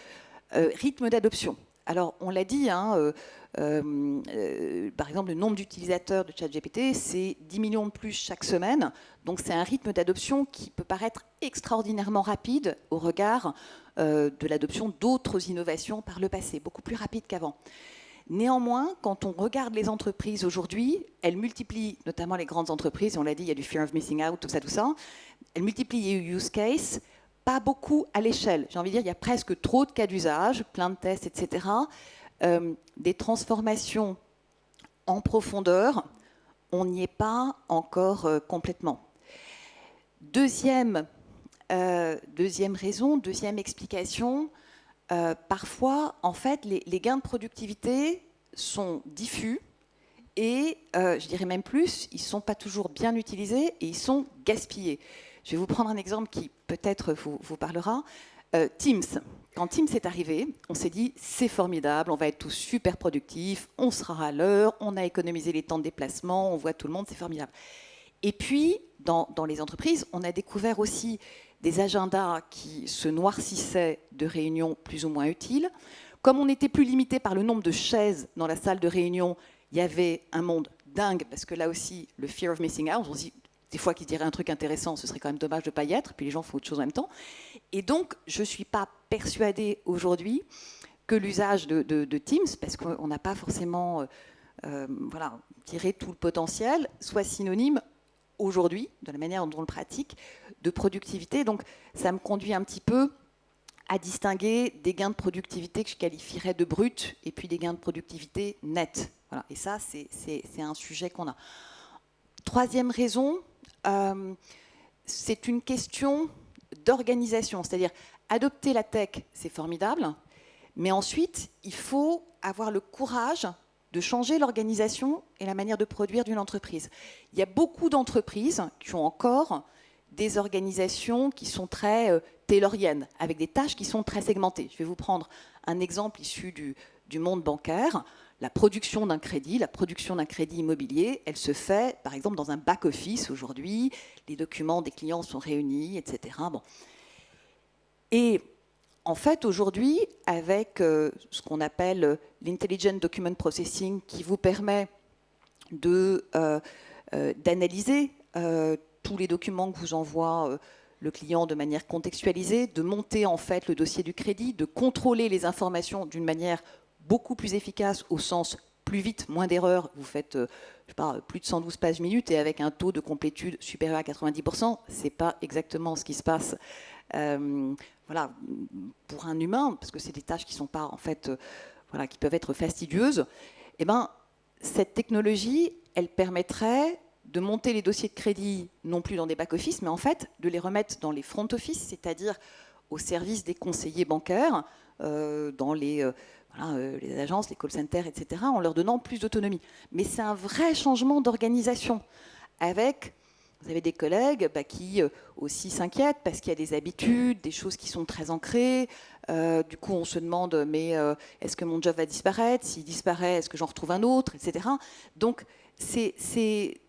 [SPEAKER 11] rythme d'adoption. Alors, on l'a dit, hein, par exemple, le nombre d'utilisateurs de ChatGPT, c'est 10 millions de plus chaque semaine. Donc, c'est un rythme d'adoption qui peut paraître extraordinairement rapide au regard de l'adoption d'autres innovations par le passé, beaucoup plus rapide qu'avant. Néanmoins, quand on regarde les entreprises aujourd'hui, elles multiplient, notamment les grandes entreprises, on l'a dit, il y a du fear of missing out, tout ça, elles multiplient les use cases, pas beaucoup à l'échelle. J'ai envie de dire, il y a presque trop de cas d'usage, plein de tests, etc. Des transformations en profondeur, on n'y est pas encore complètement. Deuxième raison, deuxième explication, parfois, en fait, les gains de productivité sont diffus et, je dirais même plus, ils ne sont pas toujours bien utilisés et ils sont gaspillés. Je vais vous prendre un exemple qui peut-être vous parlera. Teams. Quand Teams est arrivé, on s'est dit c'est formidable, on va être tous super productifs, on sera à l'heure, on a économisé les temps de déplacement, on voit tout le monde, c'est formidable. Et puis, dans les entreprises, on a découvert aussi des agendas qui se noircissaient de réunions plus ou moins utiles. Comme on n'était plus limité par le nombre de chaises dans la salle de réunion, il y avait un monde dingue, parce que là aussi, le fear of missing out, on se dit, des fois qu'ils diraient un truc intéressant, ce serait quand même dommage de ne pas y être, puis les gens font autre chose en même temps. Et donc, je ne suis pas persuadée aujourd'hui que l'usage de Teams, parce qu'on n'a pas forcément tiré tout le potentiel, soit synonyme aujourd'hui, de la manière dont on le pratique, de productivité. Donc, ça me conduit un petit peu à distinguer des gains de productivité que je qualifierais de bruts et puis des gains de productivité nets. Voilà. Et ça, c'est un sujet qu'on a. Troisième raison, c'est une question d'organisation. C'est-à-dire, adopter la tech, c'est formidable, mais ensuite, il faut avoir le courage de changer l'organisation et la manière de produire d'une entreprise. Il y a beaucoup d'entreprises qui ont encore des organisations qui sont très tayloriennes, avec des tâches qui sont très segmentées. Je vais vous prendre un exemple issu du monde bancaire. La production d'un crédit immobilier, elle se fait, par exemple, dans un back-office aujourd'hui. Les documents des clients sont réunis, etc. Bon. Et en fait, aujourd'hui, avec ce qu'on appelle l'Intelligent Document Processing, qui vous permet d'analyser tous les documents que vous envoie le client de manière contextualisée, de monter en fait le dossier du crédit, de contrôler les informations d'une manière beaucoup plus efficace au sens plus vite, moins d'erreurs. Vous faites je sais pas, plus de 112 pages minutes et avec un taux de complétude supérieur à 90%, c'est pas exactement ce qui se passe voilà, pour un humain, parce que c'est des tâches qui sont pas en fait qui peuvent être fastidieuses. Eh ben, cette technologie, elle permettrait de monter les dossiers de crédit non plus dans des back-office, mais en fait de les remettre dans les front-office, c'est-à-dire au service des conseillers bancaires, dans les agences, les call centers, etc., en leur donnant plus d'autonomie. Mais c'est un vrai changement d'organisation. Vous avez des collègues qui aussi s'inquiètent parce qu'il y a des habitudes, des choses qui sont très ancrées. Du coup, on se demande, mais est-ce que mon job va disparaître? S'il disparaît, est-ce que j'en retrouve un autre, etc. Donc, c'est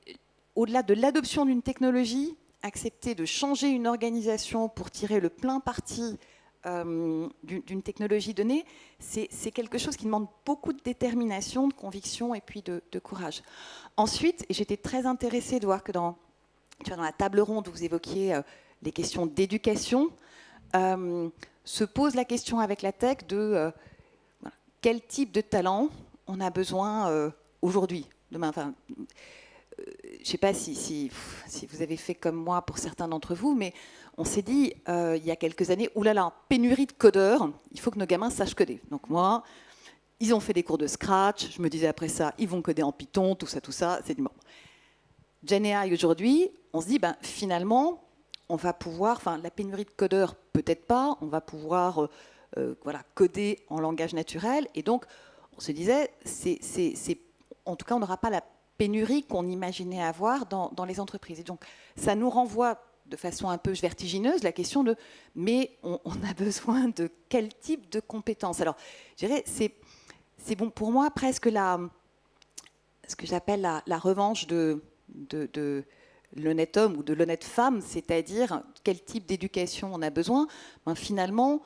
[SPEAKER 11] au-delà de l'adoption d'une technologie, accepter de changer une organisation pour tirer le plein parti d'une technologie donnée, c'est quelque chose qui demande beaucoup de détermination, de conviction et puis de courage. Ensuite, et j'étais très intéressée de voir que dans la table ronde où vous évoquiez les questions d'éducation, se pose la question avec la tech de quel type de talent on a besoin aujourd'hui, demain. Enfin, je ne sais pas si vous avez fait comme moi pour certains d'entre vous, mais on s'est dit il y a quelques années, oulala, pénurie de codeurs, il faut que nos gamins sachent coder. Donc moi, ils ont fait des cours de Scratch, je me disais après ça, ils vont coder en Python, tout ça, c'est du bon. GenAI aujourd'hui, on se dit finalement, on va pouvoir, la pénurie de codeurs, peut-être pas, on va pouvoir coder en langage naturel, et donc on se disait, en tout cas, on n'aura pas la pénurie qu'on imaginait avoir dans les entreprises. Et donc, ça nous renvoie de façon un peu vertigineuse la question de mais on a besoin de quel type de compétences. Alors, je dirais, c'est bon pour moi presque ce que j'appelle la revanche de l'honnête homme ou de l'honnête femme, c'est-à-dire quel type d'éducation on a besoin. Finalement,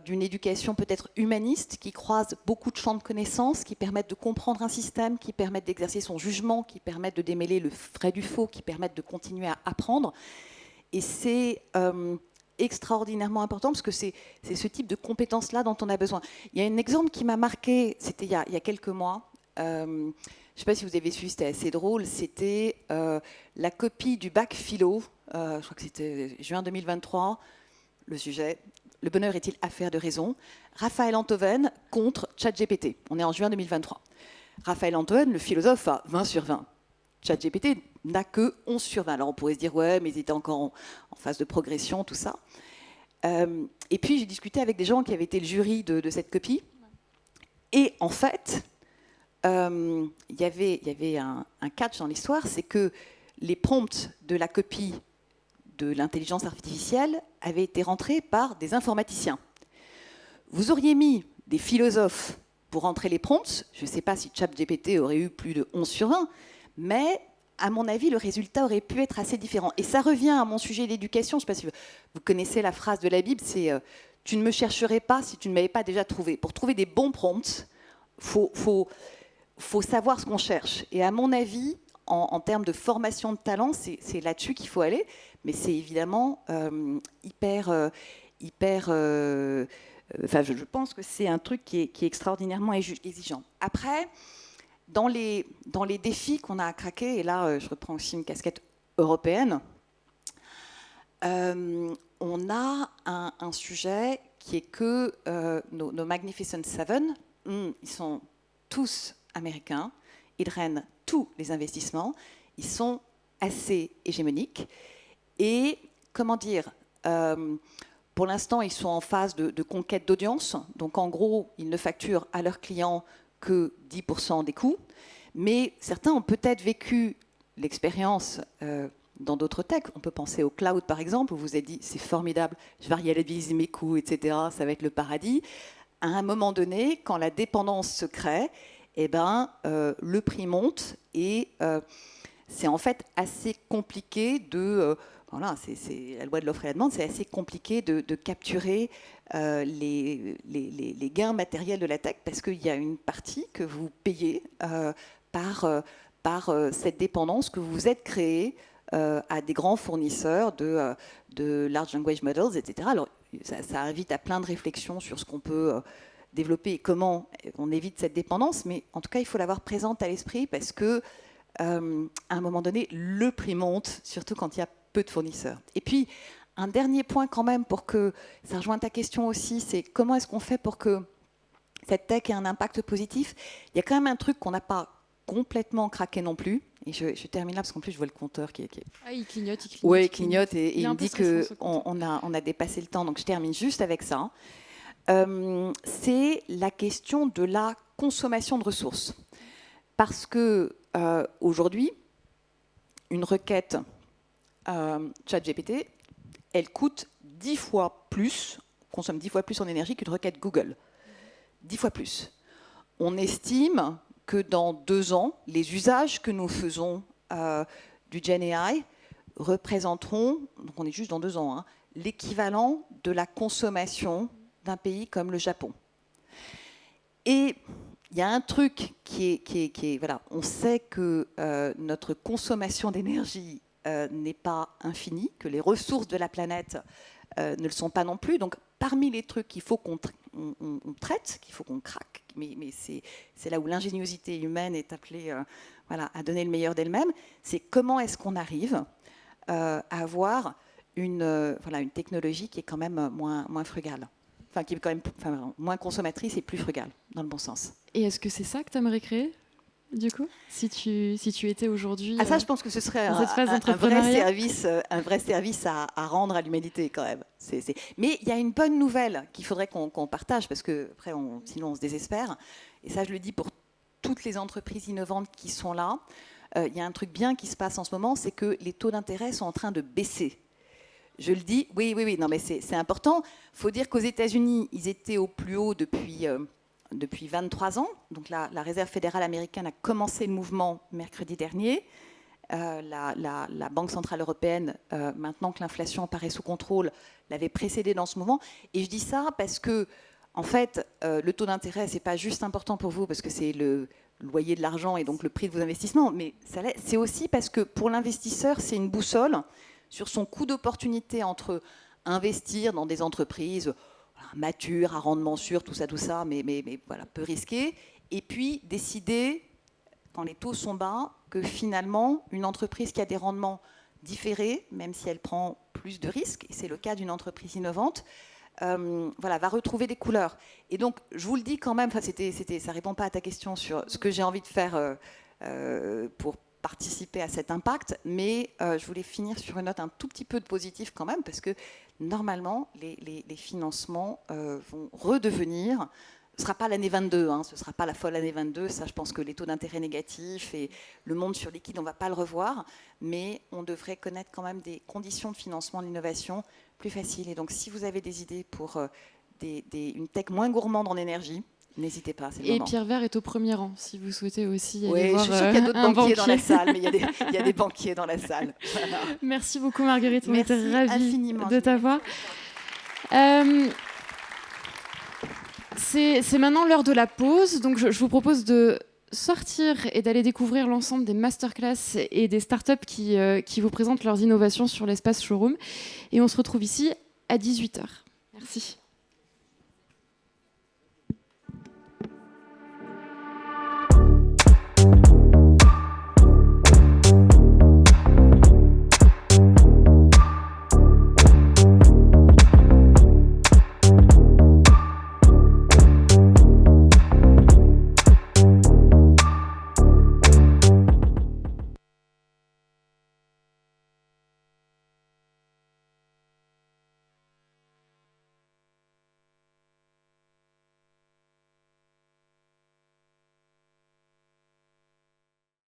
[SPEAKER 11] d'une éducation peut-être humaniste qui croise beaucoup de champs de connaissances, qui permettent de comprendre un système, qui permettent d'exercer son jugement, qui permettent de démêler le vrai du faux, qui permettent de continuer à apprendre. Et c'est extraordinairement important parce que c'est ce type de compétences-là dont on a besoin. Il y a un exemple qui m'a marqué, c'était il y a quelques mois. Je ne sais pas si vous avez suivi, c'était assez drôle. C'était la copie du bac philo, je crois que c'était juin 2023, le sujet. Le bonheur est-il affaire de raison? Raphaël Enthoven contre ChatGPT. On est en juin 2023. Raphaël Enthoven, le philosophe, a 20 sur 20. ChatGPT n'a que 11 sur 20. Alors on pourrait se dire, ouais, mais il était encore en phase de progression, tout ça. Et puis j'ai discuté avec des gens qui avaient été le jury de cette copie. Et en fait, il y avait un catch dans l'histoire, c'est que les prompts de la copie de l'intelligence artificielle avaient été rentrés par des informaticiens. Vous auriez mis des philosophes pour rentrer les prompts, je ne sais pas si ChatGPT aurait eu plus de 11 sur 20, mais à mon avis, le résultat aurait pu être assez différent. Et ça revient à mon sujet d'éducation. Je ne sais pas si vous connaissez la phrase de la Bible, c'est « Tu ne me chercherais pas si tu ne m'avais pas déjà trouvé ». Pour trouver des bons prompts, faut savoir ce qu'on cherche. Et à mon avis, en termes de formation de talent, c'est là-dessus qu'il faut aller. Mais c'est évidemment je pense que c'est un truc qui est extraordinairement exigeant. Après, dans les défis qu'on a à craquer, et là, je reprends aussi une casquette européenne, on a un sujet qui est que nos Magnificent Seven, ils sont tous américains, ils drainent tous les investissements, ils sont assez hégémoniques. Et, comment dire, pour l'instant, ils sont en phase de conquête d'audience. Donc, en gros, ils ne facturent à leurs clients que 10% des coûts. Mais certains ont peut-être vécu l'expérience dans d'autres techs. On peut penser au cloud, par exemple, où vous avez dit, c'est formidable, je variabilise mes coûts, etc., ça va être le paradis. À un moment donné, quand la dépendance se crée, eh ben, le prix monte et c'est en fait assez compliqué de... voilà, c'est la loi de l'offre et la demande, c'est assez compliqué de capturer les gains matériels de la tech parce qu'il y a une partie que vous payez par cette dépendance que vous êtes créée à des grands fournisseurs de large language models, etc. Alors, ça invite à plein de réflexions sur ce qu'on peut développer et comment on évite cette dépendance, mais en tout cas, il faut l'avoir présente à l'esprit parce que à un moment donné, le prix monte, surtout quand il y a peu de fournisseurs. Et puis, un dernier point quand même, pour que ça rejoigne ta question aussi, c'est comment est-ce qu'on fait pour que cette tech ait un impact positif? Il y a quand même un truc qu'on n'a pas complètement craqué non plus, et je termine là, parce qu'en plus, je vois le compteur qui est...
[SPEAKER 2] Ah, il clignote.
[SPEAKER 11] Oui, il clignote, et il me dit qu'on a dépassé le temps, donc je termine juste avec ça. C'est la question de la consommation de ressources. Parce que aujourd'hui, une requête ChatGPT, elle coûte 10 fois plus, consomme 10 fois plus en énergie qu'une requête Google. 10 fois plus. On estime que dans 2 ans, les usages que nous faisons du GenAI représenteront, donc on est juste dans 2 ans, hein, l'équivalent de la consommation d'un pays comme le Japon. Et il y a un truc qui est voilà, on sait que notre consommation d'énergie n'est pas infinie, que les ressources de la planète ne le sont pas non plus. Donc, parmi les trucs qu'il faut qu'on traite, qu'il faut qu'on craque, mais c'est là où l'ingéniosité humaine est appelée voilà, à donner le meilleur d'elle-même, c'est comment est-ce qu'on arrive à avoir une technologie qui est quand même moins frugale. Enfin, qui est quand même moins consommatrice et plus frugale, dans le bon sens.
[SPEAKER 2] Et est-ce que c'est ça que tu aimerais créer, du coup, si tu étais aujourd'hui...
[SPEAKER 11] Ah ça, je pense que ce serait un vrai service à rendre à l'humanité, quand même. Mais il y a une bonne nouvelle qu'il faudrait qu'on partage, parce que après, sinon on se désespère. Et ça, je le dis pour toutes les entreprises innovantes qui sont là. Il y a un truc bien qui se passe en ce moment, c'est que les taux d'intérêt sont en train de baisser. Je le dis, oui, non, mais c'est important. Il faut dire qu'aux États-Unis, ils étaient au plus haut depuis 23 ans. Donc la Réserve fédérale américaine a commencé le mouvement mercredi dernier. La Banque centrale européenne, maintenant que l'inflation apparaît sous contrôle, l'avait précédé dans ce mouvement. Et je dis ça parce que, en fait, le taux d'intérêt, c'est pas juste important pour vous parce que c'est le loyer de l'argent et donc le prix de vos investissements, mais c'est aussi parce que pour l'investisseur, c'est une boussole sur son coût d'opportunité entre investir dans des entreprises matures, à rendement sûr, tout ça, mais voilà, peu risqué, et puis décider, quand les taux sont bas, que finalement, une entreprise qui a des rendements différés, même si elle prend plus de risques, et c'est le cas d'une entreprise innovante, va retrouver des couleurs. Et donc, je vous le dis quand même, ça ne répond pas à ta question sur ce que j'ai envie de faire pour participer à cet impact, mais je voulais finir sur une note un tout petit peu de positif quand même, parce que normalement, les financements vont redevenir... Ce ne sera pas l'année 22, ce ne sera pas la folle année 22, ça je pense que les taux d'intérêt négatifs et le monde sur liquide, on ne va pas le revoir, mais on devrait connaître quand même des conditions de financement de l'innovation plus faciles. Et donc si vous avez des idées pour une tech moins gourmande en énergie, n'hésitez pas, c'est le moment.
[SPEAKER 2] Pierre Vert est au premier rang, si vous souhaitez aussi aller
[SPEAKER 11] oui,
[SPEAKER 2] voir
[SPEAKER 11] je suis sûre qu'il y a d'autres banquiers dans la salle, mais il y a des banquiers dans la salle. Voilà.
[SPEAKER 2] Merci beaucoup Marguerite, on était ravis de t'avoir. C'est maintenant l'heure de la pause, donc je vous propose de sortir et d'aller découvrir l'ensemble des masterclass et des startups qui vous présentent leurs innovations sur l'espace showroom. Et on se retrouve ici à 18h. Merci.